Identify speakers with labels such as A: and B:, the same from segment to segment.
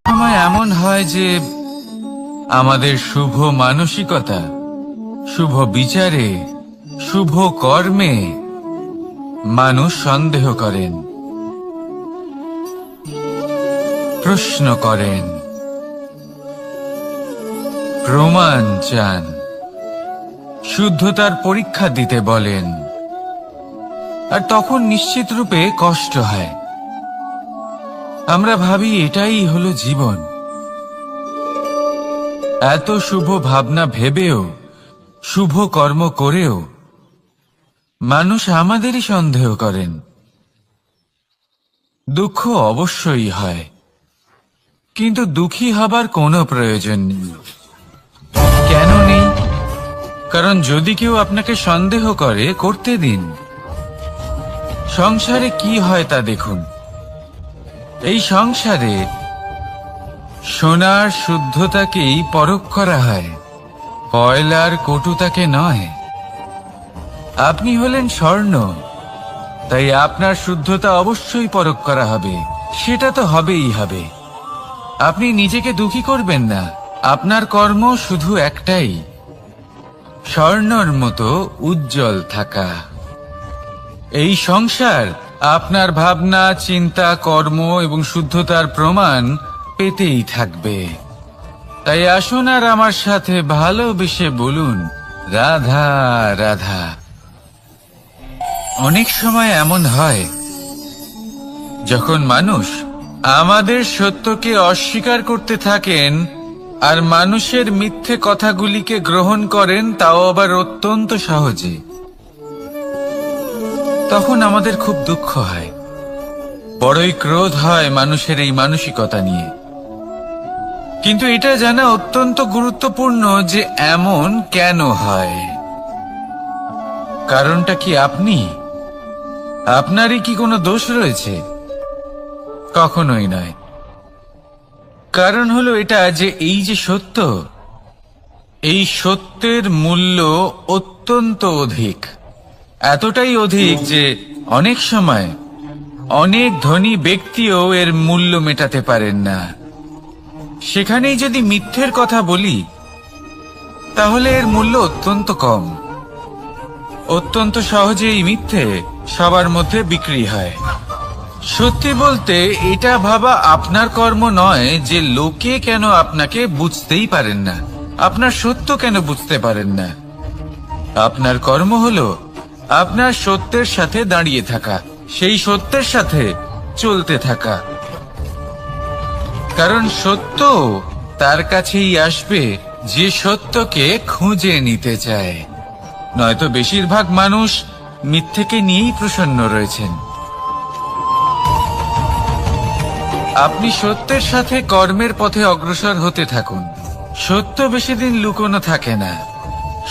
A: সময় এমন হয় যে আমাদের শুভ মানসিকতা, শুভ বিচারে, শুভ কর্মে মানুষ সন্দেহ করেন, প্রশ্ন করেন, প্রমাণ চান, শুদ্ধতার পরীক্ষা দিতে বলেন। আর তখন নিশ্চিত রূপে কষ্ট হয়। আমরা ভাবি এটাই হলো জীবন। এত শুভ ভাবনা ভেবেও, শুভ কর্ম করেও মানুষ আমাদেরই সন্দেহ করেন। দুঃখ অবশ্যই হয়, কিন্তু দুঃখী হবার কোনো প্রয়োজন নেই। কেন নেই? কারণ যদি কেউ আপনাকে সন্দেহ করে, করতে দিন। সংসারে কি হয় তা দেখুন। এই সংসারে সোনার শুদ্ধতাকেই পরখ করা হয়, কয়লার কটুতাকে নয়। আপনি হলেন স্বর্ণ, তাই আপনার শুদ্ধতা অবশ্যই পরখ করা হবে। সেটা তো হবেই হবে। আপনি নিজেকে দুঃখী করবেন না। আপনার কর্ম শুধু একটাই, স্বর্ণর মতো উজ্জ্বল থাকা। এই সংসার আপনার ভাবনা, চিন্তা, কর্ম এবং শুদ্ধতার প্রমাণ পেতেই থাকবে। তাই আসুন আর আমার সাথে ভালোবেসে বলুন, রাধা রাধা। অনেক সময় এমন হয় যখন মানুষ আমাদের সত্যকে অস্বীকার করতে থাকেন আর মানুষের মিথ্যে কথাগুলিকে গ্রহণ করেন, তাও আবার অত্যন্ত সহজে। তখন আমাদের খুব দুঃখ হয়, বড়ই ক্রোধ হয় মানুষের এই মানসিকতা নিয়ে। কিন্তু এটা জানা অত্যন্ত গুরুত্বপূর্ণ যে এমন কেন হয়। কারণটা কি আপনি? আপনারই কি কোনো দোষ রয়েছে? কখনোই নয়। কারণ হলো এটা যে এই যে সত্য, এই সত্যের মূল্য অত্যন্ত অধিক। এতটাই অধিক যে অনেক সময় অনেক ধনী ব্যক্তিও এর মূল্য মেটাতে পারেন না। সেখানেই যদি মিথ্যের কথা বলি, তাহলে এর মূল্য অত্যন্ত কম। অত্যন্ত সহজেই মিথ্যে সবার মধ্যে বিক্রি হয়। সত্যি বলতে এটা ভাবা আপনার কর্ম নয় যে লোকে কেন আপনাকে বুঝতেই পারেন না, আপনার সত্য কেন বুঝতে পারেন না। আপনার কর্ম হলো আপনার সত্যের সাথে দাঁড়িয়ে থাকা, সেই সত্যের সাথে চলতে থাকা। কারণ সত্য তার কাছেই আসবে যে সত্যকে খুঁজে নিতে চায়। নয়তো বেশিরভাগ মানুষ মিথ্যেকে নিয়েই প্রসন্ন রয়েছেন। আপনি সত্যের সাথে কর্মের পথে অগ্রসর হতে থাকুন। সত্য বেশি দিন লুকোনো থাকে না।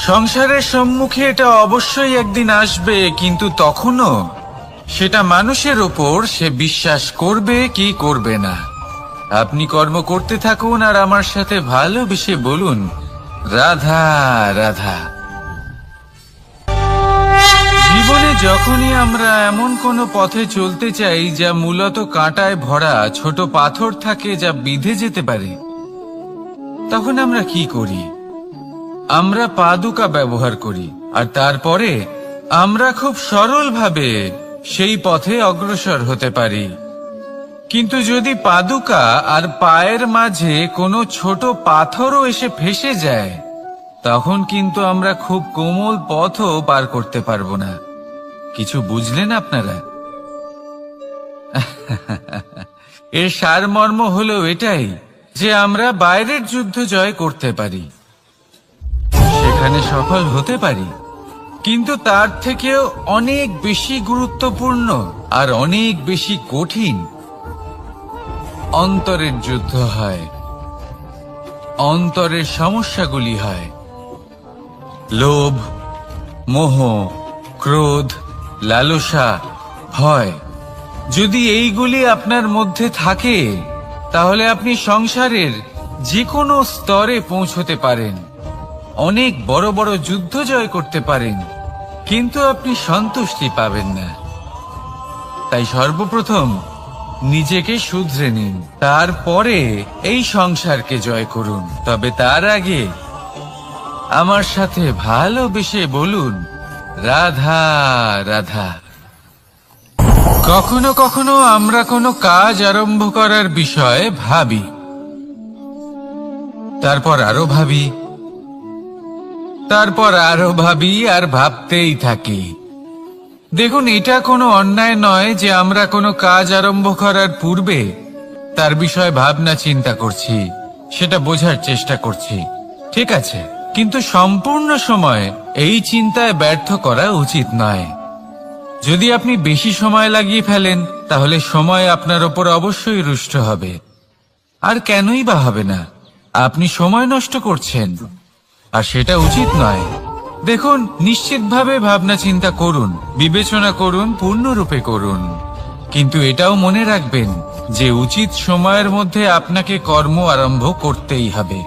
A: সংসারের সম্মুখে এটা অবশ্যই একদিন আসবে, কিন্তু তখনও সেটা মানুষের ওপর সে বিশ্বাস করবে কি করবে না। আপনি কর্ম করতে থাকুন আর আমার সাথে ভালোবেসে বলুন, রাধা রাধা। জীবনে যখনই আমরা এমন কোনো পথে চলতে চাই যা মূলত কাঁটায় ভরা ছোট পাথর থাকে, যা বিঁধে যেতে পারে, তখন আমরা কি করি? আমরা পাদুকা ব্যবহার করি, আর তারপরে আমরা খুব সরলভাবে সেই পথে অগ্রসর হতে পারি। কিন্তু যদি পাদুকা আর পায়ের মাঝে কোনো ছোট পাথরও এসে ফেঁসে যায়, তখন কিন্তু আমরা খুব কোমল পথও পার করতে পারবো না। কিছু বুঝলেন আপনারা? এর সারমর্ম হলো এটাই যে আমরা বাইরের যুদ্ধ জয় করতে পারি, সেখানে সফল হতে পারি, কিন্তু তার থেকেও অনেক বেশি গুরুত্বপূর্ণ আর অনেক বেশি কঠিন অন্তরের যুদ্ধ হয়। অন্তরের সমস্যাগুলি হয় লোভ, মোহ, ক্রোধ, লালসা, ভয়। যদি এইগুলি আপনার মধ্যে থাকে, তাহলে আপনি সংসারের যে কোনো স্তরে পৌঁছতে পারেন, অনেক বড় বড় যুদ্ধ জয় করতে পারেন, কিন্তু আপনি সন্তুষ্টি পাবেন না। তাই সর্বপ্রথম নিজেকে শুধরে নিন, তারপরে এই সংসারকে জয় করুন। তবে তার আগে আমার সাথে ভালোবেসে বলুন, রাধা রাধা। কখনো কখনো আমরা কোনো কাজ আরম্ভ করার বিষয়ে ভাবি, তারপর আরো ভাবি, তারপর আরো ভাবি, আর ভাবতেই থাকি। দেখুন, এটা কোনো অন্যায় নয় যে আমরা কোনো কাজ আরম্ভ করার পূর্বে তার বিষয়ে ভাবনা চিন্তা করছি, সেটা বোঝার চেষ্টা করছি, ঠিক আছে। কিন্তু সম্পূর্ণ সময় এই চিন্তায় ব্যর্থ করা উচিত নয়। যদি আপনি বেশি সময় লাগিয়ে ফেলেন, তাহলে সময় আপনার ওপর অবশ্যই রুষ্ট হবে। আর কেনই বা হবে না? আপনি সময় নষ্ট করছেন, আর সেটা উচিত নয়। দেখুন, নিশ্চিতভাবে ভাবনা চিন্তা করুন, বিবেচনা করুন, পূর্ণরূপে করুন, কিন্তু এটাও মনে রাখবেন যে উচিত সময়ের মধ্যে আপনাকে কর্ম আরম্ভ করতেই হবে।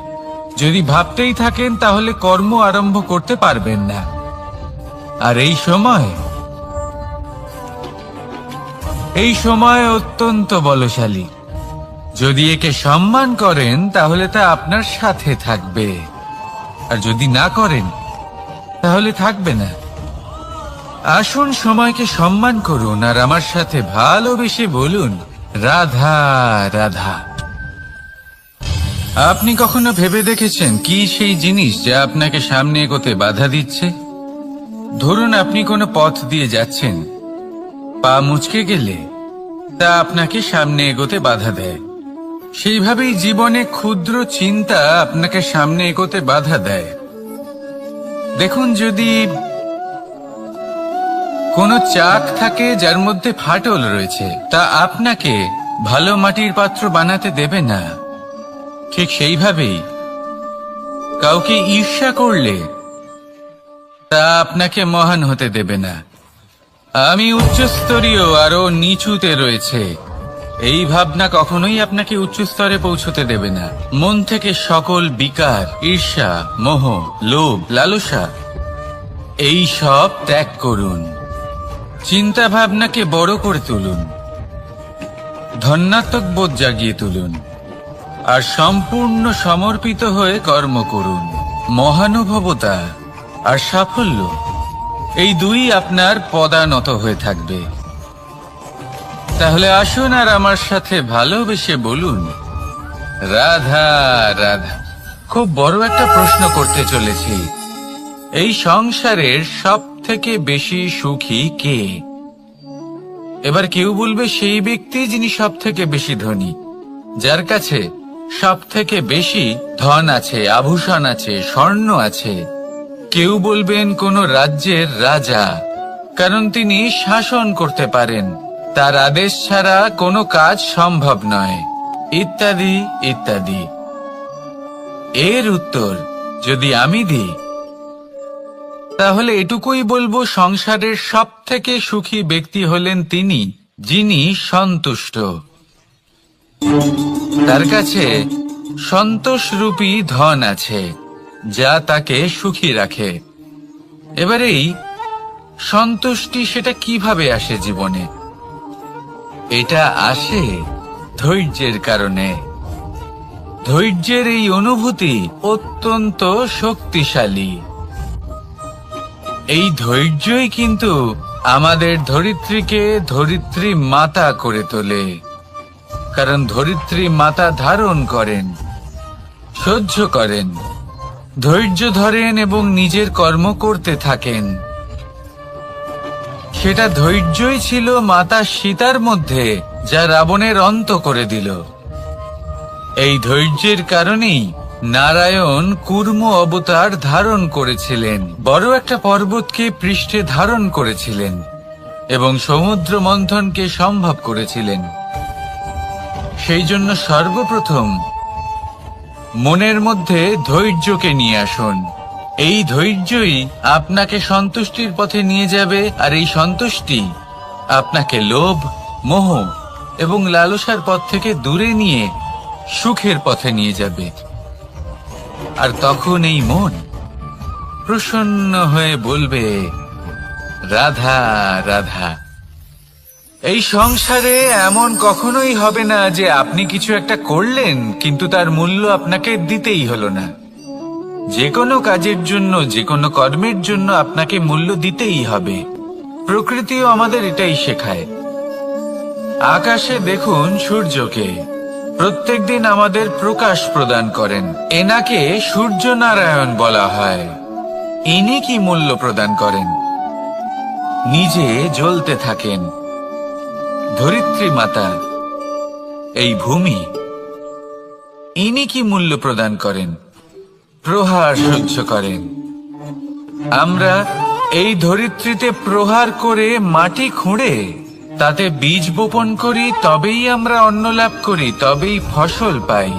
A: যদি ভাবতেই থাকেন, তাহলে কর্ম আরম্ভ করতে পারবেন না। আর এই সময় অত্যন্ত বলশালী। যদি একে সম্মান করেন, তাহলে তা আপনার সাথে থাকবে, আর যদি না করেন, তাহলে থাকবে না। আসুন সময়কে সম্মান করুন, আর আমার সাথে ভালোবেসে বলুন, রাধা রাধা। আপনি কখনো ভেবে দেখেছেন কি সেই জিনিস যা আপনাকে সামনে এগোতে বাধা দিচ্ছে? ধরুন, আপনি কোনো পথ দিয়ে যাচ্ছেন, পা মুচকে গেলে তা আপনাকে সামনে এগোতে বাধা দেয়। সেইভাবেই জীবনে ক্ষুদ্র চিন্তা আপনাকে সামনে এগোতে বাধা দেয়। দেখুন, যদি কোনো চাক থাকে যার মধ্যে ফাটল রয়েছে, তা আপনাকে ভালো মাটির পাত্র বানাতে দেবে না। ঠিক সেইভাবেই কাউকে ঈর্ষা করলে তা আপনাকে মহান হতে দেবে না। আমি উচ্চস্তরীয়, আরো নিচুতে রয়েছে, এই ভাবনা কখনোই আপনাকে উচ্চ স্তরে পৌঁছতে দেবে না। মন থেকে সকল বিকার, ঈর্ষা, মোহ, লোভ, লালসা এই সব ত্যাগ করুন। চিন্তা ভাবনাকে বড় করে তুলুন, ধন্যাত্মক বোধ জাগিয়ে তুলুন, আর সম্পূর্ণ সমর্পিত হয়ে কর্ম করুন। মহানুভবতা আর সাফল্য এই দুই আপনার পদানত হয়ে থাকবে। তাহলে আসুন আর আমার সাথে ভালোবেসে বলুন, রাধা রাধা। খুব বড় একটা প্রশ্ন করতে চলেছি, এই সংসারের সব থেকে বেশি সুখী কে? এবার কেউ বলবে সেই ব্যক্তি যিনি সব থেকে বেশি ধনী, যার কাছে সব থেকে বেশি ধন আছে, আভূষণ আছে, স্বর্ণ আছে। কেউ বলবেন কোন রাজ্যের রাজা, কারণ তিনি শাসন করতে পারেন, তার আদেশ ছাড়া কোনো কাজ সম্ভব নয়, ইত্যাদি ইত্যাদি। এর উত্তর যদি আমি দিই, তাহলে এটুকুই বলবো, সংসারের সব থেকে সুখী ব্যক্তি হলেন তিনি যিনি সন্তুষ্ট। তার কাছে সন্তোষরূপী ধন আছে, যা তাকে সুখী রাখে। এবারে এই সন্তুষ্টি, সেটা কিভাবে আসে জীবনে? এটা আসে ধৈর্যের কারণে। ধৈর্যের এই অনুভূতি অত্যন্ত শক্তিশালী। এই ধৈর্যই কিন্তু আমাদের ধরিত্রীকে ধরিত্রী মাতা করে তোলে, কারণ ধরিত্রী মাতা ধারণ করেন, সহ্য করেন, ধৈর্য ধরেন এবং নিজের কর্ম করতে থাকেন। সেটা ধৈর্যই ছিল মাতা সীতার মধ্যে, যা রাবণের অন্ত করে দিল। এই ধৈর্যের কারণেই নারায়ণ কুর্ম অবতার ধারণ করেছিলেন, বড় একটা পর্বতকে পৃষ্ঠে ধারণ করেছিলেন এবং সমুদ্র মন্থনকে সম্ভব করেছিলেন। সেই জন্য সর্বপ্রথম মনের মধ্যে ধৈর্যকে নিয়ে আসুন। এই ধৈর্যই আপনাকে সন্তুষ্টির পথে নিয়ে যাবে, আর এই সন্তুষ্টি আপনাকে লোভ, মোহ এবং লালসার পথ থেকে দূরে নিয়ে সুখের পথে নিয়ে যাবে। আর তখন এই মন প্রসন্ন হয়ে বলবে, রাধা রাধা। এই সংসারে এমন কখনোই হবে না যে আপনি কিছু একটা করলেন কিন্তু তার মূল্য আপনাকে দিতেই হলো না। যে কোনো কাজের জন্য, যে কোনো কর্মের জন্য আপনাকে মূল্য দিতেই হবে। প্রকৃতিও আমাদের এটাই শেখায়। আকাশে দেখুন সূর্যকে, প্রত্যেকদিন আমাদের প্রকাশ প্রদান করেন। এনাকে সূর্য নারায়ণ বলা হয়। ইনি কি মূল্য প্রদান করেন? নিজে জ্বলতে থাকেন। ধরিত্রী মাতা, এই ভূমি, ইনি কি মূল্য প্রদান করেন? প্রহার সহ্য করেন। আমরা এই ধরিত্রীতে প্রহার করে মাটি খুঁড়ে তাতে বীজ বপন করি, তবেই আমরা অন্ন লাভ করি, তবেই ফসল পাই।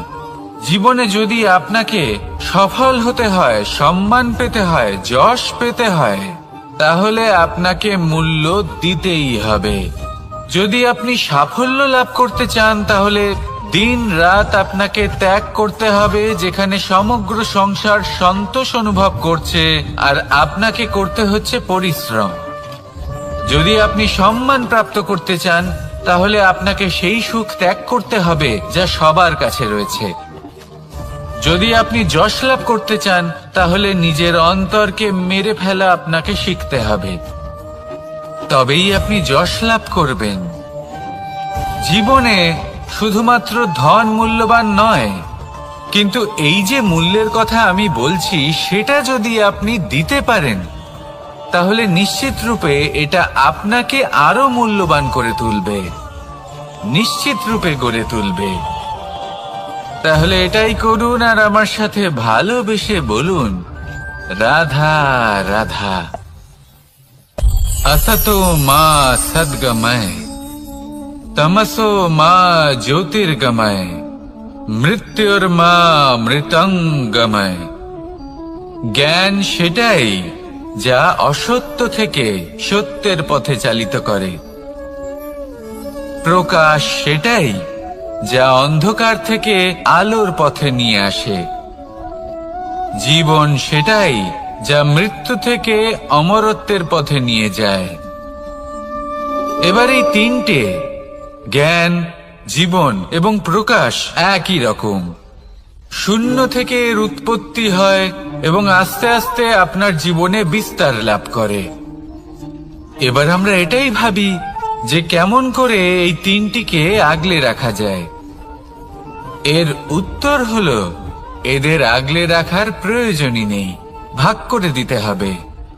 A: জীবনে যদি আপনাকে সফল হতে হয়, সম্মান পেতে হয়, যশ পেতে হয়, তাহলে আপনাকে মূল্য দিতেই হবে। যদি আপনি সাফল্য লাভ করতে চান, তাহলে দিন রাত আপনাকে ত্যাগ করতে হবে, যেখানে সমগ্র সংসার সন্তোষ অনুভব করছে আর আপনাকে করতে হচ্ছে পরিশ্রম। যদি আপনি সম্মান প্রাপ্ত করতে চান, তাহলে আপনাকে সেই সুখ ত্যাগ করতে হবে যা সবার কাছে রয়েছে। যদি আপনি যশ লাভ করতে চান, তাহলে নিজের অন্তরকে মেরে ফেলা আপনাকে শিখতে হবে, তবেই আপনি যশ লাভ করবেন। জীবনে শুধুমাত্র ধন মূল্যবান নয়, কিন্তু এই যে মূল্যের কথা আমি বলছি, সেটা যদি আপনি দিতে পারেন, তাহলে নিশ্চিত রূপে এটা আপনাকে আরো মূল্যবান করে তুলবে, নিশ্চিত রূপে গড়ে তুলবে। তাহলে এটাই করুন আর আমার সাথে ভালোবেসে বলুন, রাধা রাধা। असतो मा सद्गमय, तमसो मा ज्योतिर्गमय, মৃত্যুর্মা মৃতঙ্গময়। জ্ঞান সেটাই যা অসত্য থেকে সত্যের পথে চালিত করে। প্রকাশ সেটাই যা অন্ধকার থেকে আলোর পথে নিয়ে আসে। জীবন সেটাই যা মৃত্যু থেকে অমরত্বের পথে নিয়ে যায়। এবার এই তিনটে, জ্ঞান, জীবন এবং প্রকাশ, একই রকম। শূন্য থেকে এর উৎপত্তি হয় এবং আস্তে আস্তে আপনার জীবনে বিস্তার লাভ করে। এবার আমরা এটাই ভাবি যে কেমন করে এই তিনটিকে আগলে রাখা যায়। এর উত্তর হলো, এদের আগলে রাখার প্রয়োজনই নেই, ভাগ করে দিতে হবে।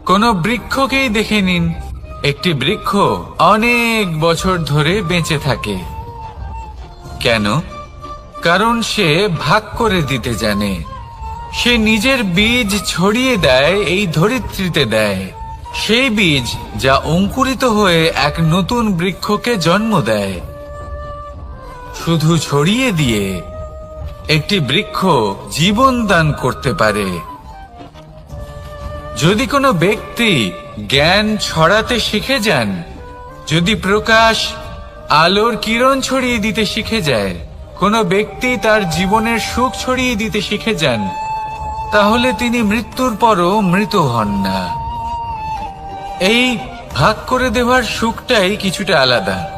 A: কোনো বৃক্ষকেই দেখে নিন, একটি বৃক্ষ অনেক বছর ধরে বেঁচে থাকে। কেন? কারণ সে ভাগ করে দিতে জানে। সে নিজের বীজ ছড়িয়ে দেয়, এই ধরিত্রীতে দেয়। সেই বীজ যা অঙ্কুরিত হয়ে এক নতুন বৃক্ষকে জন্ম দেয়। শুধু ছড়িয়ে দিয়ে একটি বৃক্ষ জীবন দান করতে পারে। যদি কোনো ব্যক্তি জ্ঞান ছড়াতে শিখে যান, যদি প্রকাশ, আলোর কিরণ ছড়িয়ে দিতে শিখে যায়, কোনো ব্যক্তি তার জীবনের সুখ ছড়িয়ে দিতে শিখে যান, তাহলে তিনি মৃত্যুর পরও মৃত হন না। এই ভাগ করে দেওয়ার সুখটাই কিছুটা আলাদা।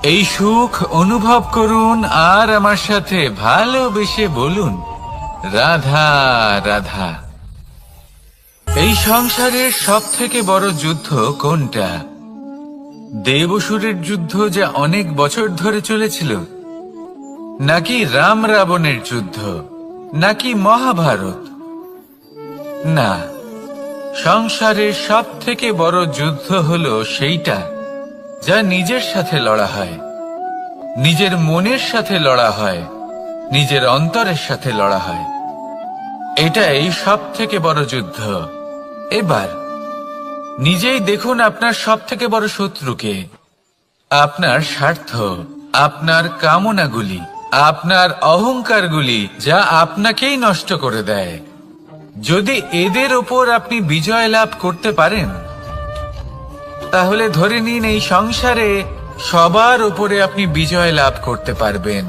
A: এই সুখ অনুভব করুন আর আমার সাথে ভালোবেসে বলুন, রাধা রাধা। এই সংসারের সব থেকে বড় যুদ্ধ কোনটা? দেব-অসুরের যুদ্ধ যা অনেক বছর ধরে চলেছিল, নাকি রাম রাবণের যুদ্ধ, নাকি মহাভারত? না, সংসারের সব থেকে বড় যুদ্ধ হলো সেইটা যা নিজের সাথে লড়া হয়, নিজের মনের সাথে লড়া হয়, নিজের অন্তরের সাথে লড়া হয়। এটাই সব থেকে বড় যুদ্ধ। এবার নিজেই দেখুন আপনার সব থেকে বড় শত্রুকে। আপনার স্বার্থ, আপনার কামনাগুলি, আপনার অহংকারগুলি, যা আপনাকেই নষ্ট করে দেয়। যদি এদের ওপর আপনি বিজয় লাভ করতে পারেন, তাহলে ধরে নিন এই সংসারে সবার উপরে আপনি বিজয় লাভ করতে পারবেন।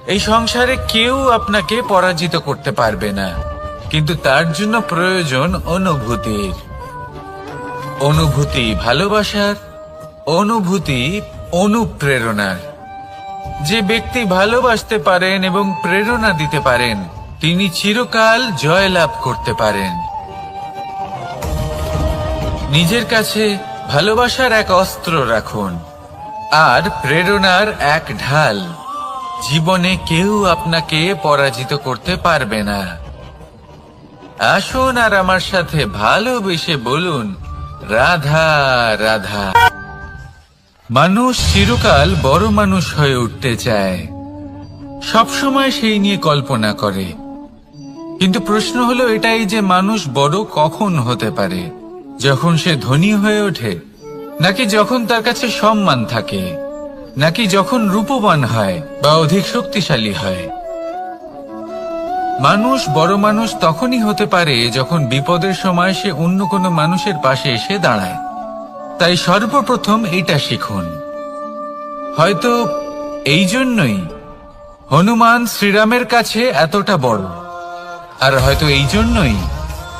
A: এই সংসারে কেউ আপনাকে পরাজিত করতে পারবে না, কিন্তু তার জন্য প্রয়োজন অনুভূতির। অনুভূতি ভালোবাসার, অনুভূতি অনুপ্রেরণার। যে ব্যক্তি ভালোবাসতে পারেন এবং প্রেরণা দিতে পারেন তিনি চিরকাল জয়লাভ করতে পারেন। নিজের কাছে ভালোবাসার এক অস্ত্র রাখুন আর প্রেরণার এক ঢাল। জীবনে কেউ আপনাকে পরাজিত করতে পারবে না। আসুন আর আমার সাথে ভালোবেসে বলুন, রাধা রাধা। মানুষ চিরকাল বড় মানুষ হয়ে উঠতে চায়, সবসময় সেই নিয়ে কল্পনা করে। কিন্তু প্রশ্ন হলো এটাই যে মানুষ বড় কখন হতে পারে? যখন সে ধনী হয়ে ওঠে, নাকি যখন তার কাছে সম্মান থাকে, নাকি যখন রূপবান হয় বা অধিক শক্তিশালী হয়? মানুষ বড় মানুষ তখনই হতে পারে যখন বিপদের সময় সে অন্য কোনো মানুষের পাশে এসে দাঁড়ায়। তাই সর্বপ্রথম এটা শিখুন। হয়তো এই জন্যই হনুমান শ্রীরামের কাছে এতটা বড়, আর হয়তো এই জন্যই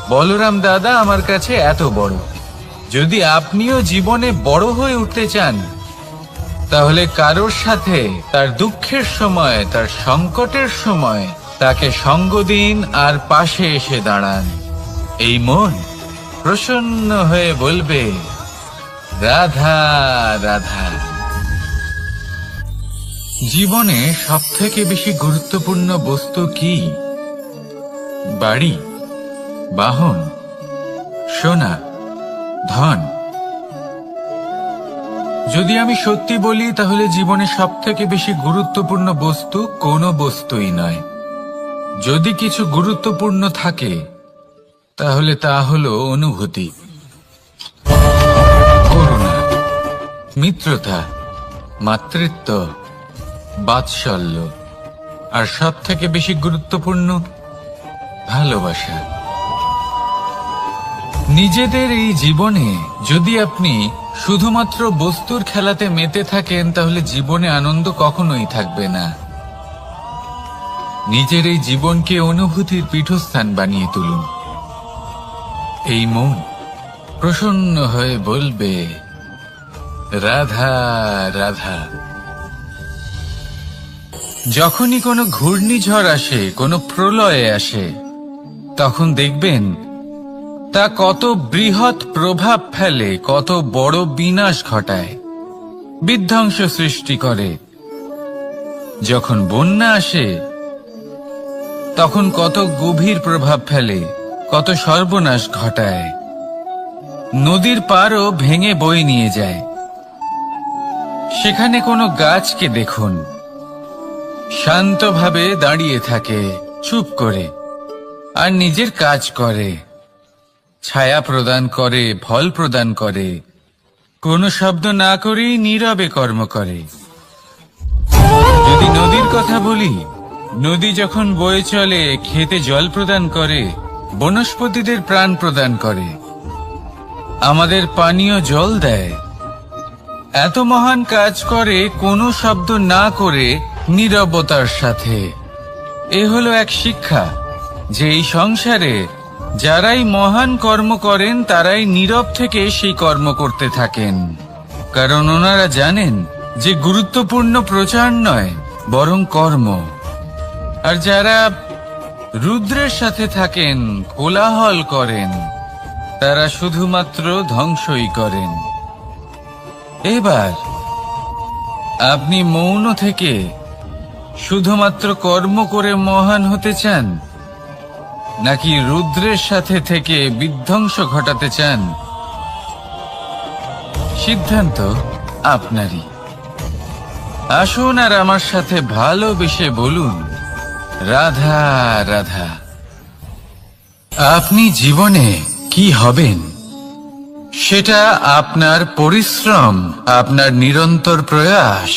A: বলরাম দাদা আমার কাছে এত বড়। যদি আপনিও জীবনে বড় হয়ে উঠতে চান, তাহলে কারোর সাথে তার দুঃখের সময়, তার সংকটের সময় তাকে সঙ্গ দিন আর পাশে এসে দাঁড়ান। এই মন প্রসন্ন হয়ে বলবে, রাধা রাধা। জীবনে সবথেকে বেশি গুরুত্বপূর্ণ বস্তু কি? বাড়ি, বাহন, সোনা, ধন? যদি আমি সত্যি বলি তাহলে জীবনে সবথেকে বেশি গুরুত্বপূর্ণ বস্তু কোনো বস্তুই নয়। যদি কিছু গুরুত্বপূর্ণ থাকে তাহলে তা হলো অনুভূতি, করুণা, মিত্রতা, মাতৃত্ব, বাৎসল্য, আর সব থেকে বেশি গুরুত্বপূর্ণ ভালোবাসা। নিজেদের এই জীবনে যদি আপনি শুধুমাত্র বস্তুর খেলাতে মেতে থাকেন তাহলে জীবনে আনন্দ কখনোই থাকবে না। নিজের এই জীবনকে অনুভূতির পীঠস্থান বানিয়ে তুলুন। এই মন প্রসন্ন হয়ে বলবে, রাধা রাধা। যখনই কোনো ঘূর্ণিঝড় আসে, কোনো প্রলয়ে আসে, তখন দেখবেন তা কত বৃহৎ প্রভাব ফেলে, কত বড় বিনাশ ঘটায়, বিধ্বংস সৃষ্টি করে। যখন বন্যা আসে তখন কত গভীর প্রভাব ফেলে, কত সর্বনাশ ঘটায়। নদীর পাড়ও ভেঙে বয়ে নিয়ে যায়। সেখানে কোনো গাছকে দেখুন, শান্তভাবে দাঁড়িয়ে থাকে, চুপ করে, আর নিজের কাজ করে, ছায়া প্রদান করে, ফল প্রদান করে, কোনো শব্দ না করেই নীরবে কর্ম করে। যদি নদীর কথা বলি, নদী যখন বয়ে চলে খেতে জল প্রদান করে, বনস্পতিদের প্রাণ প্রদান করে, আমাদের পানীয় জল দেয়। এত মহান কাজ করে কোনো শব্দ না করে, নীরবতার সাথে। এ হলো এক শিক্ষা যে এই সংসারে যারাই মহান কর্ম করেন তারাই নীরব থেকে সেই কর্ম করতে থাকেন, কারণ ওনারা জানেন যে গুরুত্বপূর্ণ প্রচার নয় বরং কর্ম। আর যারা রুদ্রের সাথে থাকেন, কোলাহল করেন, তারা শুধুমাত্র ধ্বংসই করেন। এবার আপনি মৌন থেকে শুধুমাত্র কর্ম করে মহান হতে চান, নাকি রুদ্রের সাথে থেকে বিধ্বংস ঘটাতে চান? সিদ্ধান্ত আপনারই। আসুন আর আমার সাথে ভালোবেসে বলুন, রাধা রাধা। আপনি জীবনে কি হবেন সেটা আপনার পরিশ্রম, আপনার নিরন্তর প্রয়াস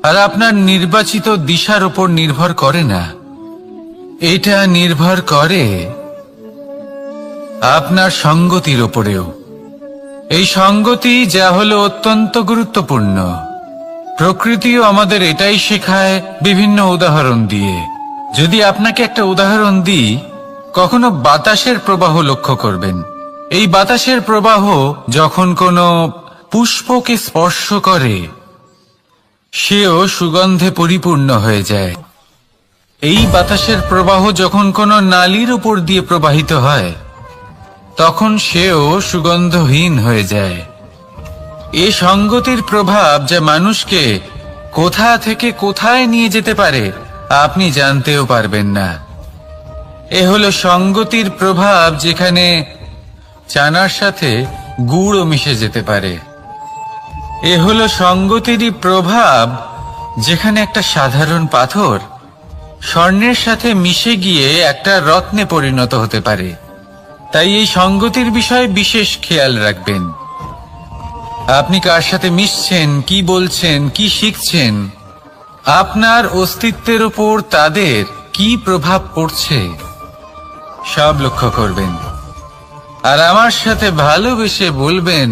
A: আর আপনার নির্বাচিত দিশার উপর নির্ভর করে না। এটা নির্ভর করে আপনার সঙ্গতির উপরেও। এই সঙ্গতি যা হলো অত্যন্ত গুরুত্বপূর্ণ। প্রকৃতিও আমাদের এটাই শেখায় বিভিন্ন উদাহরণ দিয়ে। যদি আপনাকে একটা উদাহরণ দিই, কখনো বাতাসের প্রবাহ লক্ষ্য করবেন। এই বাতাসের প্রবাহ যখন কোনো পুষ্পকে স্পর্শ করে সেও সুগন্ধে পরিপূর্ণ হয়ে যায়। এই বাতাসের প্রবাহ যখন কোনো নালীর উপর দিয়ে প্রবাহিত হয় তখন সেও সুগন্ধহীন হয়ে যায়। এ সঙ্গতির প্রভাব যা মানুষকে কোথা থেকে কোথায় নিয়ে যেতে পারে আপনি জানতেও পারবেন না। এ হলো সঙ্গতির প্রভাব, যেখানে চানার সাথে গুড়ও মিশে যেতে পারে। এ হলো সঙ্গতিরই প্রভাব, যেখানে একটা সাধারণ পাথর স্বর্ণের সাথে মিশে গিয়ে একটা রত্নে পরিণত হতে পারে। তাই এই সঙ্গতির বিষয়ে বিশেষ খেয়াল রাখবেন। আপনি কার সাথে মিশছেন, কি বলছেন, কি শিখছেন, আপনার অস্তিত্বের উপর তাদের কি প্রভাব পড়ছে সব লক্ষ্য করবেন। আর আমার সাথে ভালোবেসে বলবেন,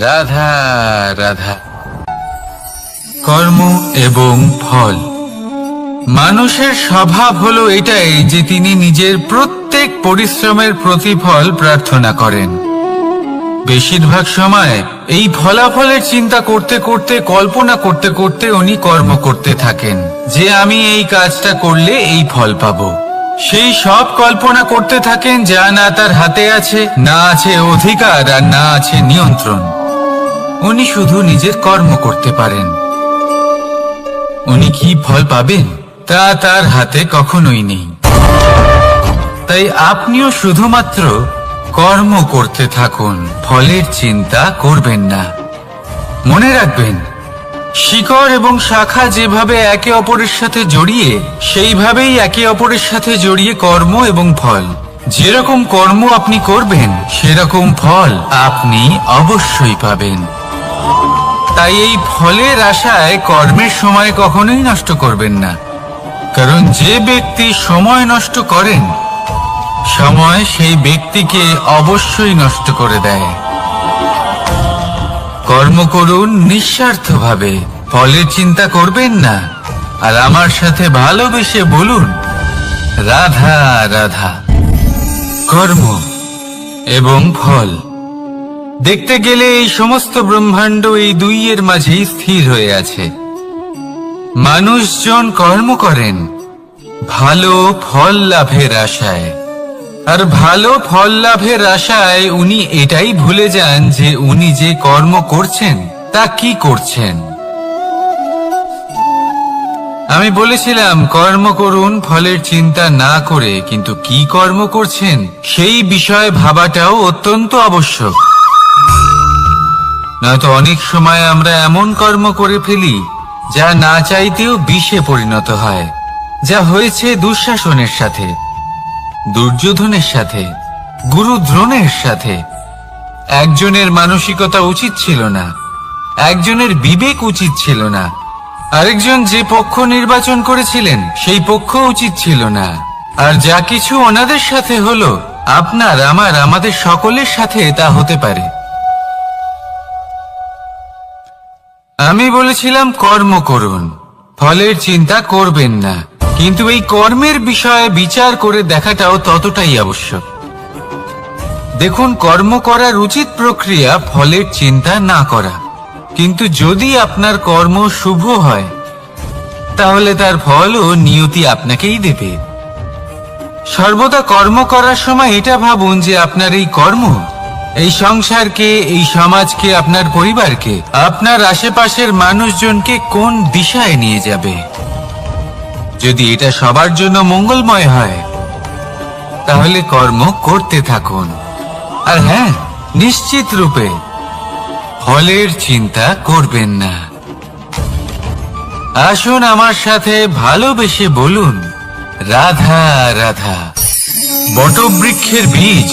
A: রাধা রাধা। কর্ম এবং ফল। মানুষের স্বভাব হলো এটাই যে তিনি নিজের প্রত্যেক পরিশ্রমের প্রতিফল প্রার্থনা করেন। বেশিরভাগ সময় এই ফলাফলের চিন্তা করতে করতে, কল্পনা করতে করতে উনি কর্ম করতে থাকেন যে আমি এই কাজটা করলে এই ফল পাবো। সেই সব কল্পনা করতে থাকেন যা না তার হাতে আছে, না আছে অধিকার, আর না আছে নিয়ন্ত্রণ। উনি শুধু নিজের কর্ম করতে পারেন। উনি কি ফল পাবেন তা তার হাতে কখনোই নেই। তাই আপনিও শুধুমাত্র কর্ম করতে থাকুন, ফলের চিন্তা করবেন না। মনে রাখবেন, শিকড় এবং শাখা যেভাবে একে অপরের সাথে জড়িয়ে, সেইভাবেই একে অপরের সাথে জড়িয়ে কর্ম এবং ফল। যেরকম কর্ম আপনি করবেন সেরকম ফল আপনি অবশ্যই পাবেন। তাই এই ফলের আশায় কর্মের সময় কখনোই নষ্ট করবেন না, কারণ যে ব্যক্তি সময় নষ্ট করেন, সময় সেই ব্যক্তিকে অবশ্যই নষ্ট করে দেয়। কর্ম করুন নিঃস্বার্থভাবে, ফলের চিন্তা করবেন না। আর আমার সাথে ভালোবেসে বলুন, রাধা রাধা। কর্ম এবং ফল। দেখতে গেলে এই সমস্ত ব্রহ্মাণ্ড এই দুইয়ের মাঝেই স্থির হয়ে আছে। মানুষজন কর্ম করেন ভালো ফল লাভের আশায়, আর ভালো ফল লাভের আশায় উনি এটাই ভুলে যান যে উনি যে কর্ম করছেন তা কি করছেন। আমি বলেছিলাম কর্ম করুন ফলের চিন্তা না করে, কিন্তু কি কর্ম করছেন সেই বিষয়ে ভাবাটাও অত্যন্ত আবশ্যক। নয়তো অনেক সময় আমরা এমন কর্ম করে ফেলি যা না চাইতেও বিষে পরিণত হয়, যা হয়েছে দুঃশাসনের সাথে, দুর্যোধনের সাথে, গুরু দ্রোণের সাথে। একজনের মানসিকতা উচিত ছিল না, একজনের বিবেক উচিত ছিল না, আরেকজন যে পক্ষ নির্বাচন করেছিলেন সেই পক্ষ উচিত ছিল না। আর যা কিছু ওনাদের সাথে হলো, আপনার, আমার, আমাদের সকলের সাথে তা হতে পারে। আমি বলেছিলাম কর্ম করুন, ফলের চিন্তা করবেন না, কিন্তু এই কর্মের বিষয়ে বিচার করে দেখাটাও ততটাই আবশ্যক। দেখুন, কর্ম করার উচিত প্রক্রিয়া ফলের চিন্তা না করা, কিন্তু যদি আপনার কর্ম শুভ হয় তাহলে তার ফলও নিয়তি আপনাকেই দেবে। সর্বদা কর্ম করার সময় এটা ভাবুন যে আপনার এই কর্ম এই সংসারকে, এই সমাজকে, আপনার পরিবারকে, আপনার আশেপাশের মানুষজনকে কোন দিশায় নিয়ে যাবে। যদি এটা সবার জন্য মঙ্গলময় হয় তাহলে কর্ম করতে থাকুন। আর হ্যাঁ, নিশ্চিত রূপে ফলের চিন্তা করবেন না। আসুন আমার সাথে ভালোবেসে বলুন, রাধা রাধা। বটবৃক্ষের বীজ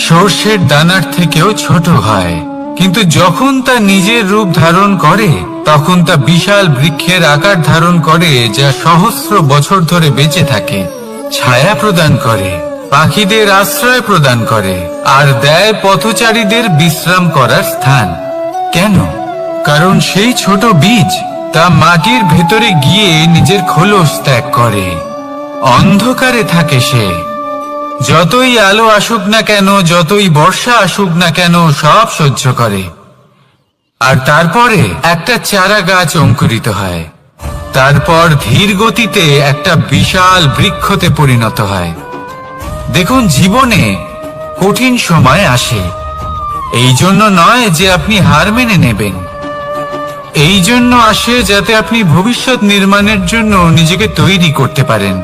A: সর্ষের দানার থেকেও ছোট হয়, কিন্তু যখন তা নিজের রূপ ধারণ করে তখন তা বিশাল বৃক্ষের আকার ধারণ করে, যা সহস্র বছর ধরে বেঁচে থাকে, ছায়া প্রদান করে, পাখিদের আশ্রয় প্রদান করে, আর দেয় পথচারীদের বিশ্রাম করার স্থান। কেন? কারণ সেই ছোট বীজ তা মাটির ভেতরে গিয়ে নিজের খোলস ত্যাগ করে। অন্ধকারে থাকে সে, যতই আলো আসুক না কেন, যতই বর্ষা আসুক না কেন, সব সহ্য করে। আর তারপরে একটা চারা গাছ অঙ্কুরিত হয়, তারপর ধীর গতিতে একটা বিশাল বৃক্ষতে পরিণত হয়। দেখুন, জীবনে কঠিন সময় আসে, এই জন্য নয় যে আপনি হার মেনে নেবেন। এই জন্য আসে যাতে আপনি ভবিষ্যৎ নির্মাণের জন্য নিজেকে তৈরি করতে পারেন।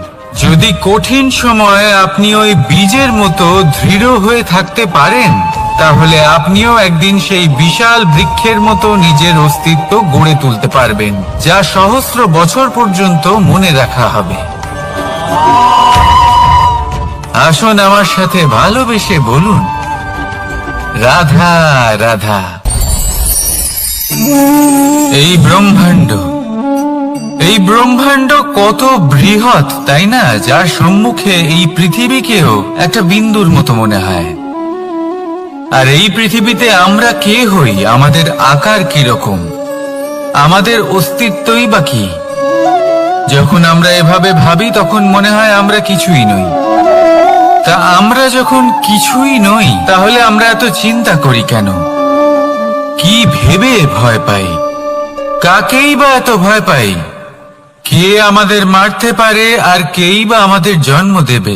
A: যদি কঠিন সময়ে আপনি ওই বীজের মতো দৃঢ় হয়ে থাকতে পারেন, তাহলে আপনিও একদিন সেই বিশাল বৃক্ষের মতো নিজের অস্তিত্ব গড়ে তুলতে পারবেন, যা সহস্র বছর পর্যন্ত মনে রাখা হবে। আসুন আমার সাথে ভালোবেসে বলুন, রাধা রাধা। এই ব্রহ্মাণ্ড কত বৃহৎ, তাই না? যার সম্মুখে এই পৃথিবীকেও একটা বিন্দুর মতো মনে হয়। আর এই পৃথিবীতে আমরা কে হই, আমাদের আকার কিরকম, আমাদের অস্তিত্বই বা কি? যখন আমরা এভাবে ভাবি তখন মনে হয় আমরা কিছুই নই। তা আমরা যখন কিছুই নই, তাহলে আমরা এত চিন্তা করি কেন? কি ভেবে ভয় পাই? কাকেই বা এত ভয় পাই? কে আমাদের মারতে পারে আর কেই বা আমাদের জন্ম দেবে?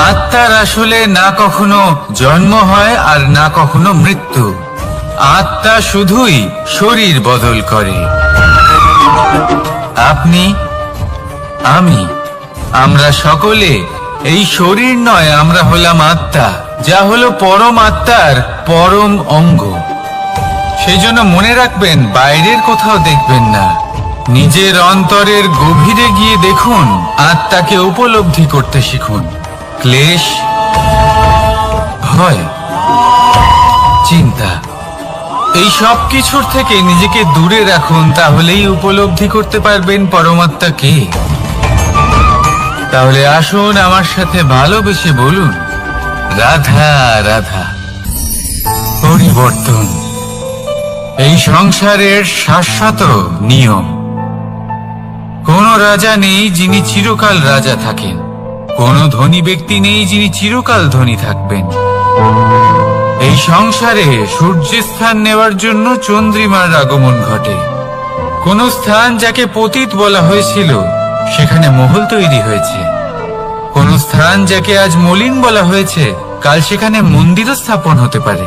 A: আত্মার আসলে না কখনো জন্ম হয় আর না কখনো মৃত্যু। আত্মা শুধুই শরীর বদল করে। আপনি, আমি, আমরা সকলে এই শরীর নয়, আমরা হলাম আত্মা, যা হলো পরম আত্মার পরম অঙ্গ। সেই জন্য মনে রাখবেন, বাইরের কোথাও দেখবেন না, নিজের অন্তরের গভীরে গিয়ে দেখুন, আত্মাকে উপলব্ধি করতে শিখুন। ক্লেশ, ভয়, চিন্তা, এই সব কিছুর থেকে নিজেকে দূরে রাখুন, তাহলেই উপলব্ধি করতে পারবেন পরমাত্মাকে। তাহলে আসুন আমার সাথে ভালোবেসে বলুন, রাধা রাধা। পরিবর্তন এই সংসারের শাশ্বত নিয়ম। কোন রাজা নেই যিনি চিরকাল রাজা থাকেন, কোন ধনী ব্যক্তি নেই যিনি চিরকাল ধনী থাকবেন। এই সংসারে সূর্যের স্থান নেওয়ার জন্য চন্দ্রিমার আগমন ঘটে। কোন স্থান যাকে পতিত বলা হয়েছিল, সেখানে মহল তৈরি হয়েছে। কোন স্থান যাকে আজ মলিন বলা হয়েছে, কাল সেখানে মন্দিরও স্থাপন হতে পারে।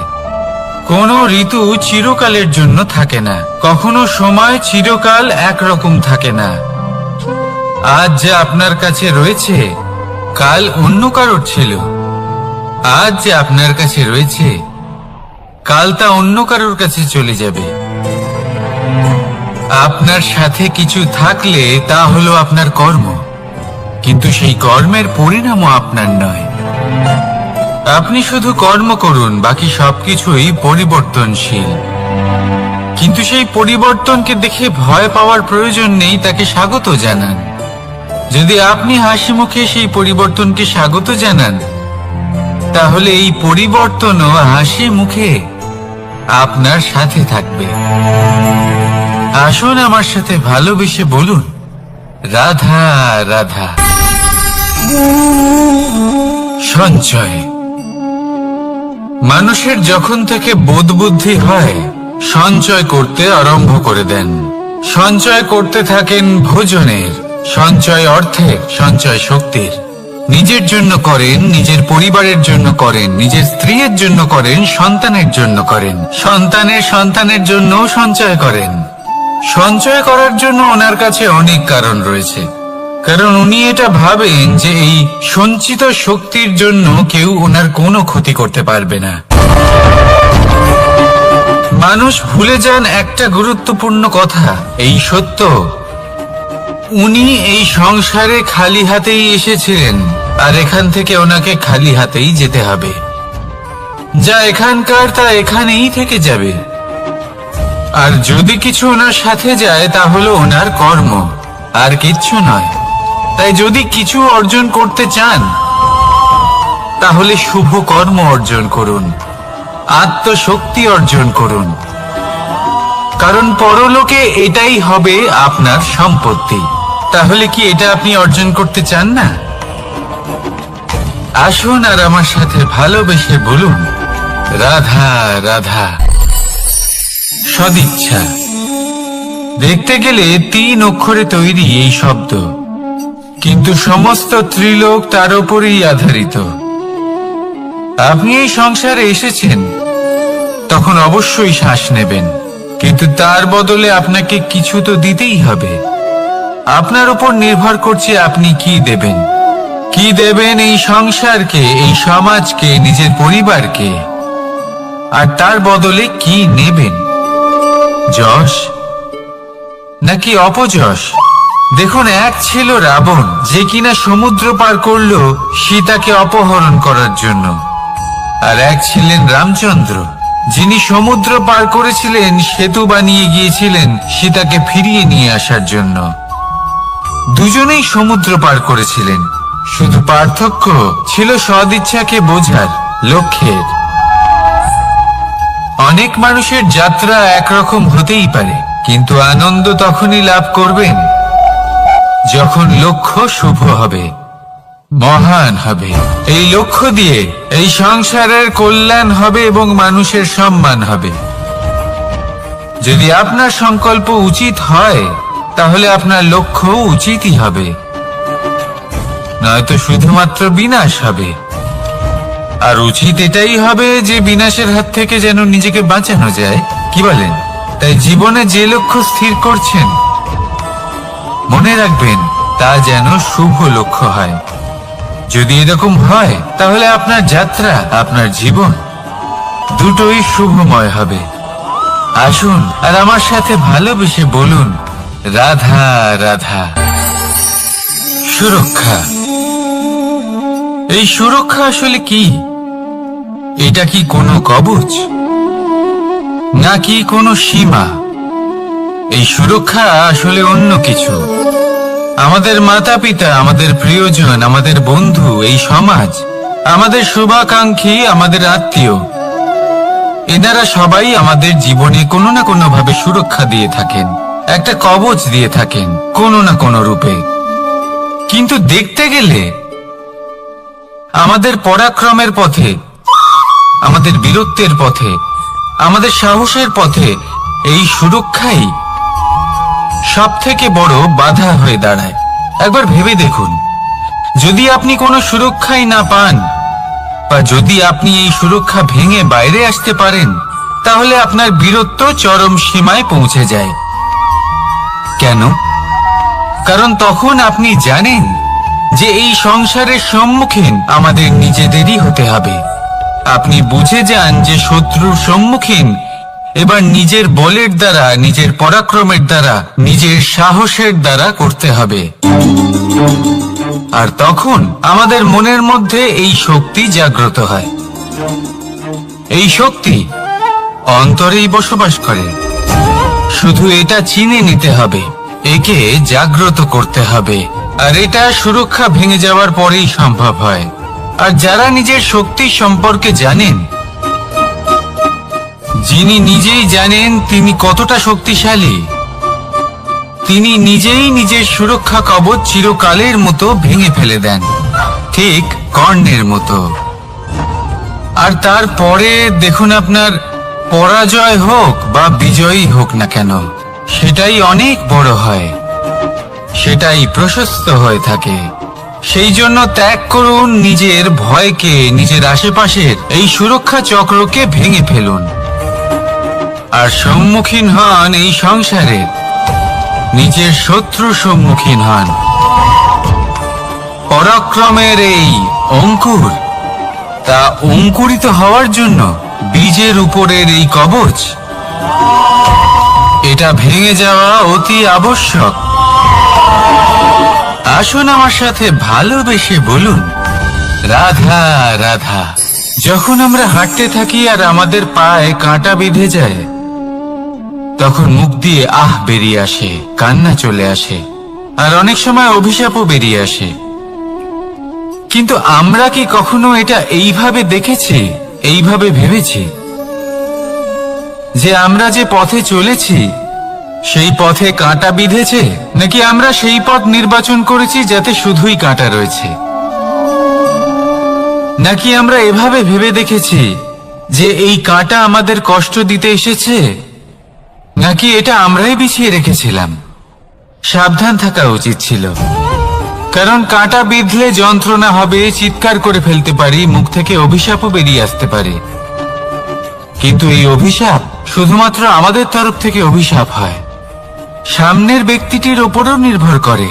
A: কোন ঋতু চিরকালের জন্য থাকে না, কখনো সময় চিরকাল একরকম থাকে না। আজ যা আপনার কাছে রয়েছে, কাল অন্য কারোর ছিল। আজ যে আপনার কাছে রয়েছে, কাল তা অন্য কারোর কাছে চলে যাবে। আপনার সাথে কিছু থাকলে তা হলো আপনার কর্ম, কিন্তু সেই কর্মের পরিণামও আপনার নয়। আপনি শুধু কর্ম করুন, বাকি সবকিছুই পরিবর্তনশীল। কিন্তু সেই পরিবর্তনকে দেখে ভয় পাওয়ার প্রয়োজন নেই, তাকে স্বাগত জানান। যদি আপনি হাসি মুখে সেই পরিবর্তনকে স্বাগত জানান, তাহলে এই পরিবর্তনও হাসি মুখে আপনার সাথে থাকবে। আসুন আমার সাথে ভালোবেসে বলুন, রাধা রাধা। সঞ্চয় মানুষের যখন থেকে বোধ বুদ্ধি হয়, সঞ্চয় করতে আরম্ভ করে দেন। সঞ্চয় করতে থাকেন ভোজনের, সঞ্চয় অর্থের, সঞ্চয় শক্তির। নিজের জন্য করেন, নিজের পরিবারের জন্য করেন, নিজের স্ত্রীর জন্য করেন, সন্তানের জন্য করেন, সন্তানের জন্যও সঞ্চয় করেন। সঞ্চয় করার জন্য ওনার কাছে অনেক কারণ রয়েছে, কারণ উনি এটা ভাবেন যে এই সঞ্চিত শক্তির জন্য কেউ ওনার কোনো ক্ষতি করতে পারবে না। মানুষ ভুলে যান একটা গুরুত্বপূর্ণ কথা, এই সত্য, উনি এই সংসারে খালি হাতেই এসেছিলেন, আর এখান থেকে ওনাকে খালি হাতেই যেতে হবে। যা এখানকার তা এখানেই থেকে যাবে। আর যদি কিছু ওনার সাথে যায়, তা হলো ওনার কর্ম, আর কিচ্ছু নয়। তাই যদি কিছু অর্জন করতে চান, তাহলে শুভ কর্ম অর্জন করুন, আত্মশক্তি অর্জন করুন, কারণ পরলোকে এটাই হবে আপনার সম্পত্তি। তাহলে কি এটা আপনি অর্জন করতে চান না? আসুন আর আমার সাথে ভালোবেসে বলুন, রাধা রাধা। সদিচ্ছা। দেখতে গেলে 3 অক্ষরে তৈরি এই শব্দ, কিন্তু সমস্ত ত্রিলোক তার উপরেই আধারিত। আপনি এই সংসারে এসেছেন, তখন অবশ্যই শ্বাস নেবেন, কিন্তু তার বদলে আপনাকে কিছু তো দিতেই হবে। আপনার উপর নির্ভর করছে আপনি কি দেবেন। কি দেবেন এই সংসারকে, এই সমাজকে, নিজের পরিবারকে, আর তার বদলে কি নেবেন? যশ নাকি অপযশ? দেখুন, এক ছিল রাবণ, যে কিনা সমুদ্র পার করলো সীতাকে অপহরণ করার জন্য, আর এক ছিলেন রামচন্দ্র, যিনি সমুদ্র পার করেছিলেন, সেতু বানিয়ে গিয়েছিলেন সীতাকে ফিরিয়ে নিয়ে আসার জন্য। দুজনেই সমুদ্র পার করেছিলেন, শুধু পার্থক্য ছিল সদিচ্ছাকে বোঝার লক্ষ্যের। অনেক মানুষের যাত্রা একরকম হতেই পারে, কিন্তু আনন্দ তখনই লাভ করবেন যখন লক্ষ্য শুভ হবে, মহান হবে। এই লক্ষ্য দিয়ে এই সংসারের কল্যাণ হবে এবং মানুষের সম্মান হবে। যদি আপনার সংকল্প উচিত হয়, তাহলে আপনার লক্ষ্য উচিতই হবে, নয়তো শুধুমাত্র বিনাশ হবে। আর উচিত এটাই হবে যে বিনাশের হাত থেকে যেন নিজেকে বাঁচানো যায়, কি বলেন? তাই জীবনে যে লক্ষ্য স্থির করছেন, মনে রাখবেন তা যেন শুভ লক্ষ্য হয়। যদি এরকম হয়, তাহলে আপনার যাত্রা, আপনার জীবন দুটোই শুভময় হবে। আসুন আর আমার সাথে ভালোবেসে বলুন, রাধা রাধা। সুরক্ষা। এই সুরক্ষা আসলে কি? এটা কি কোনো কবচ, নাকি কোনো সীমা? এই সুরক্ষা আসলে অন্য কিছু। আমাদের মাতা পিতা, আমাদের প্রিয়জন, আমাদের বন্ধু, এই সমাজ, আমাদের শুভাকাঙ্ক্ষী, আমাদের আত্মীয়, এনারা সবাই আমাদের জীবনে কোনো না কোনো ভাবে সুরক্ষা দিয়ে থাকেন, একটা কবচ দিয়ে থাকেন কোনো না কোনো রূপে। কিন্তু দেখতে গেলে আমাদের পরাক্রমের পথে, আমাদের বীরত্বের পথে, আমাদের সাহসের পথে এই সুরক্ষাই সব থেকে বড় বাধা হয়ে দাঁড়ায়। একবার ভেবে দেখুন, যদি আপনি কোনো সুরক্ষাই না পান, বা যদি আপনি এই সুরক্ষা ভেঙে বাইরে আসতে পারেন, তাহলে আপনার বীরত্ব চরম সীমায় পৌঁছে যায়। কেন? কারণ তখন আপনি জানেন যে এই সংসারের সম্মুখীন আমাদের নিজেদেরই হতে হবে। আপনি বুঝে যান যে শত্রুর সম্মুখীন এবার নিজের বলের দ্বারা, নিজের পরাক্রমের দ্বারা, নিজের সাহসের দ্বারা করতে হবে। আর তখন আমাদের মনের মধ্যে এই শক্তি জাগ্রত হয়। এই শক্তি অন্তরেই বসবাস করে। শুধু এটা চিনে নিতে হবে, একে জাগ্রত করতে হবে। আর এটা সুরক্ষা ভেঙে যাওয়ার পরেই সম্ভব হয়। আর যারা নিজের শক্তি সম্পর্কে জানেন, যিনি নিজেই জানেন তিনি কতটা শক্তিশালী, তিনি নিজেই নিজের সুরক্ষা কবচ চিরকালের মতো ভেঙে ফেলে দেন, ঠিক কর্ণের মতো। আর তারপরে দেখুন, আপনার পরাজয় হোক বা বিজয়ী হোক না কেন, সেটাই অনেক বড় হয়, সেটাই প্রশস্ত হয়ে থাকে। সেই জন্য ত্যাগ করুন নিজের ভয়কে, নিজের আশেপাশের এই সুরক্ষা চক্রকে ভেঙে ফেলুন, আর সম্মুখীন হন এই সংসারের নিজের শত্রু সম্মুখীন হন। পরাক্রমের এই অঙ্কুর, তা অঙ্কুরিত হওয়ার জন্য বীজের উপরের এই কবচ, এটা ভেঙে যাওয়া অতি আবশ্যক। আসুন আমার সাথে ভালোবেসে বলুন, রাধা রাধা। যখন আমরা হাঁটতে থাকি আর আমাদের পায়ে কাঁটা বেঁধে যায়, তখন মুখ দিয়ে আহ বেরিয়ে আসে, কান্না চলে আসে, আর অনেক সময় অভিশাপও বেরিয়ে আসে। কিন্তু আমরা কি কখনো এটা এইভাবে দেখেছি, এইভাবে ভেবেছি যে আমরা যে পথে চলেছি সেই পথে কাঁটা বিঁধেছে, নাকি আমরা সেই পথ নির্বাচন করেছি যাতে শুধুই কাঁটা রয়েছে? নাকি আমরা এভাবে ভেবে দেখেছি যে এই কাঁটা আমাদের কষ্ট দিতে এসেছে, নাকি এটা আমরাই বিছিয়ে রেখেছিলাম? সাবধান থাকা উচিত ছিল, কারণ কাঁটা বিঁধলে যন্ত্রণা হবে, চিৎকার করে ফেলতে পারি, মুখ থেকে অভিশাপও বেরিয়ে আসতে পারে। কিন্তু এই অভিশাপ শুধুমাত্র আমাদের তরফ থেকে অভিশাপ হয়, সামনের ব্যক্তিটির ওপরও নির্ভর করে।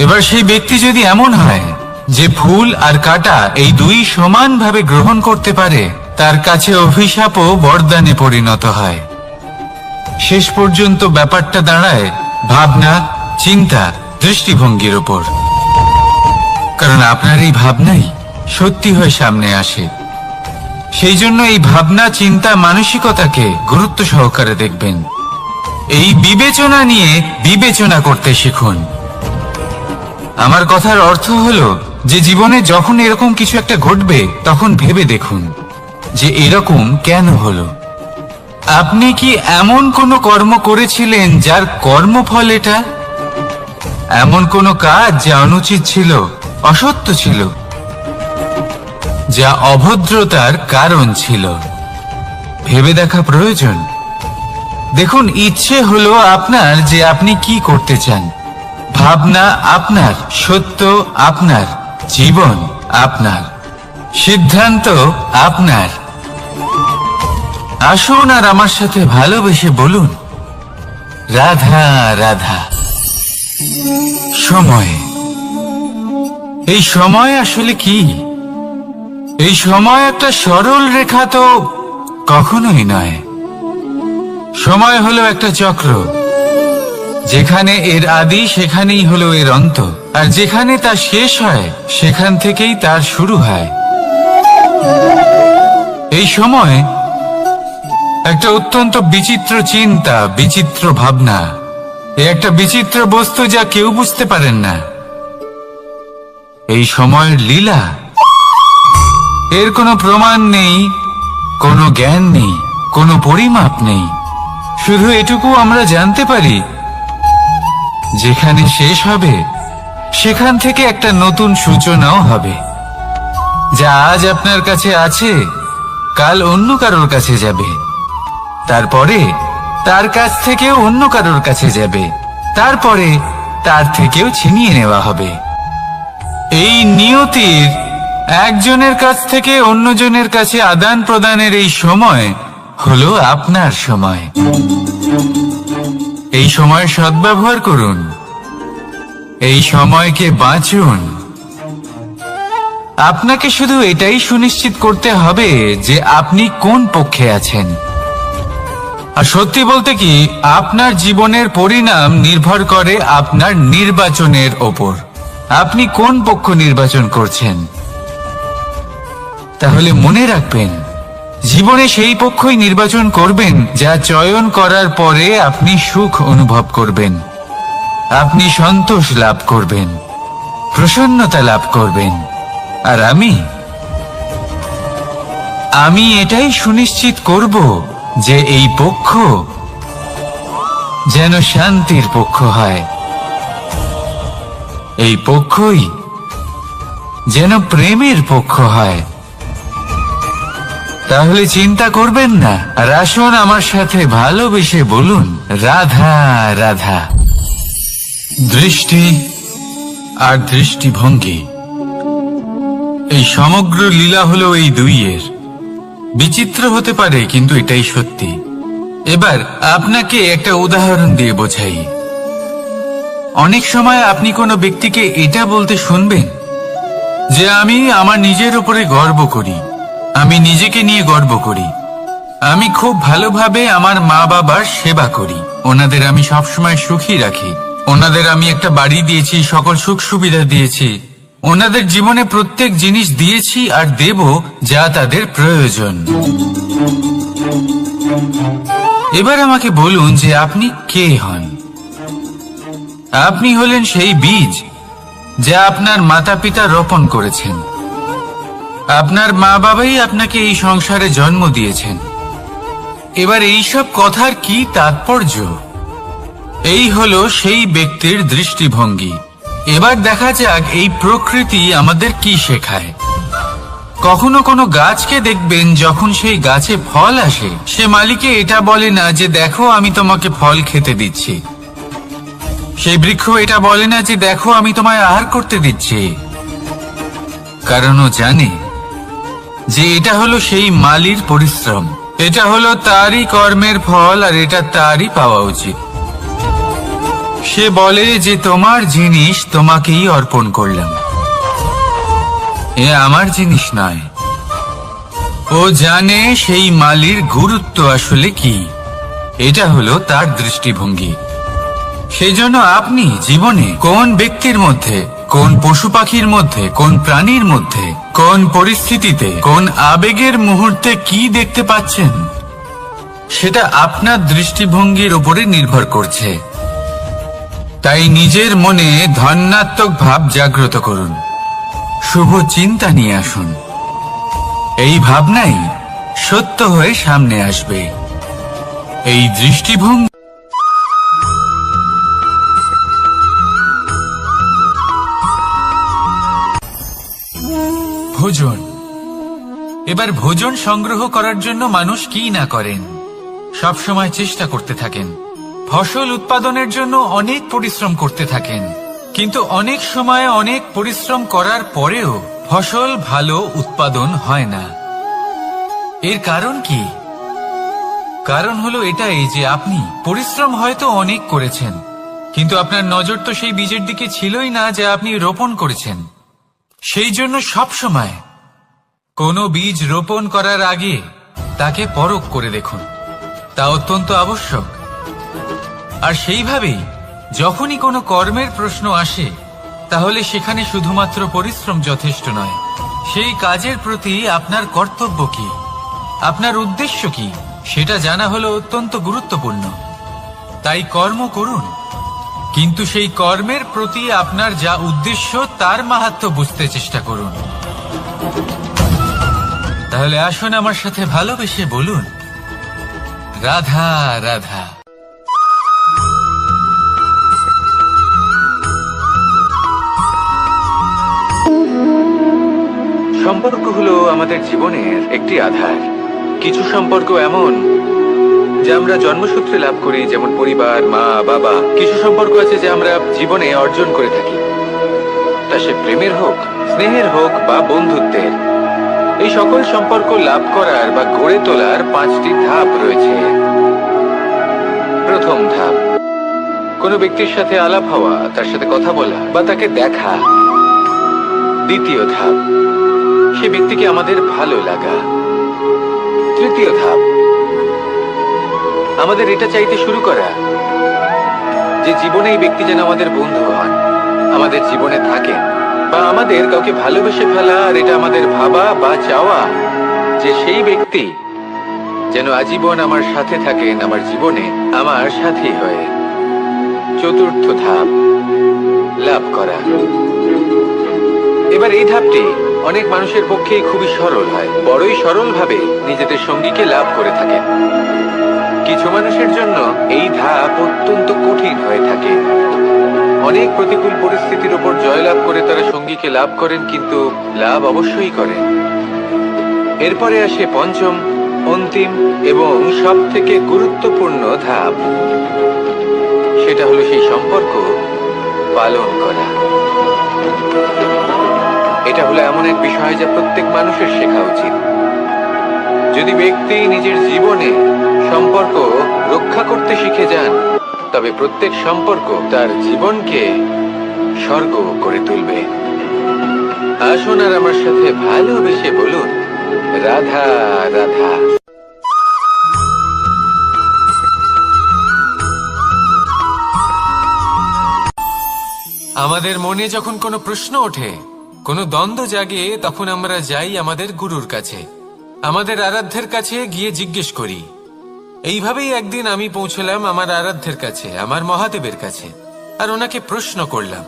A: এবার সেই ব্যক্তি যদি এমন হয় যে ফুল আর কাঁটা এই দুই সমানভাবে গ্রহণ করতে পারে, তার কাছে অভিশাপও বরদানে পরিণত হয়। শেষ পর্যন্ত ব্যাপারটা দাঁড়ায় ভাবনা, চিন্তা, দৃষ্টিভঙ্গির ওপর। কারণ আপনার এই ভাবনাই সত্যি হয়ে সামনে আসে। সেই জন্য এই ভাবনা, চিন্তা, মানসিকতাকে গুরুত্ব সহকারে দেখবেন। এই বিবেচনা নিয়ে বিবেচনা করতে শিখুন। আমার কথার অর্থ হলো যে জীবনে যখন এরকম কিছু একটা ঘটবে, তখন ভেবে দেখুন যে এরকম কেন হলো। আপনি কি এমন কোনো কর্ম করেছিলেন যার কর্মফল এটা? এমন কোনো কাজ যা অনুচিত ছিল, অসত্য ছিল, যা অভদ্রতার কারণ ছিল? ভেবে দেখা প্রয়োজন। দেখুন, ইচ্ছে হলো আপনার যে আপনি কি করতে চান, ভাবনা আপনার, সত্য আপনার, জীবন আপনার, সিদ্ধান্ত আপনার। আসুন আর আমার সাথে ভালোবেসে বলুন, রাধা রাধা। সময়, এই সময় আসলে কি? এই সময় একটা সরল রেখা তো কখনোই নয়। সময় হলো একটা চক্র, যেখানে এর আদি সেখানেই হলো এর অন্ত, আর যেখানে তা শেষ হয় সেখান থেকেই তার শুরু হয়। এই সময় একটা অত্যন্ত বিচিত্র চিন্তা, বিচিত্র ভাবনা, একটা বিচিত্র বস্তু যা কেউ বুঝতে পারেন না। এই সময়ের লীলা, এর কোনো প্রমাণ নেই, কোনো জ্ঞান নেই, কোনো পরিমাপ নেই। শুধু এটুকু আমরা জানতে পারি, যেখানে শেষ হবে সেখান থেকে একটা নতুন সূচনাও হবে। যা আজ আপনার কাছে আছে, কাল অন্য কারোর কাছে যাবে, তারপরে তার কাছ থেকেও অন্য কারোর কাছে যাবে, তারপরে তার থেকেও ছিনিয়ে নেওয়া হবে। এই নিয়তির একজনের কাছ থেকে অন্যজনের কাছে আদান প্রদানের এই সময় হলো আপনার সময়। এই সময় সদ্ব্যবহার করুন, এই সময়কে বাঁচুন। আপনাকে শুধু এটাই সুনিশ্চিত করতে হবে যে আপনি কোন পক্ষে আছেন। আর সত্যি বলতে কি, আপনার জীবনের পরিণাম নির্ভর করে আপনার নির্বাচনের ওপর। আপনি কোন পক্ষ নির্বাচন করছেন? তাহলে মনে রাখবেন, জীবনে সেই পক্ষই নির্বাচন করবেন যা চয়ন করার পরে আপনি সুখ অনুভব করবেন, আপনি সন্তোষ লাভ করবেন, প্রসন্নতা লাভ করবেন। আর আমি এটাই সুনিশ্চিত করব যে এই পক্ষ যেন শান্তির পক্ষ হয়, এই পক্ষই যেন প্রেমের পক্ষ হয়। তাহলে চিন্তা করবেন না, আর আসুন আমার সাথে ভালোবেসে বলুন, রাধা রাধা। দৃষ্টি আর দৃষ্টিভঙ্গি, এই সমগ্র লীলা হলো এই দুইয়ের। বিচিত্র হতে পারে, কিন্তু এটাই সত্যি। এবার আপনাকে একটা উদাহরণ দিয়ে বোঝাই। অনেক সময় আপনি কোনো ব্যক্তিকে এটা বলতে শুনবেন যে আমি আমার নিজের উপরে গর্ব করি, আমি নিজেকে নিয়ে গর্ব করি, আমি খুব ভালোভাবে আমার মা বাবার সেবা করি, ওনাদের আমি সবসময় সুখী রাখি, ওনাদের আমি একটা বাড়ি দিয়েছি, সকল সুখ সুবিধা দিয়েছি, ওনাদের জীবনে প্রত্যেক জিনিস দিয়েছি আর দেব যা তাদের প্রয়োজন। এবার আমাকে বলুন যে আপনি কে হন? আপনি হলেন সেই বীজ যা আপনার মাতা পিতা রোপণ করেছেন। আপনার মা বাবাই আপনাকে এই সংসারে জন্ম দিয়েছেন। এবার এইসব কথার কি তাৎপর্য? এই হলো সেই ব্যক্তির দৃষ্টিভঙ্গি। এবার দেখা যাক এই প্রকৃতি আমাদের কি শেখায়। কখনো কোনো গাছকে দেখবেন, যখন সেই গাছে ফল আসে, সে মালিকে এটা বলে না যে দেখো আমি তোমাকে ফল খেতে দিচ্ছি। সেই বৃক্ষ এটা বলে না যে দেখো আমি তোমায় আহার করতে দিচ্ছি, কারণ ও জানে যে এটা হলো সেই মালির পরিশ্রম, এটা হলো তারই কর্মের ফল, আর এটা তারই পাওয়া উচিত। সে বলে যে তোমার জিনিস তোমাকেই অর্পণ করলাম, এ আমার জিনিস নয়। ও জানে সেই মালির গুরুত্ব আসলে কি, এটা হলো তার দৃষ্টিভঙ্গি। সেজন্য আপনি জীবনে কোন ব্যক্তির মধ্যে, কোন পশু পাখির মধ্যে, কোন প্রাণীর মধ্যে, কোন পরিস্থিতিতে, কোন আবেগের মুহূর্তে কি দেখতে পাচ্ছেন, সেটা আপনার দৃষ্টিভঙ্গির উপরে নির্ভর করছে। তাই নিজের মনে ধনাত্মক ভাব জাগ্রত করুন, শুভ চিন্তা নিয়ে আসুন। এই ভাবনাই সত্য হয়ে সামনে আসবে। এই দৃষ্টিভঙ্গি ভোজন। এবার ভোজন সংগ্রহ করার জন্য মানুষ কি না করেন, সবসময় চেষ্টা করতে থাকেন। ফসল উৎপাদনের জন্য অনেক পরিশ্রম করতে থাকেন, কিন্তু অনেক সময় অনেক পরিশ্রম করার পরেও ফসল ভালো উৎপাদন হয় না। এর কারণ কি? কারণ হলো এটাই যে আপনি পরিশ্রম হয়তো অনেক করেছেন, কিন্তু আপনার নজর তো সেই বীজের দিকে ছিলই না যা আপনি রোপণ করেছেন। সেই জন্য সবসময় কোনো বীজ রোপণ করার আগে তাকে পরখ করে দেখুন, তা অত্যন্ত আবশ্যক। আর সেইভাবেই যখনই কোনো কর্মের প্রশ্ন আসে, তাহলে সেখানে শুধুমাত্র পরিশ্রম যথেষ্ট নয়। সেই কাজের প্রতি আপনার কর্তব্য কি, আপনার উদ্দেশ্য কি, সেটা জানা হলো অত্যন্ত গুরুত্বপূর্ণ। তাই কর্ম করুন, কিন্তু সেই কর্মের প্রতি আপনার যা উদ্দেশ্য তার মাহাত্ম্য বুঝতে চেষ্টা করুন। তাহলে আসুন আমার সাথে ভালোবেসে বলুন, রাধা রাধা। সম্পর্ক হলো আমাদের জীবনের একটি আধার। কিছু সম্পর্ক এমন যা আমরা জন্মসূত্রে লাভ করি, যেমন পরিবার, মা বাবা। কিছু সম্পর্ক আছে যা আমরা জীবনে অর্জন করে থাকি, তা সে প্রেমের হোক, স্নেহের হোক বা বন্ধুত্বের। এই সকল সম্পর্ক লাভ করার বা গড়ে তোলার 5টি ধাপ রয়েছে। প্রথম ধাপ, কোনো ব্যক্তির সাথে আলাপ হওয়া, তার সাথে কথা বলা বা তাকে দেখা। দ্বিতীয় ধাপ, সে ব্যক্তিকে আমাদের ভালো লাগা। তৃতীয় ধাপ, আমাদের এটা চাইতে শুরু করা যে জীবনে এই ব্যক্তি যেন আমাদের বন্ধু হন, আমাদের জীবনে থাকেন, বা আমাদের কাউকে ভালোবেসে ফেলা। আর এটা আমাদের ভাবা বা চাওয়া যে সেই ব্যক্তি যেন আজীবন আমার সাথে থাকেন, আমার জীবনে আমার সাথী হয়ে। চতুর্থ ধাপ, লাভ করা। এবার এই ধাপটি অনেক মানুষের পক্ষেই খুবই সরল হয়, বড়ই সরল ভাবে নিজেদের সঙ্গীকে লাভ করে থাকেন। কিছু মানুষের জন্য এই ধাপ অত্যন্ত কঠিন হয়ে থাকে। অনেক প্রতিকূল পরিস্থিতির উপর জয়লাভ করে তারা সঙ্গীকে লাভ করেন, কিন্তু লাভ অবশ্যই করেন। এরপরে আসে পঞ্চম, অন্তিম এবং সব থেকে গুরুত্বপূর্ণ ধাপ। সেটা হলো সেই সম্পর্ক পালন করা। এটা হলো এমন এক বিষয় যা প্রত্যেক মানুষের শেখা উচিত। যদি ব্যক্তি নিজের জীবনে সম্পর্ক রক্ষা করতে শিখে যান, তবে প্রত্যেক সম্পর্ক তার জীবনকে স্বর্গ করে তুলবে। আসুন আর আমার সাথে ভালোবেসে বলুন, রাধা রাধা। আমাদের মনে যখন কোনো প্রশ্ন ওঠে, কোনো দ্বন্দ্ব জাগে, তখন আমরা যাই আমাদের গুরুর কাছে, আমাদের আরাধ্যের কাছে গিয়ে জিজ্ঞেস করি। এইভাবেই একদিন আমি পৌঁছলাম আমার আরাধ্যের কাছে, আমার মহাদেবের কাছে, আর ওনাকে প্রশ্ন করলাম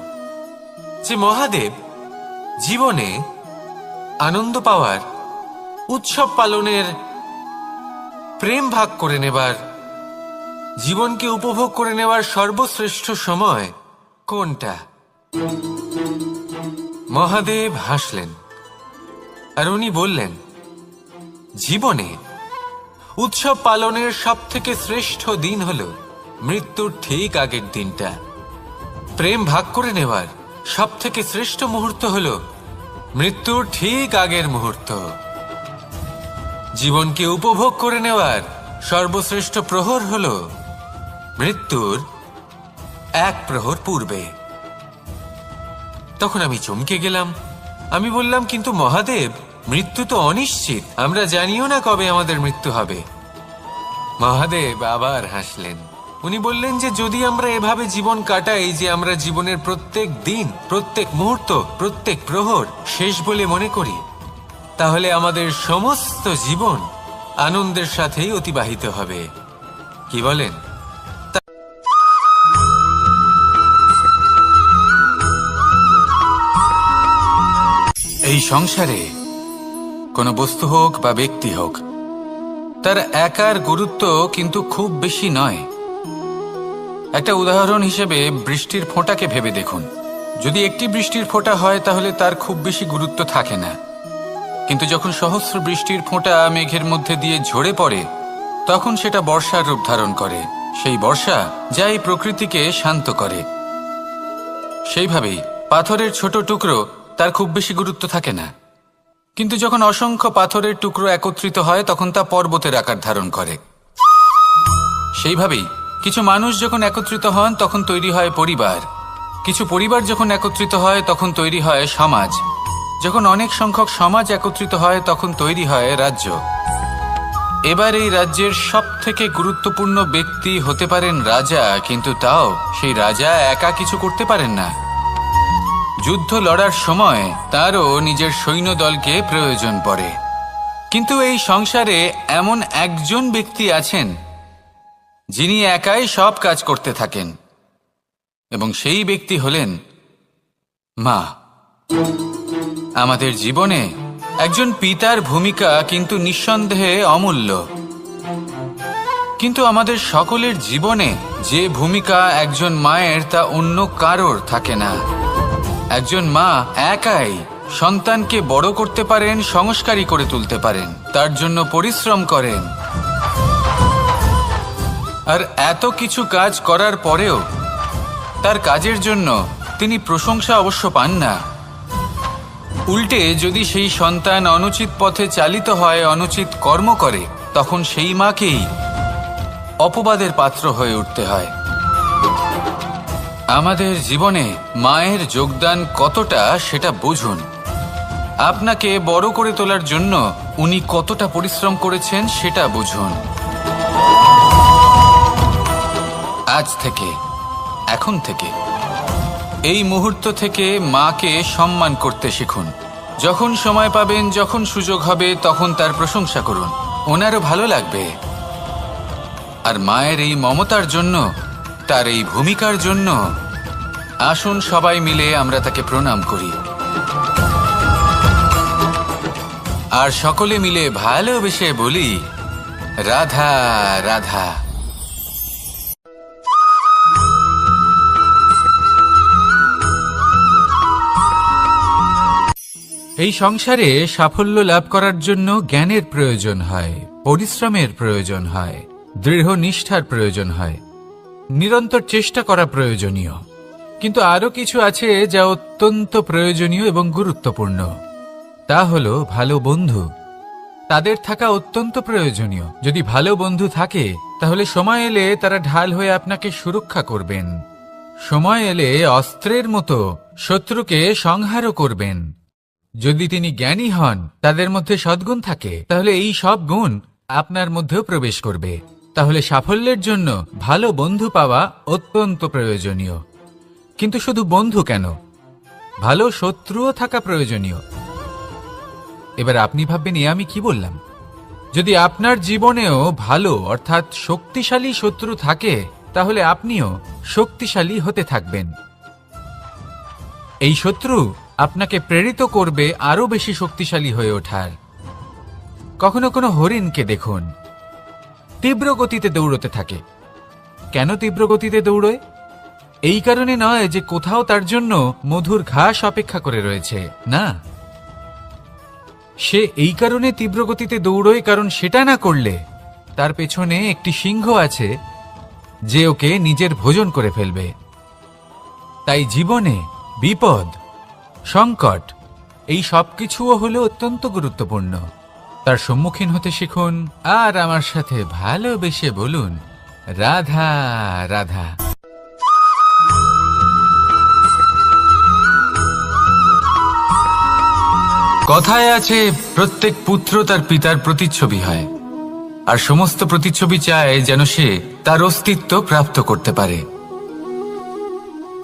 A: যে মহাদেব, জীবনে আনন্দ পাওয়ার, উৎসব পালনের, প্রেম ভাগ করে নেবার, জীবনকে উপভোগ করে নেওয়ার সর্বশ্রেষ্ঠ সময় কোনটা? মহাদেব হাসলেন
B: আর উনি বললেন, জীবনে উৎসব পালনের সব থেকে শ্রেষ্ঠ দিন হল মৃত্যুর ঠিক আগের দিনটা। প্রেম ভাগ করে নেওয়ার সব থেকে শ্রেষ্ঠ মুহূর্ত হল মৃত্যুর ঠিক আগের মুহূর্ত। জীবনকে উপভোগ করে নেওয়ার সর্বশ্রেষ্ঠ প্রহর হল মৃত্যুর এক প্রহর পূর্বে। তখন আমি চমকে গেলাম। আমি বললাম, কিন্তু মহাদেব, মৃত্যু তো অনিশ্চিত, আমরা জানিও না কবে আমাদের মৃত্যু হবে। মহাদেব আবার হাসলেন। উনি বললেন যে যদি আমরা এভাবে জীবন কাটাই যে আমরা জীবনের প্রত্যেক দিন, প্রত্যেক মুহূর্ত, প্রত্যেক প্রহর শেষ বলে মনে করি, তাহলে আমাদের সমস্ত জীবন আনন্দের সাথেই অতিবাহিত হবে। কি বলেন?
A: এই সংসারে কোনো বস্তু হোক বা ব্যক্তি হোক, তার একার গুরুত্ব কিন্তু খুব বেশি নয়। একটা উদাহরণ হিসেবে বৃষ্টির ফোঁটাকে ভেবে দেখুন। যদি একটি বৃষ্টির ফোঁটা হয় তাহলে তার খুব বেশি গুরুত্ব থাকে না, কিন্তু যখন সহস্র বৃষ্টির ফোঁটা মেঘের মধ্যে দিয়ে ঝরে পড়ে, তখন সেটা বর্ষার রূপ ধারণ করে। সেই বর্ষা যা এই প্রকৃতিকে শান্ত করে। সেইভাবেই পাথরের ছোট টুকরো, তার খুব বেশি গুরুত্ব থাকে না, কিন্তু যখন অসংখ্য পাথরের টুকরো একত্রিত হয় তখন তা পর্বতের আকার ধারণ করে। সেইভাবেই কিছু মানুষ যখন একত্রিত হন তখন তৈরি হয় পরিবার, কিছু পরিবার যখন একত্রিত হয় তখন তৈরি হয় সমাজ, যখন অনেক সংখ্যক সমাজ একত্রিত হয় তখন তৈরি হয় রাজ্য। এবার এই রাজ্যের সব থেকে গুরুত্বপূর্ণ ব্যক্তি হতে পারেন রাজা, কিন্তু তাও সেই রাজা একা কিছু করতে পারেন না। যুদ্ধ লড়ার সময় তারও নিজের সৈন্যদলকে প্রয়োজন পড়ে। কিন্তু এই সংসারে এমন একজন ব্যক্তি আছেন যিনি একাই সব কাজ করতে থাকেন, এবং সেই ব্যক্তি হলেন মা। আমাদের জীবনে একজন পিতার ভূমিকা কিন্তু নিঃসন্দেহে অমূল্য, কিন্তু আমাদের সকলের জীবনে যে ভূমিকা একজন মায়ের তা অন্য কারোর থাকে না। একজন মা একাই সন্তানকে বড় করতে পারেন, সংস্কারী করে তুলতে পারেন, তার জন্য পরিশ্রম করেন। আর এত কিছু কাজ করার পরেও তার কাজের জন্য তিনি প্রশংসা অবশ্য পান না। উল্টে যদি সেই সন্তান অনুচিত পথে চালিত হয়, অনুচিত কর্ম করে, তখন সেই মাকেই অপবাদের পাত্র হয়ে উঠতে হয়। আমাদের জীবনে মায়ের যোগদান কতটা সেটা বুঝুন। আপনাকে বড় করে তোলার জন্য উনি কতটা পরিশ্রম করেছেন সেটা বুঝুন। আজ থেকে, এখন থেকে, এই মুহূর্ত থেকে মাকে সম্মান করতে শিখুন। যখন সময় পাবেন, যখন সুযোগ হবে, তখন তার প্রশংসা করুন, ওনারও ভালো লাগবে। আর মায়ের এই মমতার জন্য, তার এই ভূমিকার জন্য আসুন সবাই মিলে আমরা তাকে প্রণাম করি, আর সকলে মিলে ভালোবেসে বলি, রাধা রাধা। এই সংসারে সাফল্য লাভ করার জন্য জ্ঞানের প্রয়োজন হয়, পরিশ্রমের প্রয়োজন হয়, দৃঢ় নিষ্ঠার প্রয়োজন হয়, নিরন্তর চেষ্টা করা প্রয়োজনীয়। কিন্তু আরো কিছু আছে যা অত্যন্ত প্রয়োজনীয় এবং গুরুত্বপূর্ণ। তা হলো ভালো বন্ধু। তাদের থাকা অত্যন্ত প্রয়োজনীয়। যদি ভালো বন্ধু থাকে তাহলে সময় এলে তারা ঢাল হয়ে আপনাকে সুরক্ষা করবেন। সময় এলে অস্ত্রের মতো শত্রুকে সংহারও করবেন। যদি তিনি জ্ঞানী হন, তাদের মধ্যে সদ্গুণ থাকে, তাহলে এই সব গুণ আপনার মধ্যেও প্রবেশ করবে। তাহলে সাফল্যের জন্য ভালো বন্ধু পাওয়া অত্যন্ত প্রয়োজনীয়। কিন্তু শুধু বন্ধু কেন, ভালো শত্রুও থাকা প্রয়োজনীয়। এবার আপনি ভাববেন, আমি কি বললাম? যদি আপনার জীবনেও ভালো অর্থাৎ শক্তিশালী শত্রু থাকে, তাহলে আপনিও শক্তিশালী হতে থাকবেন। এই শত্রু আপনাকে প্রেরিত করবে আরো বেশি শক্তিশালী হয়ে ওঠার। কখনো কোনো হরিণকে দেখুন, তীব্র গতিতে দৌড়তে থাকে। কেন তীব্র গতিতে দৌড়য়? এই কারণে নয় যে কোথাও তার জন্য মধুর ঘাস অপেক্ষা করে রয়েছে, না। সে এই কারণে তীব্র গতিতে দৌড়য় কারণ সেটা না করলে তার পেছনে একটি সিংহ আছে যে ওকে নিজের ভোজন করে ফেলবে। তাই জীবনে বিপদ, সংকট এই সবকিছুও হলো অত্যন্ত গুরুত্বপূর্ণ। তার সম্মুখীন হতে শিখুন আর আমার সাথে ভালোবেসে বলুন, রাধা রাধা। কথায় আছে, প্রত্যেক পুত্র তার পিতার প্রতিচ্ছবি হয়, আর সমস্ত প্রতিচ্ছবি চায় যেন সে তার অস্তিত্ব প্রাপ্ত করতে পারে।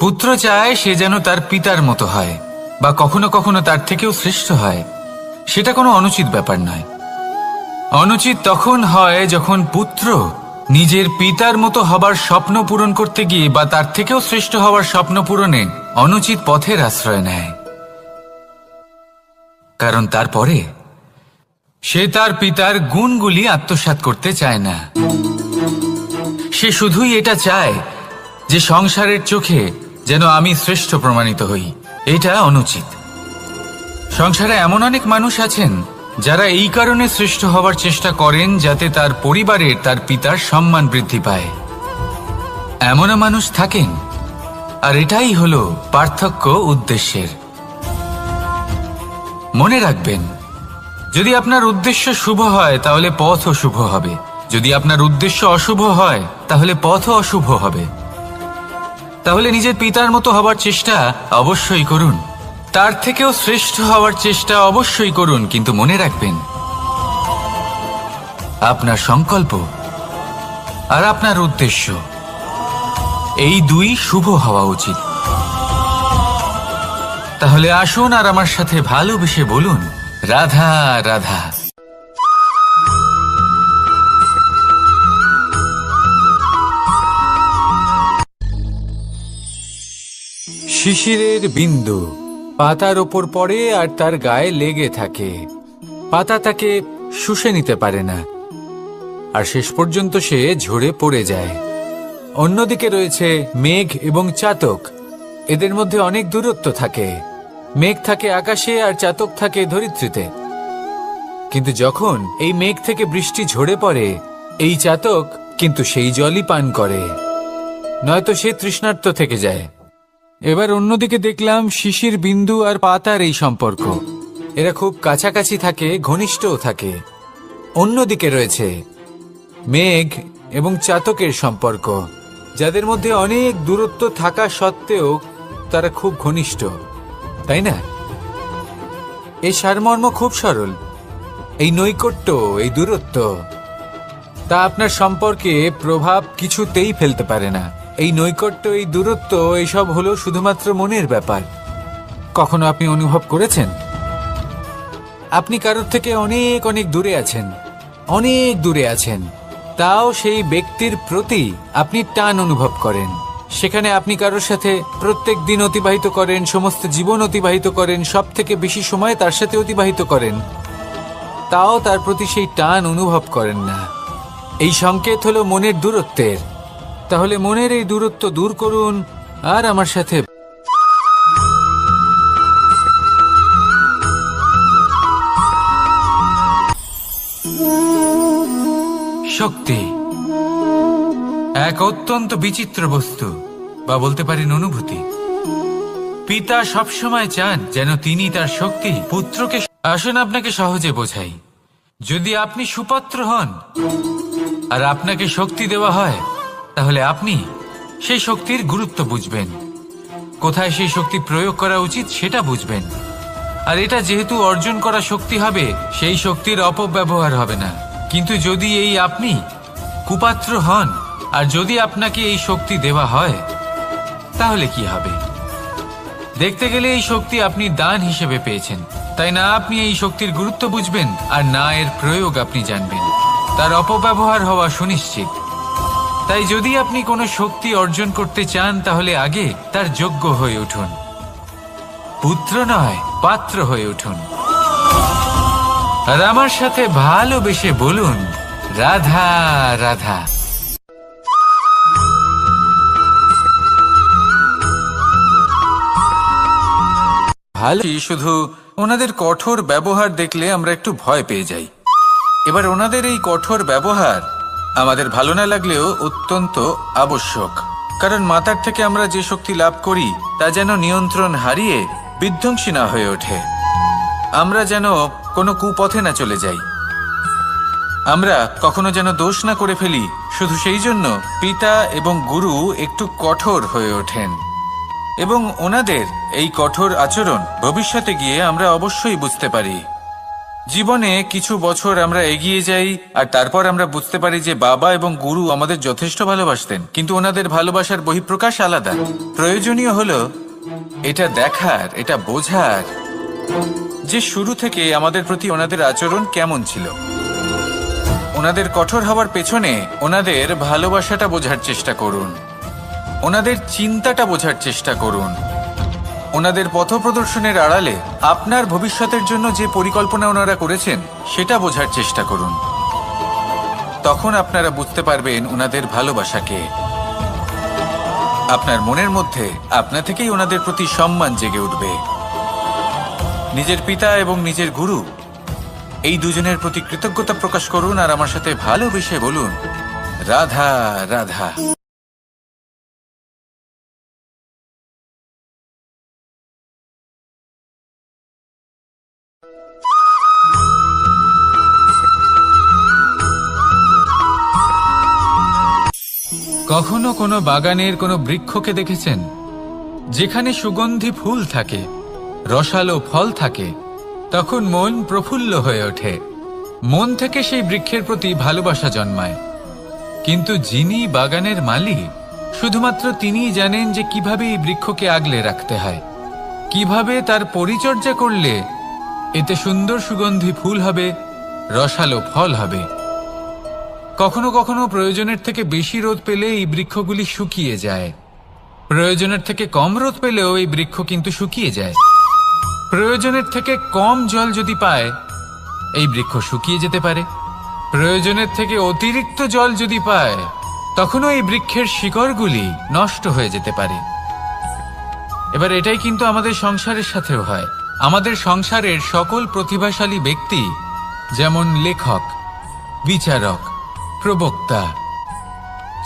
A: পুত্র চায় সে যেন তার পিতার মতো হয় বা কখনো কখনো তার থেকেও শ্রেষ্ঠ হয়। সেটা কোনো অনুচিত ব্যাপার নয়। অনুচিত তখন হয় যখন পুত্র নিজের পিতার মতো হবার স্বপ্ন পূরণ করতে গিয়ে বা তার থেকেও শ্রেষ্ঠ হওয়ার স্বপ্ন পূরণে অনুচিত পথের আশ্রয় নেয়। কারণ তারপরে সে তার পিতার গুণগুলি আত্মসাৎ করতে চায় না। সে শুধুই এটা চায় যে সংসারের চোখে যেন আমি শ্রেষ্ঠ প্রমাণিত হই। এটা অনুচিত। সংসারে এমন অনেক মানুষ আছেন যারা এই কারণে শ্রেষ্ঠ হওয়ার চেষ্টা করেন যাতে তার পরিবারের তার পিতার সম্মান বৃদ্ধি পায়। এমনও মানুষ থাকেন, আর এটাই হলো পার্থক্য উদ্দেশ্যের। মনে রাখবেন, যদি আপনার উদ্দেশ্য শুভ হয় তাহলে পথও শুভ হবে, যদি আপনার উদ্দেশ্য অশুভ হয় তাহলে পথও অশুভ হবে। তাহলে নিজের পিতার মতো হবার চেষ্টা অবশ্যই করুন, তার থেকেও শ্রেষ্ঠ হওয়ার চেষ্টা অবশ্যই করুন, কিন্তু মনে রাখবেন আপনার সংকল্প আর আপনার উদ্দেশ্য এই দুই শুভ হওয়া উচিত। তাহলে আসুন আর আমার সাথে ভালোবেসে বলুন, রাধা রাধা। শিশিরের বিন্দু পাতার ওপর পড়ে আর তার গায়ে লেগে থাকে। পাতা তাকে শুষে নিতে পারে না, আর শেষ পর্যন্ত সে ঝরে পড়ে যায়। অন্যদিকে রয়েছে মেঘ এবং চাতক। এদের মধ্যে অনেক দূরত্ব থাকে। মেঘ থাকে আকাশে আর চাতক থাকে ধরিত্রীতে। কিন্তু যখন এই মেঘ থেকে বৃষ্টি ঝরে পড়ে, এই চাতক কিন্তু সেই জলই পান করে, নয়তো সে তৃষ্ণার্ত থেকে যায়। এবার অন্যদিকে দেখলাম শিশির বিন্দু আর পাতার এই সম্পর্ক। এরা খুব কাছাকাছি থাকে, ঘনিষ্ঠও থাকে। অন্যদিকে রয়েছে মেঘ এবং চাতকের সম্পর্ক, যাদের মধ্যে অনেক দূরত্ব থাকা সত্ত্বেও তারা খুব ঘনিষ্ঠ, তাই না? এই সারমর্ম খুব সরল। এই নৈকট্য, এই দূরত্ব, তা আপনার সম্পর্কে প্রভাব কিছুতেই ফেলতে পারে না। এই নৈকট্য, এই দূরত্ব, এইসব হলো শুধুমাত্র মনের ব্যাপার। কখনো আপনি অনুভব করেছেন আপনি কারোর থেকে অনেক অনেক দূরে আছেন, অনেক দূরে আছেন, তাও সেই ব্যক্তির প্রতি আপনি টান অনুভব করেন। সেখানে আপনি কারোর সাথে প্রত্যেক দিন অতিবাহিত করেন, সমস্ত জীবন অতিবাহিত করেন, সব থেকে বেশি সময় তার সাথে অতিবাহিত করেন, তাও তার প্রতি সেই টান অনুভব করেন না। এই সংকেত হলো মনের দূরত্বের। তাহলে মনের এই দূরত্ব দূর করুন আর আমার সাথে শক্তি এক অত্যন্ত বিচিত্র বস্তু, বা বলতে পারেন অনুভূতি। পিতা সবসময় চান যেন তিনি তার শক্তি পুত্রকে। আসুন আপনাকে সহজে বোঝাই। যদি আপনি সুপাত্র হন আর আপনাকে শক্তি দেওয়া হয়, তাহলে আপনি সেই শক্তির গুরুত্ব বুঝবেন, কোথায় সেই শক্তি প্রয়োগ করা উচিত সেটা বুঝবেন। আর এটা যেহেতু অর্জন করা শক্তি হবে, সেই শক্তির অপব্যবহার হবে না। কিন্তু যদি এই আপনি কুপাত্র হন আর যদি আপনাকে এই শক্তি দেওয়া হয়, তাহলে কি হবে? দেখতে গেলে এই শক্তি আপনি দান হিসেবে পেয়েছেন, তাই না আপনি এই শক্তির গুরুত্ব বুঝবেন আর না এর প্রয়োগ আপনি জানবেন। তার অপব্যবহার হওয়া সুনিশ্চিত। তাই যদি আপনি কোনো শক্তি অর্জন করতে চান, তাহলে আগে তার যোগ্য হয়ে উঠুন। পুত্র নয়, পাত্র হয়ে উঠুন। আর আমার সাথে ভালোবেসে বলুন, রাধা রাধা। ভালো শুধু ওনাদের কঠোর ব্যবহার দেখলে আমরা একটু ভয় পেয়ে যাই। এবার ওনাদের এই কঠোর ব্যবহার আমাদের ভালো না লাগলেও অত্যন্ত আবশ্যক, কারণ মাতার থেকে আমরা যে শক্তি লাভ করি তা যেন নিয়ন্ত্রণ হারিয়ে বিধ্বংসী না হয়ে ওঠে, আমরা যেন কোনো কুপথে না চলে যাই, আমরা কখনো যেন দোষ না করে ফেলি। শুধু সেই জন্য পিতা এবং গুরু একটু কঠোর হয়ে ওঠেন, এবং ওনাদের এই কঠোর আচরণ ভবিষ্যতে গিয়ে আমরা অবশ্যই বুঝতে পারি। জীবনে কিছু বছর আমরা এগিয়ে যাই আর তারপর আমরা বুঝতে পারি যে বাবা এবং গুরু আমাদের যথেষ্ট ভালোবাসতেন, কিন্তু ওনাদের ভালোবাসার বহিঃপ্রকাশ আলাদা। প্রয়োজনীয় হলো এটা দেখার, এটা বোঝার যে শুরু থেকে আমাদের প্রতি ওনাদের আচরণ কেমন ছিল। ওনাদের কঠোর হওয়ার পেছনে ওনাদের ভালোবাসাটা বোঝার চেষ্টা করুন, ওনাদের চিন্তাটা বোঝার চেষ্টা করুন, ওনাদের পথপ্রদর্শনের আড়ালে আপনার ভবিষ্যতের জন্য যে পরিকল্পনা ওনারা করেছেন সেটা বোঝার চেষ্টা করুন। তখন আপনারা বুঝতে পারবেন ওনাদের ভালোবাসাকে। আপনার মনের মধ্যে আপনা থেকেই ওনাদের প্রতি সম্মান জেগে উঠবে। নিজের পিতা এবং নিজের গুরু এই দুজনের প্রতি কৃতজ্ঞতা প্রকাশ করুন আর আমার সাথে ভালোবেসে বলুন, রাধা রাধা। কখনো কোনো বাগানের কোনো বৃক্ষকে দেখেছেন যেখানে সুগন্ধি ফুল থাকে, রসালো ফল থাকে? তখন মন প্রফুল্ল হয়ে ওঠে, মন থেকে সেই বৃক্ষের প্রতি ভালোবাসা জন্মায়। কিন্তু যিনি বাগানের মালিক, শুধুমাত্র তিনিই জানেন যে কিভাবে এই বৃক্ষকে আগলে রাখতে হয়, কিভাবে তার পরিচর্যা করলে এতে সুন্দর সুগন্ধি ফুল হবে, রসালো ফল হবে। কখনো কখনো প্রয়োজনের থেকে বেশি রোদ পেলে এই বৃক্ষগুলি শুকিয়ে যায়, প্রয়োজনের থেকে কম রোদ পেলেও এই বৃক্ষ কিন্তু শুকিয়ে যায়। প্রয়োজনের থেকে কম জল যদি পায় এই বৃক্ষ শুকিয়ে যেতে পারে, প্রয়োজনের থেকে অতিরিক্ত জল যদি পায় তখনও এই বৃক্ষের শিকড়গুলি নষ্ট হয়ে যেতে পারে। এবার এটাই কিন্তু আমাদের সংসারের সাথেও হয়। আমাদের সংসারের সকল প্রতিভাশালী ব্যক্তি, যেমন লেখক, বিচারক, প্রবক্তা,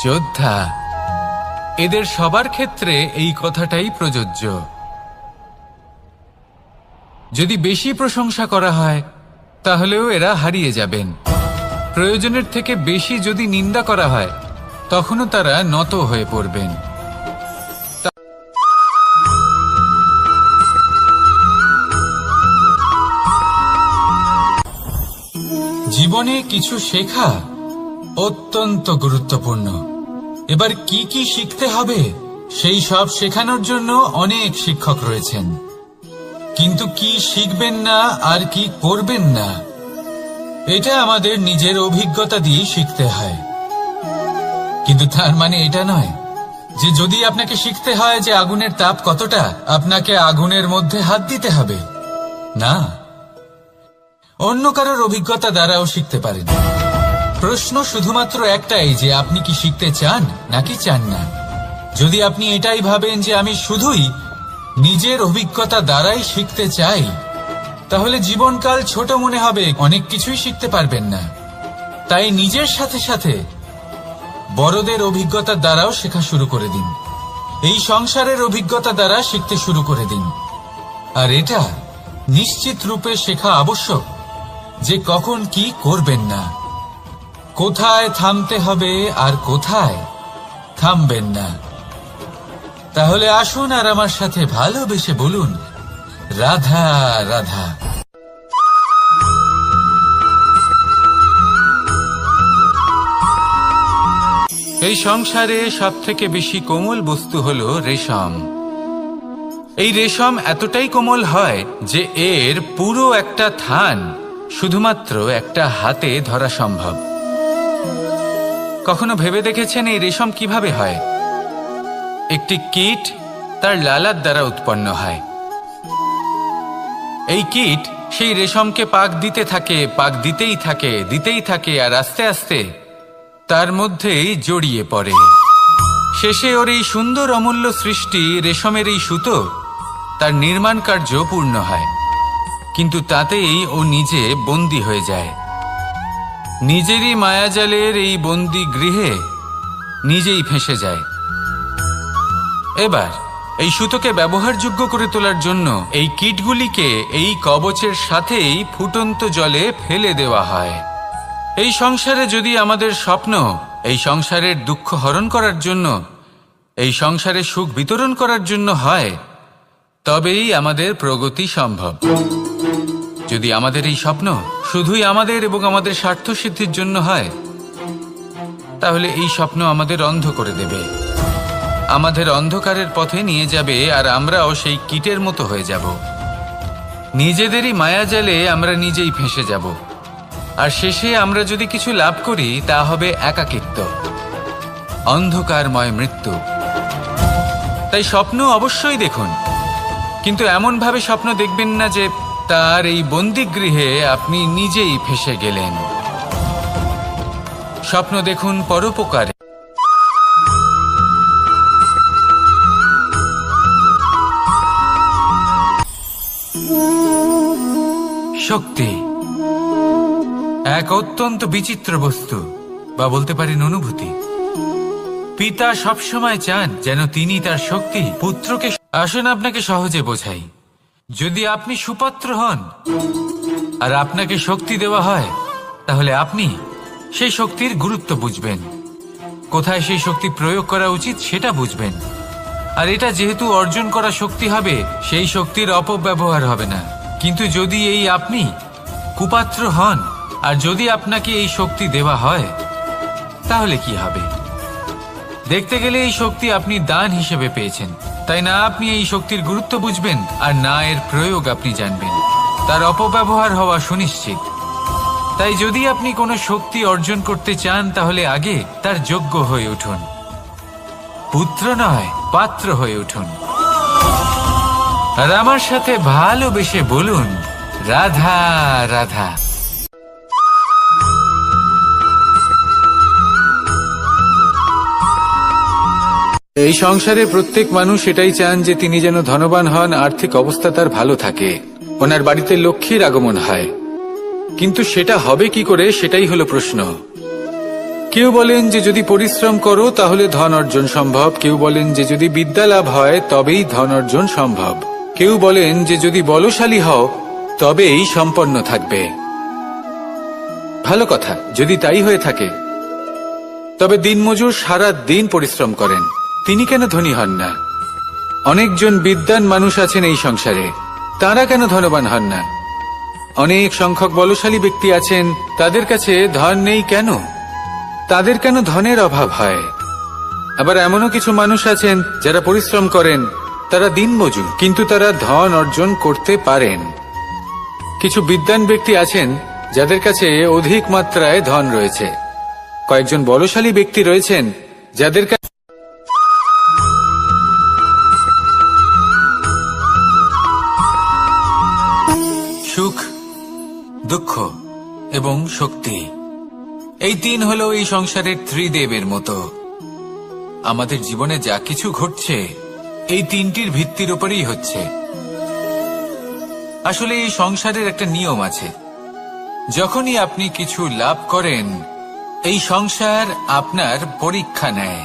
A: যোদ্ধা, এদের সবার ক্ষেত্রে এই কথাটাই প্রযোজ্য। যদি বেশি প্রশংসা করা হয় তাহলেও এরা হারিয়ে যাবেন। প্রয়োজনের থেকে বেশি যদি নিন্দা করা হয় তখনও তারা নত হয়ে পড়বেন। জীবনে কিছু শেখা অত্যন্ত গুরুত্বপূর্ণ। এবার কি কি শিখতে হবে সেই সব শেখানোর জন্য অনেক শিক্ষক রয়েছেন, কিন্তু কি শিখবেন না আর কি করবেন না এটা আমাদের নিজের অভিজ্ঞতা দিয়ে শিখতে হয়। কিন্তু তার মানে এটা নয় যে যদি আপনাকে শিখতে হয় যে আগুনের তাপ কতটা, আপনাকে আগুনের মধ্যে হাত দিতে হবে। না, অন্য কারোর অভিজ্ঞতা দ্বারাও শিখতে পারেন। প্রশ্ন শুধুমাত্র একটাই যে আপনি কি শিখতে চান নাকি চান না। যদি আপনি এটাই ভাবেন যে আমি শুধুই নিজের অভিজ্ঞতা দ্বারাই শিখতে চাই, তাহলে জীবনকাল ছোট মনে হবে, অনেক কিছুই শিখতে পারবেন না। তাই নিজের সাথে সাথে বড়দের অভিজ্ঞতা দ্বারাও শেখা শুরু করে দিন, এই সংসারের অভিজ্ঞতা দ্বারা শিখতে শুরু করে দিন। আর এটা নিশ্চিত রূপে শেখা আবশ্যক যে কখন কি করবেন না, কোথায় থামতে হবে আর কোথায় থামবেন না। তাহলে আসুন আর আমার সাথে ভালোবেসে বলুন, রাধা রাধা। এই সংসারে সবথেকে বেশি কোমল বস্তু হলো রেশম। এই রেশম এতটাই কোমল হয় যে এর পুরো একটা থান শুধুমাত্র একটা হাতে ধরা সম্ভব। কখনো ভেবে দেখেছেন এই রেশম কিভাবে হয়? একটি কীট তার লালার দ্বারা উৎপন্ন হয়। এই কীট সেই রেশমকে পাক দিতে থাকে, পাক দিতেই থাকে আর আস্তে আস্তে তার মধ্যেই জড়িয়ে পড়ে। শেষে ওর এই সুন্দর অমূল্য সৃষ্টি রেশমের এই সুতো, তার নির্মাণ কার্য পূর্ণ হয়। কিন্তু তাতেই ও নিজে বন্দী হয়ে যায়। নিজেরই মায়াজালের এই বন্দী গৃহে নিজেই ফেঁসে যায়। এবার এই সুতোকে ব্যবহারযোগ্য করে তোলার জন্য এই কীটগুলিকে এই কবচের সাথেই ফুটন্ত জলে ফেলে দেওয়া হয়। এই সংসারে যদি আমাদের স্বপ্ন এই সংসারের দুঃখ হরণ করার জন্য, এই সংসারে সুখ বিতরণ করার জন্য হয়, তবেই আমাদের প্রগতি সম্ভব। যদি আমাদের এই স্বপ্ন শুধুই আমাদের এবং আমাদের স্বার্থ সিদ্ধির জন্য হয়, তাহলে এই স্বপ্ন আমাদের অন্ধ করে দেবে, আমাদের অন্ধকারের পথে নিয়ে যাবে, আর আমরাও সেই কীটের মতো হয়ে যাব। নিজেদেরই মায়াজালে আমরা নিজেই ফেঁসে যাব, আর শেষে আমরা যদি কিছু লাভ করি তা হবে একাকিত্ব, অন্ধকারময় মৃত্যু। তাই স্বপ্ন অবশ্যই দেখুন, কিন্তু এমনভাবে স্বপ্ন দেখবেন না যে তার এই বন্দিগৃহে আপনি নিজেই ফেঁসে গেলেন। স্বপ্ন দেখুন পরোপকারে। শক্তি এক অত্যন্ত বিচিত্র বস্তু, বা বলতে পারেন অনুভূতি। পিতা সবসময় চান যেন তিনি তার শক্তি পুত্রকে। আসুন আপনাকে সহজে বোঝাই। যদি আপনি সুপাত্র হন আর আপনাকে শক্তি দেওয়া হয়, তাহলে আপনি সেই শক্তির গুরুত্ব বুঝবেন, কোথায় সেই শক্তি প্রয়োগ করা উচিত সেটা বুঝবেন। আর এটা যেহেতু অর্জন করা শক্তি হবে, সেই শক্তির অপব্যবহার হবে না। কিন্তু যদি এই আপনি কুপাত্র হন আর যদি আপনাকে এই শক্তি দেওয়া হয়, তাহলে কি হবে? দেখতে গেলে এই শক্তি আপনি দান হিসেবে পেয়েছেন, তাই না আপনি এই শক্তির গুরুত্ব বুঝবেন, আর না এর প্রয়োগ আপনি জানবেন। তার অপব্যবহার হওয়া সুনিশ্চিত। তাই যদি আপনি কোনো শক্তি অর্জন করতে চান, তাহলে আগে তার যোগ্য হয়ে উঠুন। পুত্র নয়, পাত্র হয়ে উঠুন। আর আমার সাথে ভালোবেসে বলুন, রাধা রাধা। এই সংসারে প্রত্যেক মানুষ এটাই চান যে তিনি যেন ধনবান হন, আর্থিক অবস্থা তার ভালো থাকে, ওনার বাড়িতে লক্ষ্মীর আগমন হয়। কিন্তু সেটা হবে কি করে, সেটাই হলো প্রশ্ন। কেউ বলেন যে যদি পরিশ্রম করো তাহলে ধন অর্জন সম্ভব, কেউ বলেন যে যদি বিদ্যা লাভ হয় তবেই ধন অর্জন সম্ভব, কেউ বলেন যে যদি বলশালী হও তবেই সম্পন্ন থাকবে। ভালো কথা, যদি তাই হয়ে থাকে, তবে দিনমজুর সারা দিন পরিশ্রম করেন, তিনি কেন ধনী হন না? অনেকজন বিদ্বান মানুষ আছেন এই সংসারে, তারা কেন ধনবান হন না? অনেক সংখ্যক বলশালী ব্যক্তি আছেন, তাদের কাছে ধন নেই কেন? তাদের কেন ধনের অভাব হয়? আবার এমনও কিছু মানুষ আছেন যারা পরিশ্রম করেন, তারা দিনমজুর, কিন্তু তারা ধন অর্জন করতে পারেন। কিছু বিদ্বান ব্যক্তি আছেন যাদের কাছে অধিক মাত্রায় ধন রয়েছে, কয়েকজন বলশালী ব্যক্তি রয়েছেন যাদের কাছে সুখ, দুঃখ এবং শক্তি, এই তিন হলো এই সংসারের ত্রিদেবের মতো। আমাদের জীবনে যা কিছু ঘটছে এই তিনটির ভিত্তির উপরেই হচ্ছে। আসলে এই সংসারের একটা নিয়ম আছে, যখনই আপনি কিছু লাভ করেন, এই সংসার আপনার পরীক্ষা নেয়।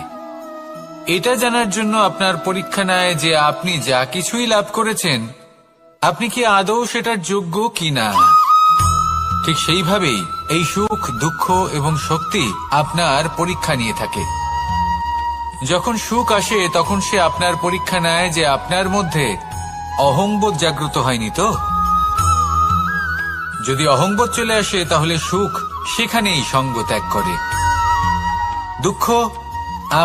A: এটা জানার জন্য আপনার পরীক্ষা নেয় যে আপনি যা কিছুই লাভ করেছেন, আপনি কি আদৌ সেটার যোগ্য কিনা। ঠিক সেইভাবেই এই সুখ, দুঃখ এবং শক্তি আপনার পরীক্ষা নিয়ে থাকে। যখন সুখ আসে তখন সে আপনার পরীক্ষা নেয় যে আপনার মধ্যে অহংবোধ জাগ্রত হয়নি তো। যদি অহংবোধ চলে আসে তাহলে সুখ সেখানেই সঙ্গ ত্যাগ করে। দুঃখ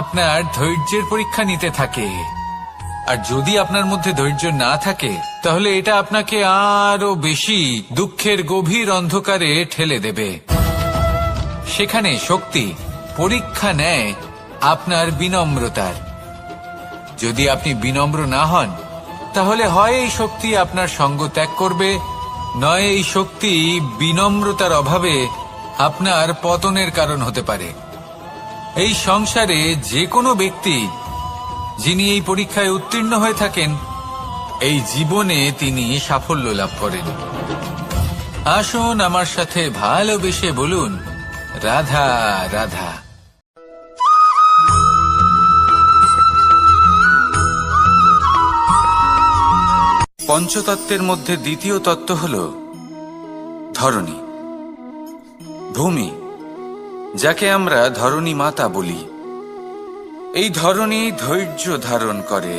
A: আপনার ধৈর্যের পরীক্ষা নিতে থাকে, আর যদি আপনার মধ্যে ধৈর্য না থাকে তাহলে এটা আপনাকে আরো বেশি দুঃখের গভীর অন্ধকারে ঠেলে দেবে। সেখানে শক্তি পরীক্ষা নেয় আপনার বিনম্রতার। যদি আপনি বিনম্র না হন, তাহলে হয় এই শক্তি আপনার সঙ্গ ত্যাগ করবে, নয় এই শক্তি বিনম্রতার অভাবে আপনার পতনের কারণ হতে পারে। এই সংসারে যে কোনো ব্যক্তি যিনি এই পরীক্ষায় উত্তীর্ণ হয়ে থাকেন, এই জীবনে তিনি সাফল্য লাভ করেন। আসুন আমার সাথে ভালোবেসে বলুন, রাধা রাধা। পঞ্চতত্ত্বের মধ্যে দ্বিতীয় তত্ত্ব হল ধরণী, ভূমি, যাকে আমরা ধরণী মাতা বলি। এই ধরণী ধৈর্য ধারণ করে,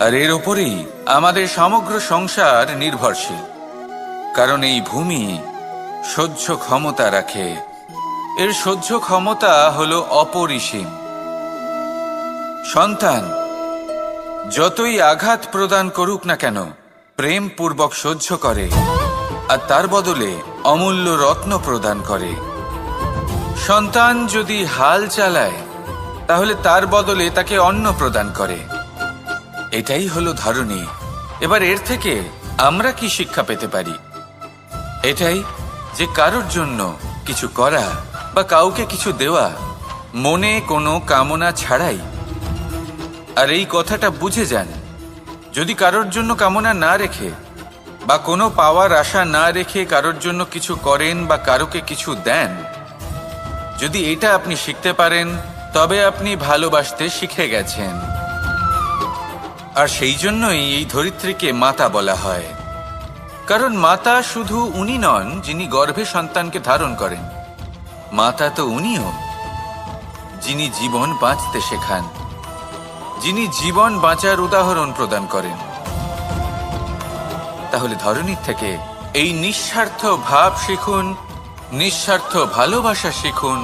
A: আর এর ওপরেই আমাদের সমগ্র সংসার নির্ভরশীল। কারণ এই ভূমি সহ্য ক্ষমতা রাখে, এর সহ্য ক্ষমতা হলো অপরিসীম। সন্তান যতই আঘাত প্রদান করুক না কেন, প্রেম পূর্বক সহ্য করে, আর তার বদলে অমূল্য রত্ন প্রদান করে। সন্তান যদি হাল চালায়, তাহলে তার বদলে তাকে অন্ন প্রদান করে। এটাই হলো ধরণী। এবার এর থেকে আমরা কি শিক্ষা পেতে পারি? এটাই যে কারোর জন্য কিছু করা বা কাউকে কিছু দেওয়া মনে কোনো কামনা ছাড়াই। আর এই কথাটা বুঝে যান, যদি কারোর জন্য কামনা না রেখে বা কোনো পাওয়ার আশা না রেখে কারোর জন্য কিছু করেন বা কারোকে কিছু দেন, যদি এটা আপনি শিখতে পারেন, তবে আপনি ভালোবাসতে শিখে গেছেন। আর সেই জন্যই এই ধরিত্রীকে মাতা বলা হয়। কারণ মাতা শুধু উনি নন যিনি গর্ভে সন্তানকে ধারণ করেন, মাতা তো উনিও যিনি জীবন বাঁচতে শেখান, যিনি জীবন বাঁচার উদাহরণ প্রদান করেন। তাহলে ধরণীর থেকে এই নিঃস্বার্থ ভাব শিখুন, নিঃস্বার্থ ভালোবাসা শিখুন,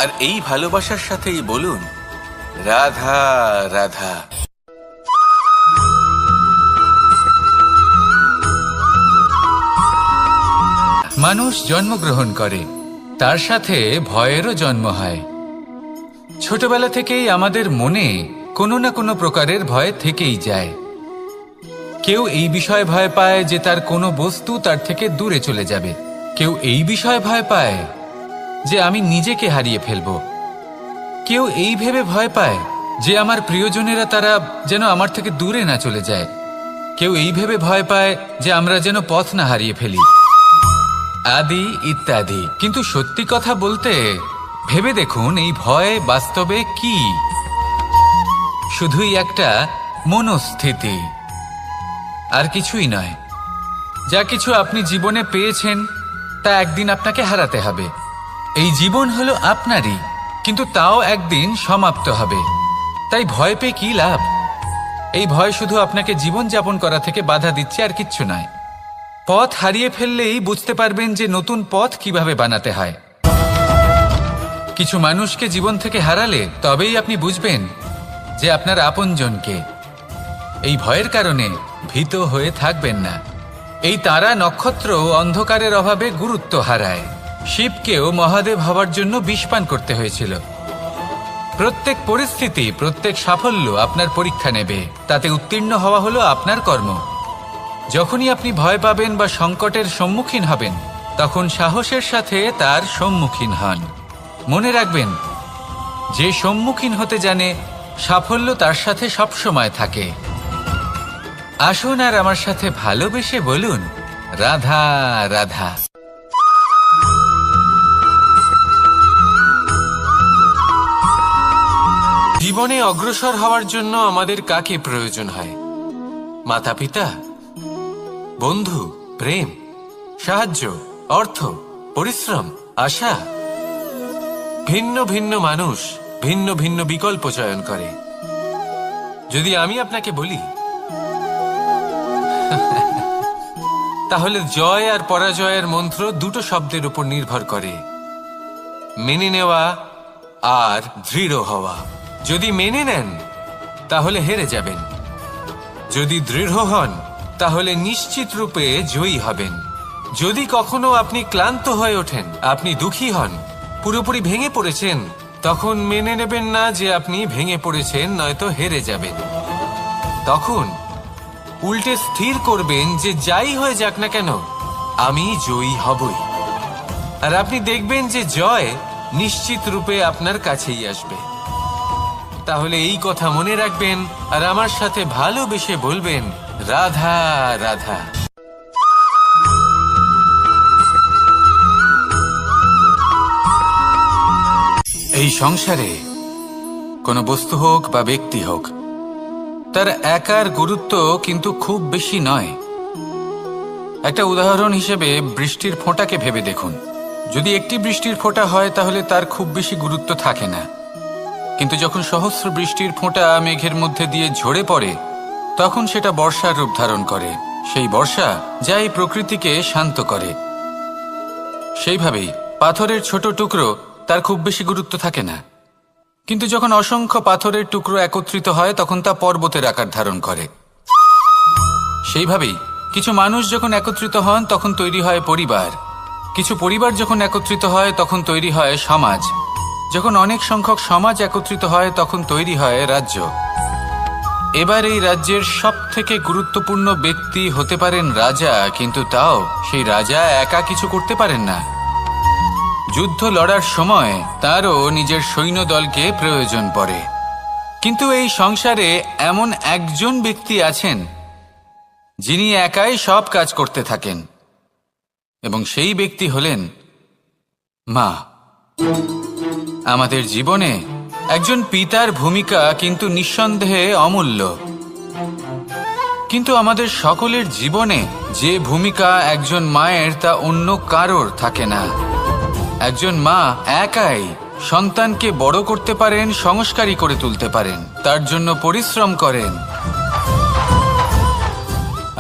A: আর এই ভালোবাসার সাথেই বলুন, রাধা রাধা। মানুষ জন্মগ্রহণ করে, তার সাথে ভয়েরও জন্ম হয়। ছোটবেলা থেকেই আমাদের মনে কোনো না কোনো প্রকারের ভয় থেকেই যায়। কেউ এই বিষয়ে ভয় পায় যে তার কোনো বস্তু তার থেকে দূরে চলে যাবে, কেউ এই বিষয়ে ভয় পায় যে আমি নিজেকে হারিয়ে ফেলব, কেউ এই ভেবে ভয় পায় যে আমার প্রিয়জনেরা তারা যেন আমার থেকে দূরে না চলে যায়, কেউ এই ভেবে ভয় পায় যে আমরা যেন পথ না হারিয়ে ফেলি, আদি ইত্যাদি। কিন্তু সত্যি কথা বলতে, ভেবে দেখুন এই ভয় বাস্তবে কি? শুধুই একটা মনস্থিতি, আর কিছুই নয়। যা কিছু আপনি জীবনে পেয়েছেন তা একদিন আপনাকে হারাতে হবে। এই জীবন হলো আপনারই, কিন্তু তাও একদিন সমাপ্ত হবে। তাই ভয় পেয়ে কি লাভ? এই ভয় শুধু আপনাকে জীবন যাপন করা থেকে বাধা দিচ্ছে, আর কিচ্ছু নয়। পথ হারিয়ে ফেললেই বুঝতে পারবেন যে নতুন পথ কিভাবে বানাতে হয়। কিছু মানুষকে জীবন থেকে হারালে তবেই আপনি বুঝবেন যে আপনার আপনজনকে। এই ভয়ের কারণে ভীত হয়ে থাকবেন না। এই তারা নক্ষত্র অন্ধকারের অভাবে গুরুত্ব হারায়। শিবকেও মহাদেব হওয়ার জন্য বিষপান করতে হয়েছিল। প্রত্যেক পরিস্থিতি, প্রত্যেক সাফল্য আপনার পরীক্ষা নেবে, তাতে উত্তীর্ণ হওয়া হলো আপনার কর্ম। যখনই আপনি ভয় পাবেন বা সংকটের সম্মুখীন হবেন, তখন সাহসের সাথে তার সম্মুখীন হন। মনে রাখবেন, যে সম্মুখীন হতে জানে, সাফল্য তার সাথে সবসময় থাকে। আসুন আর আমার সাথে ভালোবেসে বলুন, রাধা রাধা।
B: জীবনে অগ্রসর হওয়ার জন্য আমাদের কাকে প্রয়োজন হয়? মাতা পিতা, বন্ধু, প্রেম, সাহায্য, অর্থ, পরিশ্রম, আশা। ভিন্ন ভিন্ন মানুষ ভিন্ন ভিন্ন বিকল্প চয়ন করে। যদি আমি আপনাকে বলি, তাহলে জয় আর পরাজয়ের মন্ত্র দুটো শব্দের উপর নির্ভর করে, মেনে নেওয়া আর দৃঢ় হওয়া। যদি মেনে নেন তাহলে হেরে যাবেন, যদি দৃঢ় হন তাহলে নিশ্চিত রূপে জয়ী হবেন। যদি কখনো আপনি ক্লান্ত হয়ে ওঠেন, আপনি দুঃখী হন, পুরোপুরি ভেঙে পড়েছেন, তখন মেনে নেবেন না যে আপনি ভেঙে পড়েছেন, নয়তো হেরে যাবেন। তখন উল্টে স্থির করবেন যে যাই হয়ে যাক না কেন, আমি জয়ী হবই। আর আপনি দেখবেন যে জয় নিশ্চিত রূপে আপনার কাছেই আসবে। তাহলে এই কথা মনে রাখবেন আর আমার সাথে ভালোবেসে বলবেন, রাধা রাধা।
A: এই সংসারে কোনো বস্তু হোক বা ব্যক্তি হোক, তার একার গুরুত্ব কিন্তু খুব বেশি নয়। একটা উদাহরণ হিসেবে বৃষ্টির ফোঁটাকে ভেবে দেখুন। যদি একটি বৃষ্টির ফোঁটা হয় তাহলে তার খুব বেশি গুরুত্ব থাকে না, কিন্তু যখন সহস্র বৃষ্টির ফোঁটা মেঘের মধ্যে দিয়ে ঝরে পড়ে তখন সেটা বর্ষার রূপ ধারণ করে। সেই বর্ষা যা এই প্রকৃতিকে শান্ত করে। সেইভাবেই পাথরের ছোট টুকরো, তার খুব বেশি গুরুত্ব থাকে না, কিন্তু যখন অসংখ্য পাথরের টুকরো একত্রিত হয় তখন তা পর্বতের আকার ধারণ করে। সেইভাবেই কিছু মানুষ যখন একত্রিত হন তখন তৈরি হয় পরিবার, কিছু পরিবার যখন একত্রিত হয় তখন তৈরি হয় সমাজ, যখন অনেক সংখ্যক সমাজ একত্রিত হয় তখন তৈরি হয় রাজ্য। এবার এই রাজ্যের সবথেকে গুরুত্বপূর্ণ ব্যক্তি হতে পারেন রাজা, কিন্তু তাও সেই রাজা একা কিছু করতে পারেন না। যুদ্ধ লড়ার সময় তারও নিজের সৈন্যদলকে প্রয়োজন পড়ে। কিন্তু এই সংসারে এমন একজন ব্যক্তি আছেন যিনি একাই সব কাজ করতে থাকেন, এবং সেই ব্যক্তি হলেন মা। আমাদের জীবনে একজন পিতার ভূমিকা কিন্তু নিঃসন্দেহে অমূল্য, কিন্তু আমাদের সকলের জীবনে যে ভূমিকা একজন মায়ের তা অন্য কারোর থাকে না। একজন মা একাই সন্তানকে বড় করতে পারেন, সংস্কারী করে তুলতে পারেন, তার জন্য পরিশ্রম করেন।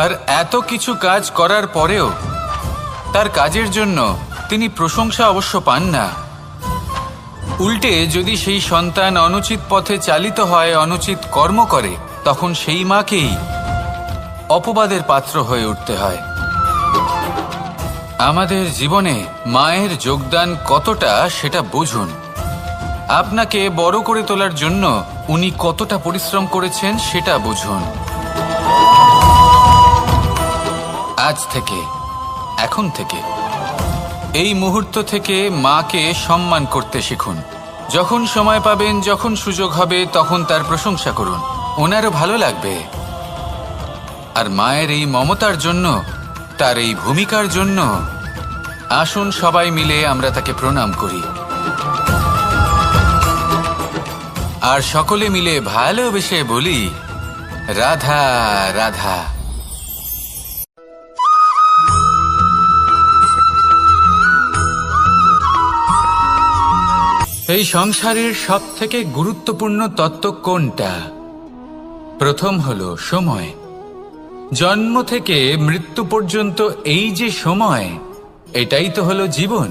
A: আর এত কিছু কাজ করার পরেও তার কাজের জন্য তিনি প্রশংসা অবশ্য পান না। উল্টে যদি সেই সন্তান অনুচিত পথে চালিত হয়, অনুচিত কর্ম করে, তখন সেই মাকেই অপবাদের পাত্র হয়ে উঠতে হয়। আমাদের জীবনে মায়ের যোগদান কতটা সেটা বুঝুন। আপনাকে বড় করে তোলার জন্য উনি কতটা পরিশ্রম করেছেন সেটা বুঝুন। আজ থেকে, এখন থেকে, এই মুহূর্ত থেকে মাকে সম্মান করতে শিখুন। যখন সময় পাবেন, যখন সুযোগ হবে, তখন তার প্রশংসা করুন, ওনারও ভালো লাগবে। আর মায়ের এই মমতার জন্য, তার এই ভূমিকার জন্য আসুন সবাই মিলে আমরা তাকে প্রণাম করি, আর সকলে মিলে ভালোবেসে বলি, রাধা রাধা। এই সংসারের সবথেকে গুরুত্বপূর্ণ তত্ত্ব কোনটা? প্রথম হলো সময়। জন্ম থেকে মৃত্যু পর্যন্ত এই যে সময়, এটাই তো হলো জীবন।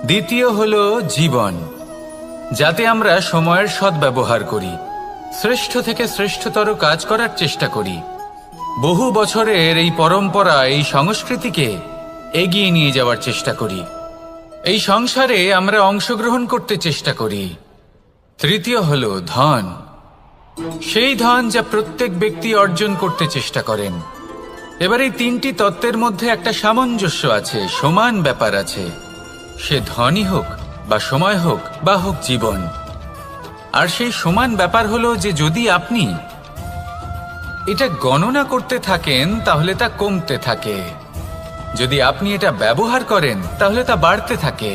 A: দ্বিতীয় হলো জীবন, যাতে আমরা সময়ের সদ্ব্যবহার করি, শ্রেষ্ঠ থেকে শ্রেষ্ঠতর কাজ করার চেষ্টা করি। বহু বছরের এই পরম্পরা, এই সংস্কৃতিকে এগিয়ে নিয়ে যাওয়ার চেষ্টা করি। এই সংসারে আমরা অংশগ্রহণ করতে চেষ্টা করি। তৃতীয় হলো ধন, সেই ধন যা প্রত্যেক ব্যক্তি অর্জন করতে চেষ্টা করেন। এবার এই তিনটি তত্ত্বের মধ্যে একটা সামঞ্জস্য আছে, সমান ব্যাপার আছে। সে ধনই হোক বা সময় হোক বা হোক জীবন। আর সেই সমান ব্যাপার হলো যে যদি আপনি এটা গণনা করতে থাকেন তাহলে তা কমতে থাকে, যদি আপনি এটা ব্যবহার করেন তাহলে তা বাড়তে থাকে।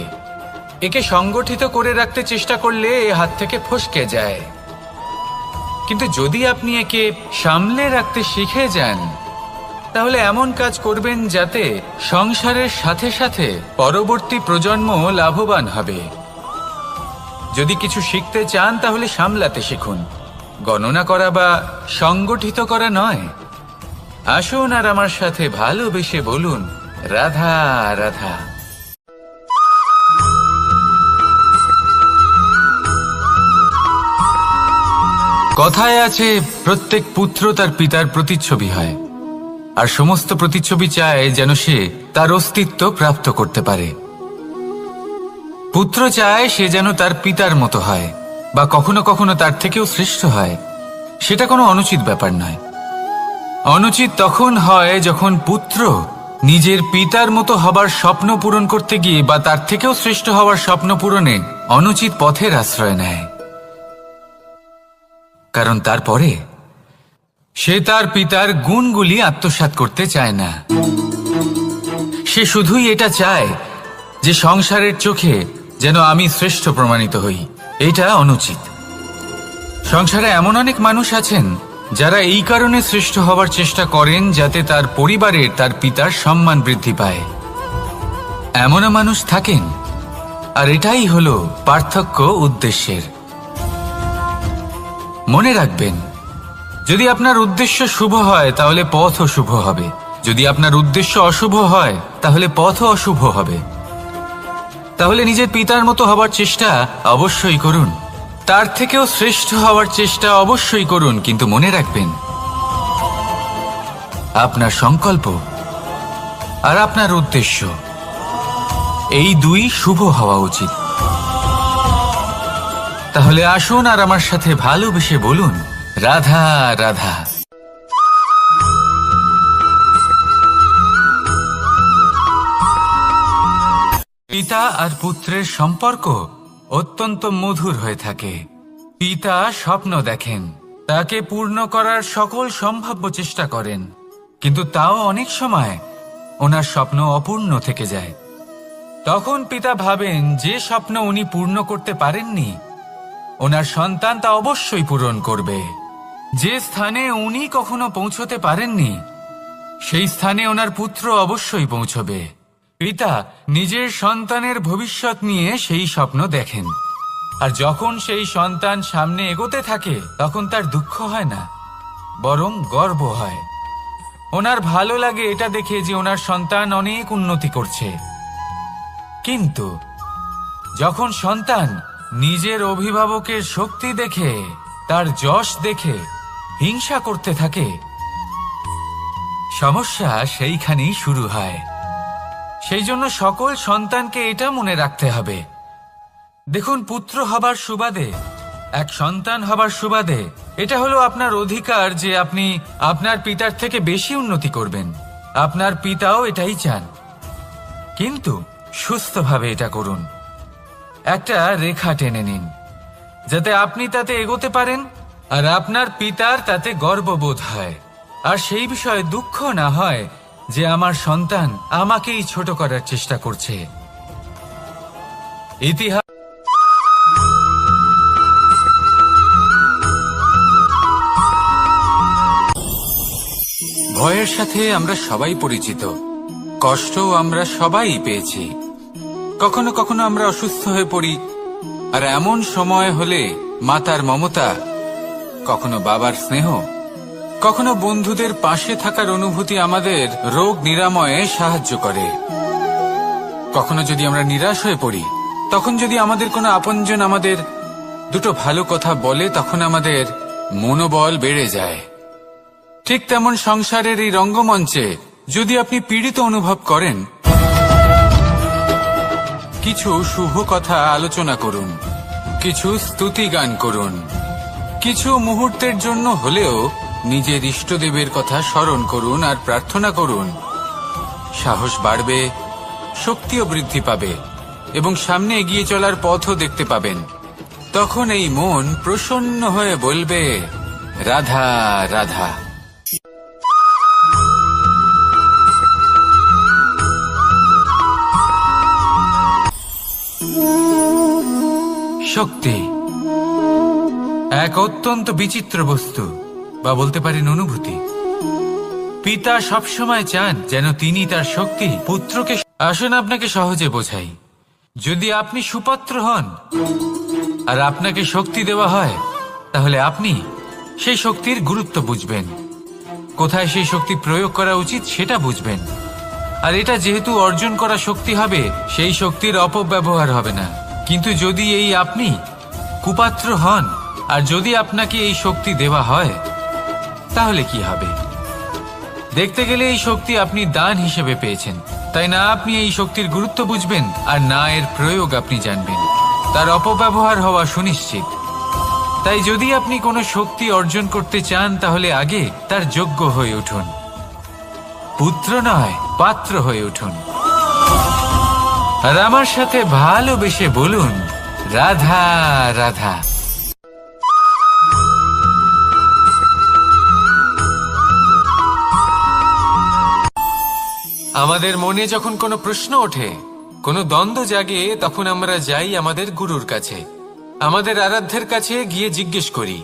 A: একে সংগঠিত করে রাখতে চেষ্টা করলে এ হাত থেকে ফসকে যায়, কিন্তু যদি আপনি একে সামলে রাখতে শিখে যান তাহলে এমন কাজ করবেন যাতে সংসারের সাথে সাথে পরবর্তী প্রজন্ম লাভবান হবে। যদি কিছু শিখতে চান তাহলে সামলাতে শিখুন, গণনা করা বা সংগঠিত করা নয়। আসুন আর আমার সাথে ভালোবেসে বলুন, রাধা রাধা। কথায় আছে, প্রত্যেক পুত্র তার পিতার প্রতিচ্ছবি হয়, আর সমস্ত প্রতিচ্ছবি চায় যেন সে তার অস্তিত্ব প্রাপ্ত করতে পারে। পুত্র চায় সে যেন তার পিতার মতো হয়, বা কখনো কখনো তার থেকেও শ্রেষ্ঠ হয়। সেটা কোনো অনুচিত ব্যাপার নয়। অনুচিত তখন হয় যখন পুত্র নিজের পিতার মতো হবার স্বপ্ন পূরণ করতে গিয়ে বা তার থেকেও শ্রেষ্ঠ হওয়ার স্বপ্ন পূরণে অনুচিত পথের আশ্রয় নেয়। কারণ তারপরে সে তার পিতার গুণগুলি আত্মসাৎ করতে চায় না। সে শুধুই এটা চায় যে সংসারের চোখে যেন আমি শ্রেষ্ঠ প্রমাণিত হই। এটা অনুচিত। সংসারে এমন অনেক মানুষ আছেন যারা এই কারণে শ্রেষ্ঠ হবার চেষ্টা করেন যাতে তার পরিবারের, তার পিতার সম্মান বৃদ্ধি পায়। এমনও মানুষ থাকেন, আর এটাই হলো পার্থক্য উদ্দেশ্যের। মনে রাখবেন, যদি আপনার উদ্দেশ্য শুভ হয় তাহলে পথও শুভ হবে, যদি আপনার উদ্দেশ্য অশুভ হয় তাহলে পথও অশুভ হবে। তাহলে নিজের পিতার মতো হবার চেষ্টা অবশ্যই করুন, তার থেকেও শ্রেষ্ঠ হওয়ার চেষ্টা অবশ্যই করুন, কিন্তু মনে রাখবেন আপনার সংকল্প আর আপনার উদ্দেশ্য এই দুই শুভ হওয়া উচিত। তাহলে আসুন আর আমার সাথে ভালোবেসে বলুন, রাধা রাধা। পিতা আর পুত্রের সম্পর্ক অত্যন্ত মধুর হয়ে থাকে। পিতা স্বপ্ন দেখেন, তাকে পূর্ণ করার সকল সম্ভাব্য চেষ্টা করেন, কিন্তু তাও অনেক সময় ওনার স্বপ্ন অপূর্ণ থেকে যায়। তখন পিতা ভাবেন যে স্বপ্ন উনি পূর্ণ করতে পারেননি, ওনার সন্তান তা অবশ্যই পূরণ করবে। যে স্থানে উনি কখনো পৌঁছতে পারেননি, সেই স্থানে ওনার পুত্র অবশ্যই পৌঁছবে। পিতা নিজের সন্তানের ভবিষ্যৎ নিয়ে সেই স্বপ্ন দেখেন, আর যখন সেই সন্তান সামনে এগোতে থাকে তখন তার দুঃখ হয় না, বরং গর্ব হয়। ওনার ভালো লাগে এটা দেখে যে ওনার সন্তান অনেক উন্নতি করছে। কিন্তু যখন সন্তান নিজের অভিভাবকের শক্তি দেখে, তার যশ দেখে হিংসা করতে থাকে, সমস্যা সেইখানেই শুরু হয়। সেই জন্য সকল সন্তানকে এটা মনে রাখতে হবে, দেখুন, পুত্র হবার সুবাদে, এক সন্তান হবার সুবাদে এটা হলো আপনার অধিকার যে আপনি আপনার পিতার থেকে বেশি উন্নতি করবেন। আপনার পিতাও এটাই চান, কিন্তু সুস্থভাবে এটা করুন। একটা রেখা টেনে নিন যাতে আপনি তাতে এগোতে পারেন আর আপনার পিতার তাতে গর্ববোধ হয়, আর সেই বিষয়ে দুঃখ না হয় যে আমার সন্তান আমাকেই ছোট করার চেষ্টা করছে। ইতিহাস ভয়ের সাথে আমরা সবাই পরিচিত, কষ্টও আমরা সবাই পেয়েছি। কখনো কখনো আমরা অসুস্থ হয়ে পড়ি, আর এমন সময় হলে মাতার মমতা, কখনো বাবার স্নেহ, কখনো বন্ধুদের পাশে থাকার অনুভূতি আমাদের রোগ নিরাময়ে সাহায্য করে। কখনো যদি আমরা নিরাশ হয়ে পড়ি, তখন যদি আমাদের কোনো আপনজন আমাদের দুটো ভালো কথা বলে, তখন আমাদের মনোবল বেড়ে যায়। ঠিক তেমন সংসারের এই রঙ্গমঞ্চে যদি আপনি পীড়িত অনুভব করেন, কিছু শুভ কথা আলোচনা করুন, কিছু স্তুতি গান করুন, কিছু মুহূর্তের জন্য হলেও নিজের ইষ্টদেবের কথা স্মরণ করুন আর প্রার্থনা করুন। সাহস বাড়বে, শক্তিও বৃদ্ধি পাবে এবং সামনে এগিয়ে চলার পথও দেখতে পাবেন। তখন এই মন প্রসন্ন হয়ে বলবে, রাধা রাধা। শক্তি এক অত্যন্ত বিচিত্র বস্তু, বা বলতে পারেন অনুভূতি। পিতা সবসময় চান যেন তিনি তার শক্তি পুত্রকে। আসুন আপনাকে সহজে বোঝাই, যদি আপনি সুপাত্র হন আর আপনাকে শক্তি দেওয়া হয়, তাহলে আপনি সেই শক্তির গুরুত্ব বুঝবেন, কোথায় সেই শক্তি প্রয়োগ করা উচিত সেটা বুঝবেন। আর এটা যেহেতু অর্জন করা শক্তি হবে, সেই শক্তির অপব্যবহার হবে না। কিন্তু যদি এই আপনি কুপাত্র হন আর যদি আপনাকে এই শক্তি দেওয়া হয়, তাহলে কি হবে? দেখতে গেলে এই শক্তি আপনি দান হিসেবে পেয়েছেন, তাই না আপনি এই শক্তির গুরুত্ব বুঝবেন আর না এর প্রয়োগ আপনি জানবেন। তার অপব্যবহার হওয়া সুনিশ্চিত। তাই যদি আপনি কোনো শক্তি অর্জন করতে চান, তাহলে আগে তার যোগ্য হয়ে উঠুন, পুত্র নয় পাত্র হয়ে উঠুন। আর আমার সাথে ভালোবেসে বলুন, রাধা রাধা।
B: আমাদের মনে যখন কোনো প্রশ্ন ওঠে, কোনো দ্বন্দ্ব জাগে তখন আমরা যাই আমাদের গুরুর কাছে, আমাদের আরাধ্যের কাছে গিয়ে জিজ্ঞেস করি।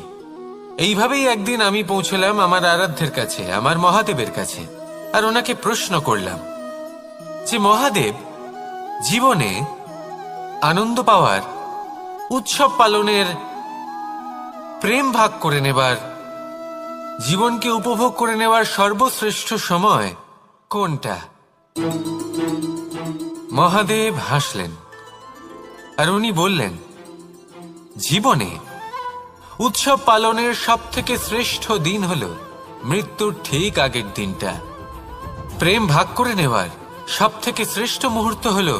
B: এইভাবেই একদিন আমি পৌঁছলাম আমার আরাধ্যের কাছে, আমার মহাদেবের কাছে, আর ওনাকে প্রশ্ন করলাম যে মহাদেব, জীবনে আনন্দ পাওয়ার, উৎসব পালনের, প্রেম ভাগ করে নেবার, জীবনকে উপভোগ করে নেওয়ার সর্বশ্রেষ্ঠ সময় কোনটা? মহাদেব হাসলেন আর উনি বললেন, জীবনে উৎসব পালনের সব থেকে শ্রেষ্ঠ দিন হল মৃত্যুর ঠিক আগের দিনটা। প্রেম ভাগ করে নেওয়ার সব থেকে শ্রেষ্ঠ মুহূর্ত হল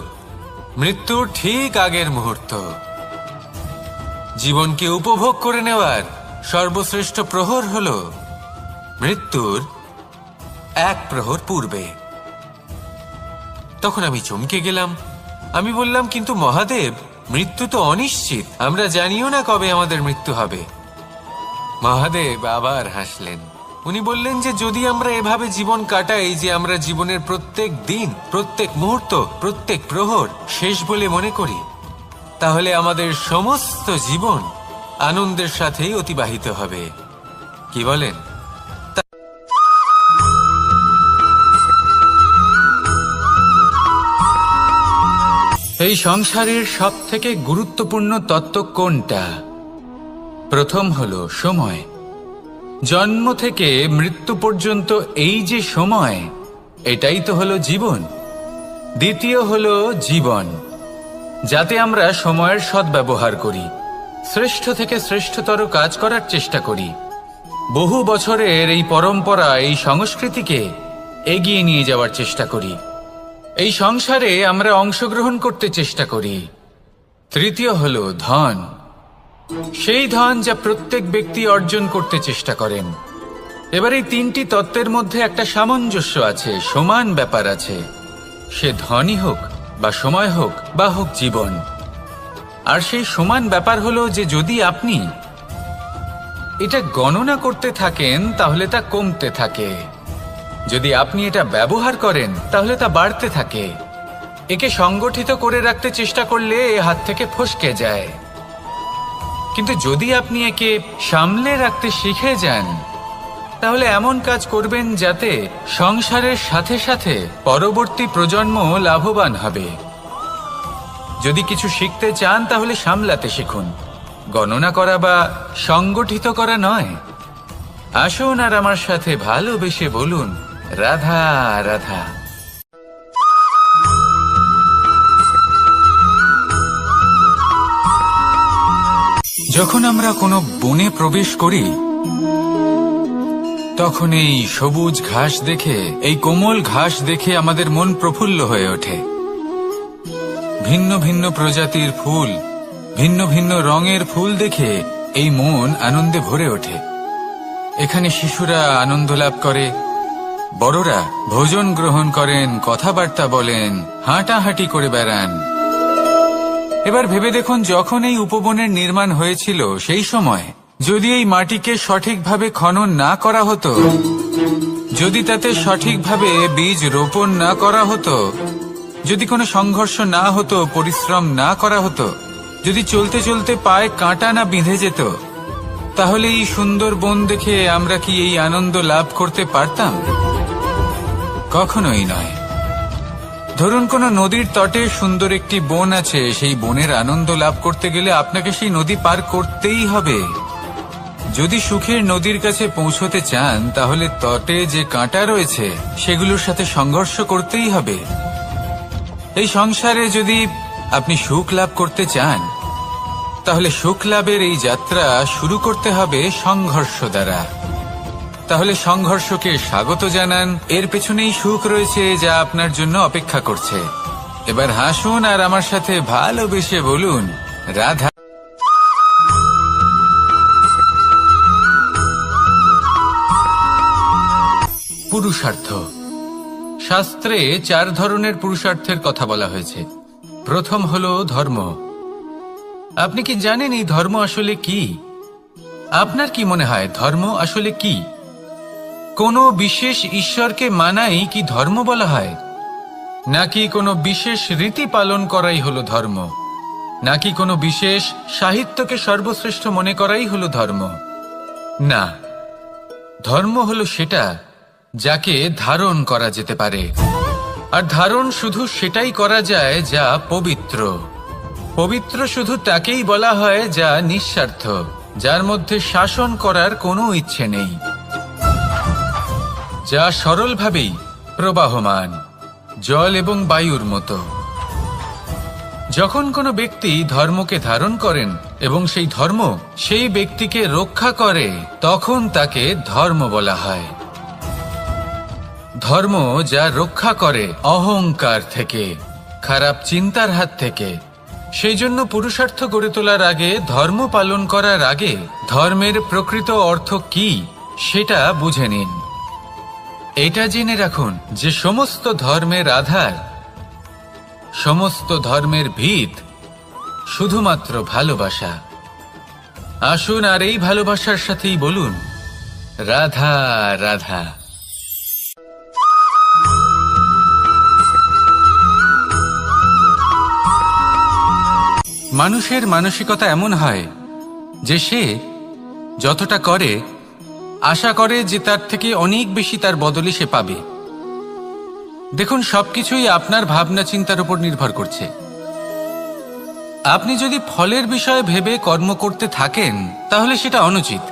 B: মৃত্যুর ঠিক আগের মুহূর্ত। জীবনকে উপভোগ করে নেওয়ার সর্বশ্রেষ্ঠ প্রহর হল মৃত্যুর এক প্রহর পূর্বে। তখন আমি চমকে গেলাম। আমি বললাম, কিন্তু মহাদেব, মৃত্যু তো অনিশ্চিত, আমরা জানিও না কবে আমাদের মৃত্যু হবে। মহাদেব আবার হাসলেন। উনি বললেন যে যদি আমরা এভাবে জীবন কাটাই যে আমরা জীবনের প্রত্যেক দিন, প্রত্যেক মুহূর্ত, প্রত্যেক প্রহর শেষ বলে মনে করি, তাহলে আমাদের সমস্ত জীবন আনন্দের সাথেই অতিবাহিত হবে। কি বলেন?
A: এই সংসারের সব থেকে গুরুত্বপূর্ণ তত্ত্ব কোনটা? প্রথম হলো সময়। জন্ম থেকে মৃত্যু পর্যন্ত এই যে সময়, এটাই তো হলো জীবন। দ্বিতীয় হলো জীবন, যাতে আমরা সময়ের সদ্ব্যবহার করি, শ্রেষ্ঠ থেকে শ্রেষ্ঠতর কাজ করার চেষ্টা করি। বহু বছরের এই পরম্পরা, এই সংস্কৃতিকে এগিয়ে নিয়ে যাওয়ার চেষ্টা করি। এই সংসারে আমরা অংশগ্রহণ করতে চেষ্টা করি। তৃতীয় হলো ধন, সেই ধন যা প্রত্যেক ব্যক্তি অর্জন করতে চেষ্টা করেন। এবার এই তিনটি তত্ত্বের মধ্যে একটা সামঞ্জস্য আছে, সমান ব্যাপার আছে। সে ধনই হোক বা সময় হোক বা হোক জীবন। আর সেই সমান ব্যাপার হলো যে যদি আপনি এটা গণনা করতে থাকেন তাহলে তা কমতে থাকে, যদি আপনি এটা ব্যবহার করেন তাহলে তা বাড়তে থাকে। একে সংগঠিত করে রাখতে চেষ্টা করলে এ হাত থেকে ফসকে যায়, কিন্তু যদি আপনি একে সামলে রাখতে শিখে যান তাহলে এমন কাজ করবেন যাতে সংসারের সাথে সাথে পরবর্তী প্রজন্ম লাভবান হবে। যদি কিছু শিখতে চান তাহলে সামলাতে শিখুন, গণনা করা বা সংগঠিত করা নয়। আসুন আর আমার সাথে ভালোবেসে বলুন, রাধা রাধা। যখন আমরা কোনো বনে প্রবেশ করি তখন এই সবুজ ঘাস দেখে, এই কোমল ঘাস দেখে আমাদের মন প্রফুল্ল হয়ে ওঠে। ভিন্ন ভিন্ন প্রজাতির ফুল, ভিন্ন ভিন্ন রঙের ফুল দেখে এই মন আনন্দে ভরে ওঠে। এখানে শিশুরা আনন্দ লাভ করে, বড়রা ভোজন গ্রহণ করেন, কথাবার্তা বলেন, হাঁটাহাঁটি করে বেড়ান। এবার ভেবে দেখুন, যখন এই উপবনের নির্মাণ হয়েছিল সেই সময় যদি এই মাটিকে সঠিকভাবে খনন না করা হতো, যদি তাতে সঠিকভাবে বীজ রোপণ না করা হতো, যদি কোনো সংঘর্ষ না হতো, পরিশ্রম না করা হতো, যদি চলতে চলতে পায়ে কাঁটা না বিঁধে যেত, তাহলে এই সুন্দর বন দেখে আমরা কি এই আনন্দ লাভ করতে পারতাম? কখনোই নয়। ধরুন কোনো নদীর তটে সুন্দর একটি বন আছে, সেই বনের আনন্দ লাভ করতে গেলে আপনাকে সেই নদী পার করতেই হবে। যদি সুখের নদীর কাছে পৌঁছতে চান তাহলে তটে যে কাঁটা রয়েছে সেগুলোর সাথে সংঘর্ষ করতেই হবে। এই সংসারে যদি আপনি সুখ লাভ করতে চান তাহলে সুখ লাভের এই যাত্রা শুরু করতে হবে সংঘর্ষ দ্বারা। তাহলে সংঘর্ষকে স্বাগত জানান, এর পেছনেই সুখ রয়েছে যা আপনার জন্য অপেক্ষা করছে। এবার হাসুন আর আমার সাথে ভালোবেসে বলুন, রাধা। পুরুষার্থ। শাস্ত্রে 4 ধরনের পুরুষার্থের কথা বলা হয়েছে। প্রথম হলো ধর্ম। আপনি কি জানেন এই ধর্ম আসলে কি? আপনার কি মনে হয় ধর্ম আসলে কি? কোনো বিশেষ ঈশ্বরকে মানাই কি ধর্ম বলা হয়? নাকি কোনো বিশেষ রীতি পালন করাই হলো ধর্ম, নাকি কোনো বিশেষ সাহিত্যকে সর্বশ্রেষ্ঠ মনে করাই হলো ধর্ম? না, ধর্ম হলো সেটা যাকে ধারণ করা যেতে পারে, আর ধারণ শুধু সেটাই করা যায় যা পবিত্র। পবিত্র শুধু তাকেই বলা হয় যা নিঃস্বার্থ, যার মধ্যে শাসন করার কোনো ইচ্ছে নেই, যা সরলভাবেই প্রবাহমান, জল এবং বায়ুর মতো। যখন কোনো ব্যক্তি ধর্মকে ধারণ করেন এবং সেই ধর্ম সেই ব্যক্তিকে রক্ষা করে, তখন তাকে ধর্ম বলা হয়। ধর্ম যা রক্ষা করে অহংকার থেকে, খারাপ চিন্তার হাত থেকে। সেই জন্য পুরুষার্থ গড়ে তোলার আগে, ধর্ম পালন করার আগে ধর্মের প্রকৃত অর্থ কি সেটা বুঝে নিন। এটা জেনে রাখুন যে সমস্ত ধর্মের আধার, সমস্ত ধর্মের ভিত শুধুমাত্র ভালোবাসা। আসুন আর এই ভালোবাসার সাথেই বলুন, রাধা রাধা। মানুষের মানসিকতা এমন হয় যে সে যতটা করে আশা করে যে তার থেকে অনেক বেশি তার বদলে সে পাবে। দেখুন, সবকিছুই আপনার ভাবনা চিন্তার উপর নির্ভর করছে। আপনি যদি ফলের বিষয়ে ভেবে কর্ম করতে থাকেন তাহলে সেটা অনুচিত।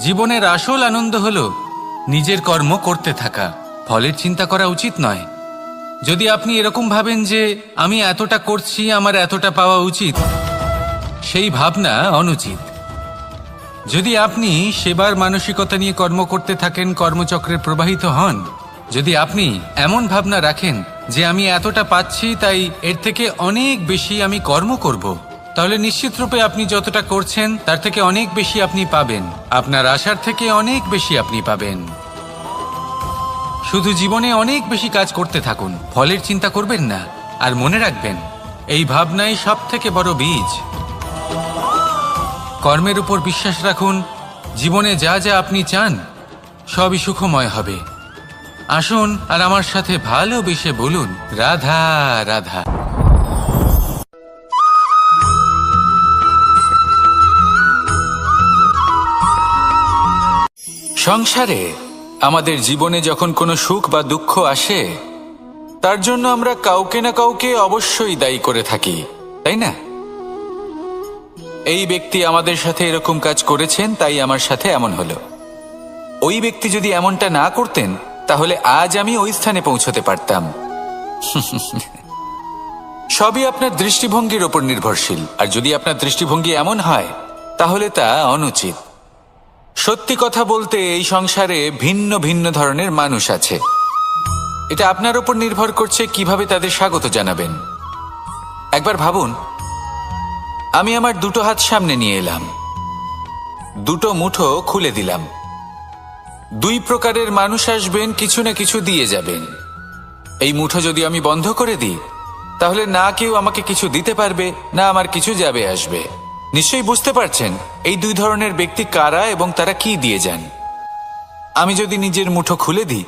A: জীবনের আসল আনন্দ হলো নিজের কর্ম করতে থাকা, ফলের চিন্তা করা উচিত নয়। যদি আপনি এরকম ভাবেন যে আমি এতটা করছি, আমার এতটা পাওয়া উচিত, সেই ভাবনা অনুচিত। যদি আপনি সেবার মানসিকতা নিয়ে কর্ম করতে থাকেন, কর্মচক্রে প্রবাহিত হন, যদি আপনি এমন ভাবনা রাখেন যে আমি এতটা পাচ্ছি তাই এর থেকে অনেক বেশি আমি কর্ম করব, তাহলে নিশ্চিতরূপে আপনি যতটা করছেন তার থেকে অনেক বেশি আপনি পাবেন, আপনার আশার থেকে অনেক বেশি আপনি পাবেন। শুধু জীবনে অনেক বেশি কাজ করতে থাকুন, ফলের চিন্তা করবেন না। আর মনে রাখবেন, এই ভাবনাই সব থেকে বড় বীজ। কর্মের উপর বিশ্বাস রাখুন, জীবনে যা যা আপনি চান সবই সুখময় হবে। আসুন আর আমার সাথে ভালোবেসে বলুন, রাধা রাধা। সংসারে আমাদের জীবনে যখন কোনো সুখ বা দুঃখ আসে, তার জন্য আমরা কাউকে না কাউকে অবশ্যই দায়ী করে থাকি, তাই না? এই ব্যক্তি আমাদের সাথে এরকম কাজ করেছেন তাই আমার সাথে এমন হলো। ওই ব্যক্তি যদি এমনটা না করতেন তাহলে আজ আমি ওই স্থানে পৌঁছতে পারতাম। সবই আপনার দৃষ্টিভঙ্গির ওপর নির্ভরশীল, আর যদি আপনার দৃষ্টিভঙ্গি এমন হয় তাহলে তা অনুচিত। সত্যি কথা বলতে এই সংসারে ভিন্ন ভিন্ন ধরনের মানুষ আছে। এটা আপনার ওপর নির্ভর করছে কিভাবে তাদের স্বাগত জানাবেন। একবার ভাবুন, আমি আমার দুটো হাত সামনে নিয়ে এলাম, দুটো মুঠো খুলে দিলাম। দুই প্রকারের মানুষ আসবেন, কিছু না কিছু দিয়ে যাবেন। এই মুঠো যদি আমি বন্ধ করে দিই তাহলে না কেউ আমাকে কিছু দিতে পারবে, না আমার কিছু যাবে আসবে। নিশ্চয়ই বুঝতে পারছেন এই দুই ধরনের ব্যক্তি কারা এবং তারা কি দিয়ে যান। আমি যদি নিজের মুঠো খুলে দিই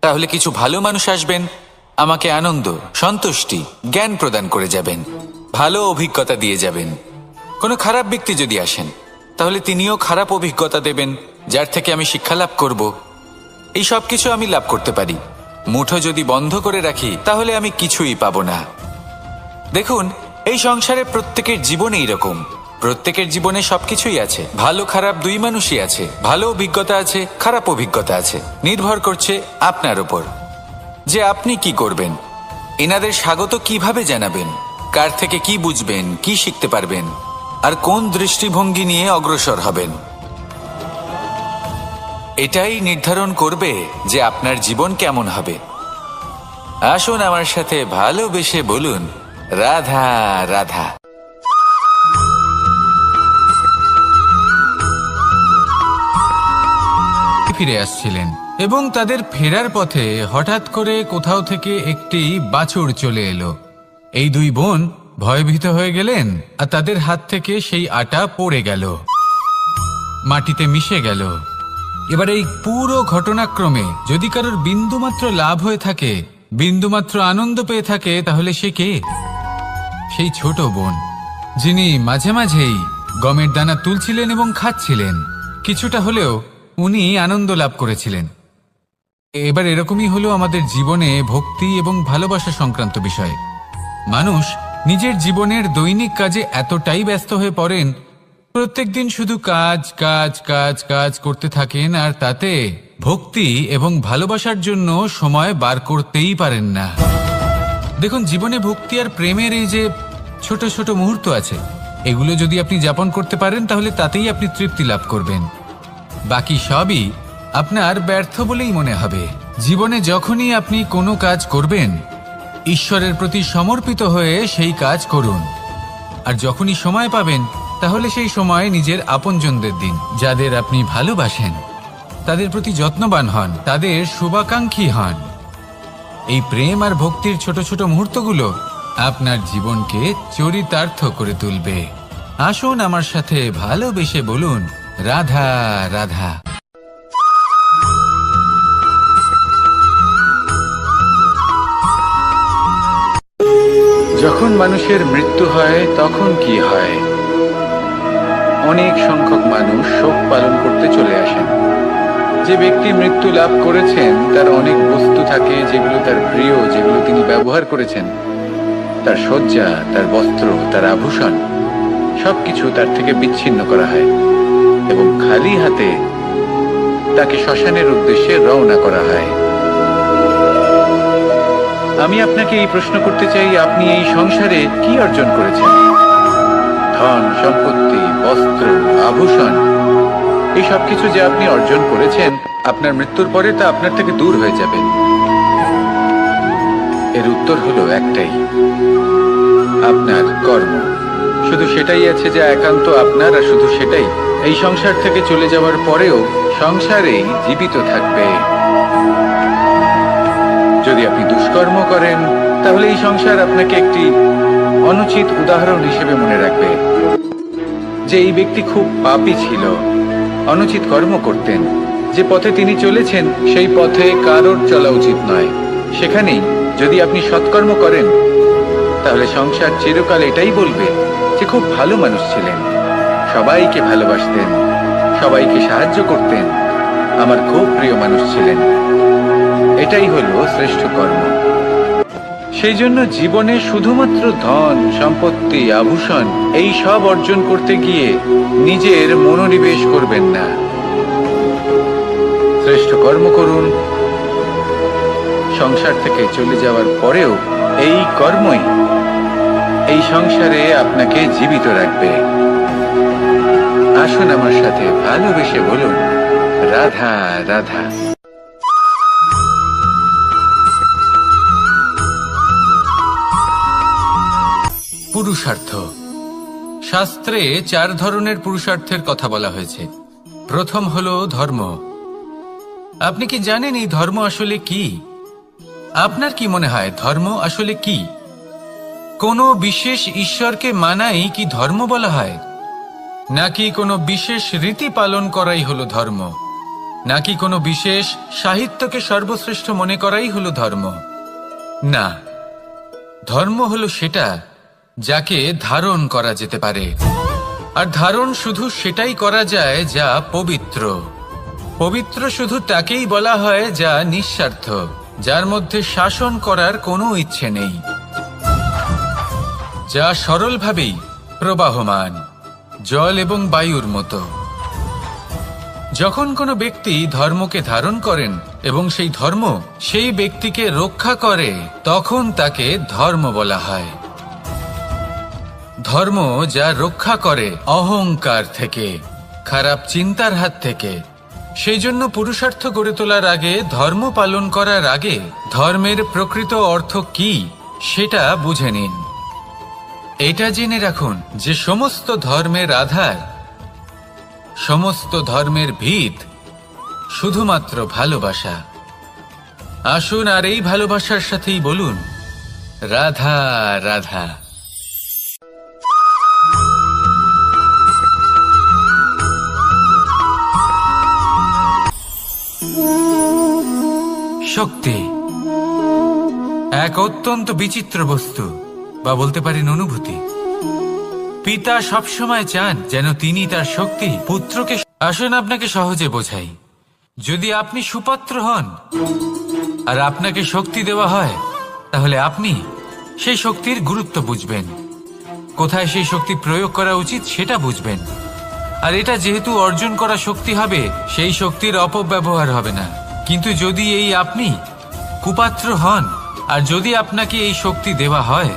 A: তাহলে কিছু ভালো মানুষ আসবেন, আমাকে আনন্দ, সন্তুষ্টি, জ্ঞান প্রদান করে যাবেন, ভালো অভিজ্ঞতা দিয়ে যাবেন। কোনো খারাপ ব্যক্তি যদি আসেন তাহলে তিনিও খারাপ অভিজ্ঞতা দেবেন, যার থেকে আমি শিক্ষা লাভ করব। এই সব কিছু আমি লাভ করতে পারি। মুঠো যদি বন্ধ করে রাখি তাহলে আমি কিছুই পাবো না। দেখুন, এই সংসারে প্রত্যেকের জীবনে এইরকম, প্রত্যেকের জীবনে সবকিছুই আছে, ভালো খারাপ দুই মানুষই আছে, ভালো অভিজ্ঞতা আছে, খারাপ অভিজ্ঞতা আছে। নির্ভর করছে আপনার উপর যে আপনি কি করবেন, এনাদের স্বাগত কিভাবে জানাবেন, কার থেকে কি বুঝবেন, কি শিখতে পারবেন, আর কোন দৃষ্টিভঙ্গি নিয়ে অগ্রসর হবেন। এটাই নির্ধারণ করবে যে আপনার জীবন কেমন হবে। আসুন আমার সাথে ভালোবেসে বলুন, রাধা রাধা। ফিরে আসছিলেন এবং তাদের ফেরার পথে হঠাৎ করে কোথাও থেকে একটি বাছুর চলে এলো। এই দুই বোন ভয়ভীত হয়ে গেলেন আর তাদের হাত থেকে সেই আটা পড়ে গেল, মাটিতে মিশে গেল। এবার এই পুরো ঘটনাক্রমে যদি কারোর বিন্দুমাত্র লাভ হয়ে থাকে বিন্দুমাত্র আনন্দ পেয়ে থাকে তাহলে সে কে? সেই ছোট বোন যিনি মাঝে মাঝেই গমের দানা তুলছিলেন এবং খাচ্ছিলেন। কিছুটা হলেও উনি আনন্দ লাভ করেছিলেন। এবার এরকমই হলো আমাদের জীবনে ভক্তি এবং ভালোবাসা সংক্রান্ত বিষয়ে। মানুষ নিজের জীবনের দৈনিক কাজে এতটাই ব্যস্ত হয়ে পড়েন, প্রত্যেকদিন শুধু কাজ কাজ কাজ কাজ করতে থাকেন, আর তাতে ভক্তি এবং ভালোবাসার জন্য সময় বার করতেই পারেন না। দেখুন, জীবনে ভক্তি আর প্রেমের এই যে ছোট ছোট মুহূর্ত আছে, এগুলো যদি আপনি যাপন করতে পারেন তাহলে তাতেই আপনি তৃপ্তি লাভ করবেন। বাকি সবই আপনার ব্যর্থ বলেই মনে হবে। জীবনে যখনই আপনি কোনো কাজ করবেন, ঈশ্বরের প্রতি সমর্পিত হয়ে সেই কাজ করুন। আর যখনই সময় পাবেন তাহলে সেই সময় নিজের আপনজনদের দিন, যাদের আপনি ভালোবাসেন তাদের প্রতি যত্নবান হন, তাদের শুভাকাঙ্ক্ষী হন। এই প্রেম আর ভক্তির ছোট ছোট মুহূর্তগুলো আপনার জীবনকে চরিতার্থ করে তুলবে। আসুন আমার সাথে ভালোবেসে বলুন, রাধা রাধা। যখন মানুষের মৃত্যু হয় তখন কি হয়? অনেক সংখ্যক মানুষ শোক পালন করতে চলে আসেন। যে ব্যক্তি মৃত্যু লাভ করেছেন তার অনেক বস্তু থাকে যেগুলো তার প্রিয়, যেগুলো তিনি ব্যবহার করেছেন। তার শয্যা, তার বস্ত্র, তার আভূষণ সবকিছু তার থেকে বিচ্ছিন্ন করা হয় এবং খালি হাতে তাকে শ্মশানের উদ্দেশ্যে রওনা করা হয়। আমি আপনাকে এই প্রশ্ন করতে চাই, আপনি এই সংসারে কি অর্জন করেছেন? ধন সম্পত্তি, বস্ত্র, আভূষণ, এই সবকিছু যে আপনি অর্জন করেছেন, আপনার মৃত্যুর পরে তা আপনার থেকে দূর হয়ে যাবে। এর উত্তর হলো একটাই, আপনার কর্ম। শুধু সেটাই আছে যা একান্ত আপনার, আর শুধু সেটাই এই সংসার থেকে চলে যাওয়ার পরেও সংসারেই জীবিত থাকবে। যদি আপনি দুষ্কর্ম করেন তাহলে এই সংসার আপনাকে একটি অনুচিত উদাহরণ হিসেবে মনে রাখবে যে এই ব্যক্তি খুব পাপী ছিল, অনুচিত কর্ম করতেন। যে পথে তিনি চলেছেন সেই পথে কারোর চলা উচিত নয়। সেখানেই যদি আপনি সৎকর্ম করেন তাহলে সংসার চিরকাল এটাই বলবে যে খুব ভালো মানুষ ছিলেন, সবাইকে ভালোবাসতেন, সবাইকে সাহায্য করতেন, আমার খুব প্রিয় মানুষ ছিলেন। এটাই হলো শ্রেষ্ঠ কর্ম। সেই জন্য জীবনে শুধুমাত্র ধন সম্পত্তি, আভূষণ এই সব অর্জন করতে গিয়ে নিজের মনোনিবেশ করবেন না। শ্রেষ্ঠ কর্ম করুন। সংসার থেকে চলে যাওয়ার পরেও এই কর্মই এই সংসারে আপনাকে জীবিত রাখবে। আসুন আমার সাথে ভালোবেসে বলুন, রাধা রাধা। পুরুষার্থ। শাস্ত্রে 4 ধরনের পুরুষার্থের কথা বলা হয়েছে। প্রথম হলো ধর্ম। আপনি কি জানেন এই ধর্ম আসলে কি? আপনার কি মনে হয় ধর্ম আসলে কি? কোনো বিশেষ ঈশ্বরকে মানাই কি ধর্ম বলা হয়? নাকি কোনো বিশেষ রীতি পালন করাই হলো ধর্ম? নাকি কোনো বিশেষ সাহিত্যকে সর্বশ্রেষ্ঠ মনে করাই হলো ধর্ম? না, ধর্ম হলো সেটা যাকে ধারণ করা যেতে পারে। আর ধারণ শুধু সেটাই করা যায় যা পবিত্র। পবিত্র শুধু তাকেই বলা হয় যা নিঃস্বার্থ, যার মধ্যে শাসন করার কোনো ইচ্ছে নেই, যা সরলভাবেই প্রবাহমান, জল এবং বায়ুর মতো। যখন কোনো ব্যক্তি ধর্মকে ধারণ করেন এবং সেই ধর্ম সেই ব্যক্তিকে রক্ষা করে, তখন তাকে ধর্ম বলা হয়। ধর্ম যা রক্ষা করে অহংকার থেকে, খারাপ চিন্তার হাত থেকে। সেই জন্য পুরুষার্থ গড়ে তোলার আগে, ধর্ম পালন করার আগে ধর্মের প্রকৃত অর্থ কি সেটা বুঝে নিন। এটা জেনে রাখুন যে সমস্ত ধর্মের আধার, সমস্ত ধর্মের ভিত শুধুমাত্র ভালোবাসা। আসুন আর এই ভালোবাসার সাথেই বলুন, রাধা রাধা। শক্তি। এক অত্যন্ত বিচিত্র বস্তু, বা বলতে পারেন অনুভূতি। পিতা সবসময় চান যেন তিনি তার শক্তি পুত্রকে। আসুন আপনাকে সহজে বোঝাই। যদি আপনি সুপাত্র হন আর আপনাকে শক্তি দেওয়া হয়, তাহলে আপনি সেই শক্তির গুরুত্ব বুঝবেন, কোথায় সেই শক্তি প্রয়োগ করা উচিত সেটা বুঝবেন। আর এটা যেহেতু অর্জন করা শক্তি হবে, সেই শক্তির অপব্যবহার হবে না। কিন্তু যদি এই আপনি কুপাত্র হন আর যদি আপনাকে এই শক্তি দেওয়া হয়,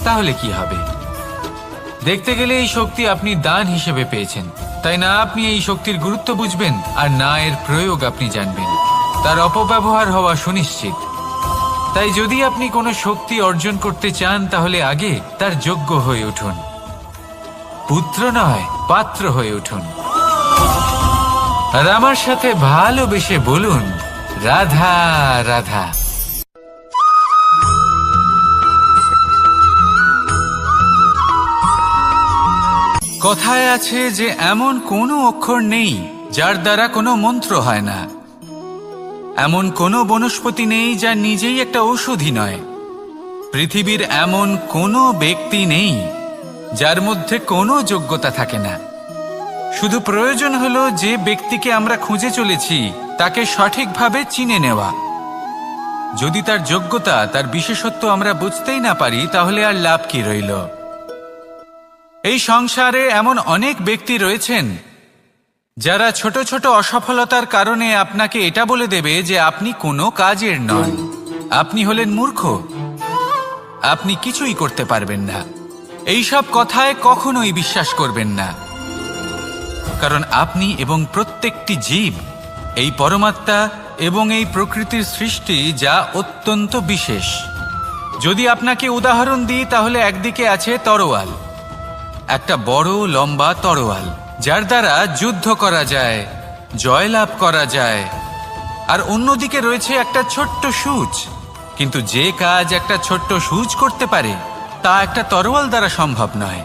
A: তাহলে কি হবে? দেখতে গেলে এই শক্তি আপনি দান হিসেবে পেয়েছেন, তাই না আপনি এই শক্তির গুরুত্ব বুঝবেন আর না এর প্রয়োগ আপনি জানবেন। তার অপব্যবহার হওয়া সুনিশ্চিত। তাই যদি আপনি কোনো শক্তি অর্জন করতে চান, তাহলে আগে তার যোগ্য হয়ে উঠুন, পুত্র নয় পাত্র হয়ে উঠুন। আর আমার সাথে ভালোবেসে বলুন, রাধা রাধা। কথায় আছে যে এমন কোনো অক্ষর নেই যার দ্বারা কোনো মন্ত্র হয় না, এমন কোনো বনস্পতি নেই যা নিজেই একটা ঔষধি নয়, পৃথিবীর এমন কোনো ব্যক্তি নেই যার মধ্যে কোনো যোগ্যতা থাকে না। শুধু প্রয়োজন হলো যে ব্যক্তিকে আমরা খুঁজে চলেছি তাকে সঠিকভাবে চিনে নেওয়া। যদি তার যোগ্যতা, তার বিশেষত্ব আমরা বুঝতেই না পারি, তাহলে আর লাভ কি রইল? এই সংসারে এমন অনেক ব্যক্তি রয়েছেন যারা ছোট ছোট অসফলতার কারণে আপনাকে এটা বলে দেবে যে আপনি কোনো কাজের নন, আপনি হলেন মূর্খ, আপনি কিছুই করতে পারবেন না। এইসব কথায় কখনোই বিশ্বাস করবেন না, কারণ আপনি এবং প্রত্যেকটি জীব এই পরমাত্মা এবং এই প্রকৃতির সৃষ্টি, যা অত্যন্ত বিশেষ। যদি আপনাকে উদাহরণ দিই, তাহলে একদিকে আছে তরোয়াল, একটা বড় লম্বা তরোয়াল, যার দ্বারা যুদ্ধ করা যায়, জয়লাভ করা যায়। আর অন্যদিকে রয়েছে একটা ছোট্ট সূচ, কিন্তু যে কাজ একটা ছোট্ট সূচ করতে পারে তা একটা তরোয়াল দ্বারা সম্ভব নয়।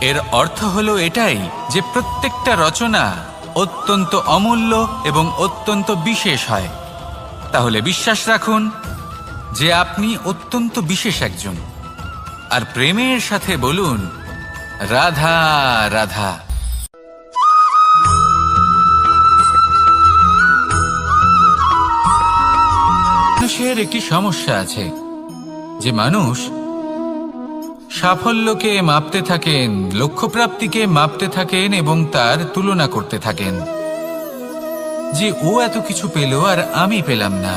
A: এর অর্থ হলো এটাই যে প্রত্যেকটা রচনা অত্যন্ত অমূল্য এবং অত্যন্ত বিশেষ হয়। তাহলে বিশ্বাস রাখুন যে আপনি অত্যন্ত বিশেষ একজন, আর প্রেমের সাথে বলুন, রাধা রাধা। মানুষের একটি সমস্যা আছে যে মানুষ সাফল্যকে মাপতে থাকেন, লক্ষ্যপ্রাপ্তিকে মাপতে থাকেন এবং তার তুলনা করতে থাকেন যে ও এত কিছু পেল আর আমি পেলাম না,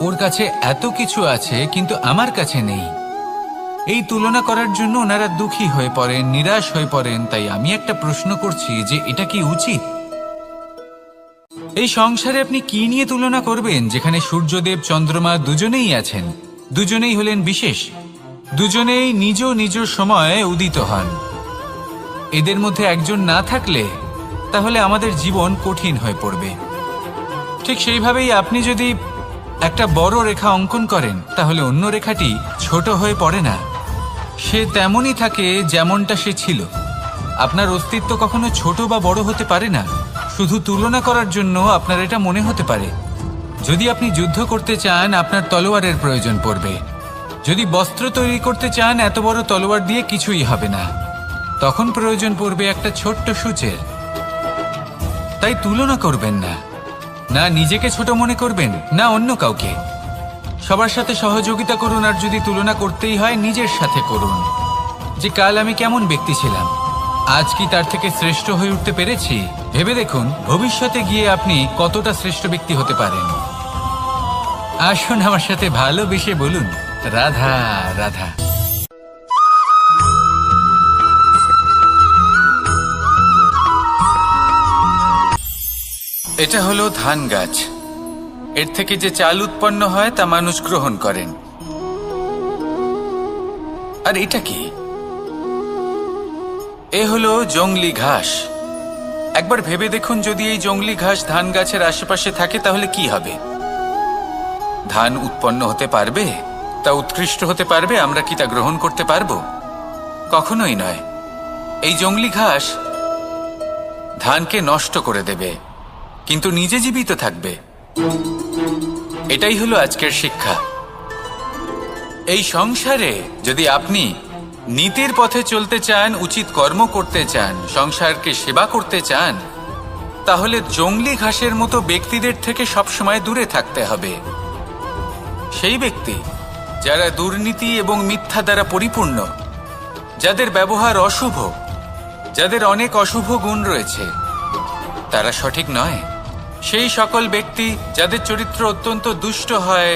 A: ওর কাছে এত কিছু আছে কিন্তু আমার কাছে নেই। এই তুলনা করার জন্য ওনারা দুঃখী হয়ে পড়েন, নিরাশ হয়ে পড়েন। তাই আমি একটা প্রশ্ন করছি যে এটা কি উচিত? এই সংসারে আপনি কি নিয়ে তুলনা করবেন, যেখানে সূর্যদেব চন্দ্রমা দুজনেই আছেন, দুজনেই হলেন বিশেষ, দুজনেই নিজ নিজ সময়ে উদিত হন। এদের মধ্যে একজন না থাকলে তাহলে আমাদের জীবন কঠিন হয়ে পড়বে। ঠিক সেইভাবেই আপনি যদি একটা বড় রেখা অঙ্কন করেন, তাহলে অন্য রেখাটি ছোট হয়ে পড়ে না, সে তেমনই থাকে যেমনটা সে ছিল। আপনার অস্তিত্ব কখনো ছোট বা বড় হতে পারে না, শুধু তুলনা করার জন্য আপনার এটা মনে হতে পারে। যদি আপনি যুদ্ধ করতে চান, আপনার তলোয়ারের প্রয়োজন পড়বে। যদি বস্ত্র তৈরি করতে চান, এত বড় তলোয়ার দিয়ে কিছুই হবে না, তখন প্রয়োজন পড়বে একটা ছোট্ট সূচের। তাই তুলনা করবেন না, না নিজেকে ছোট মনে করবেন, না অন্য কাউকে। সবার সাথে সহযোগিতা করুন, আর যদি তুলনা করতেই হয়, নিজের সাথে করুন যে কাল আমি কেমন ব্যক্তি ছিলাম, আজ কি তার থেকে শ্রেষ্ঠ হয়ে উঠতে পেরেছি। ভেবে দেখুন ভবিষ্যতে গিয়ে আপনি কতটা শ্রেষ্ঠ ব্যক্তি হতে পারেন। আসুন আমার সাথে ভালোবেসে বলুন, রাধা রাধা। এটা হলো ধান গাছ। এর থেকে যে চাল উৎপন্ন হয় তা মানুষ গ্রহণ করেন। আর এটা কি? এ হলো জংলি ঘাস। একবার ভেবে দেখুন, যদি এই জংলি ঘাস ধান গাছের আশেপাশে থাকে তাহলে কি হবে? ধান উৎপন্ন হতে পারবে? তা উৎকৃষ্ট হতে পারবে? আমরা কি তা গ্রহণ করতে পারবো? কখনোই নয়। এই জংলি ঘাস ধানকে নষ্ট করে দেবে, কিন্তু নিজে জীবিত থাকবে। এটাই হলো আজকের শিক্ষা। এই সংসারে যদি আপনি নীতির পথে চলতে চান, উচিত কর্ম করতে চান, সংসারকে সেবা করতে চান, তাহলে জংলি ঘাসের মতো ব্যক্তিদের থেকে সবসময় দূরে থাকতে হবে। সেই ব্যক্তি যারা দুর্নীতি এবং মিথ্যা দ্বারা পরিপূর্ণ, যাদের ব্যবহার অশুভ, যাদের অনেক অশুভ গুণ রয়েছে, তারা সঠিক নয়। সেই সকল ব্যক্তি যাদের চরিত্র অত্যন্ত দুষ্ট হয়,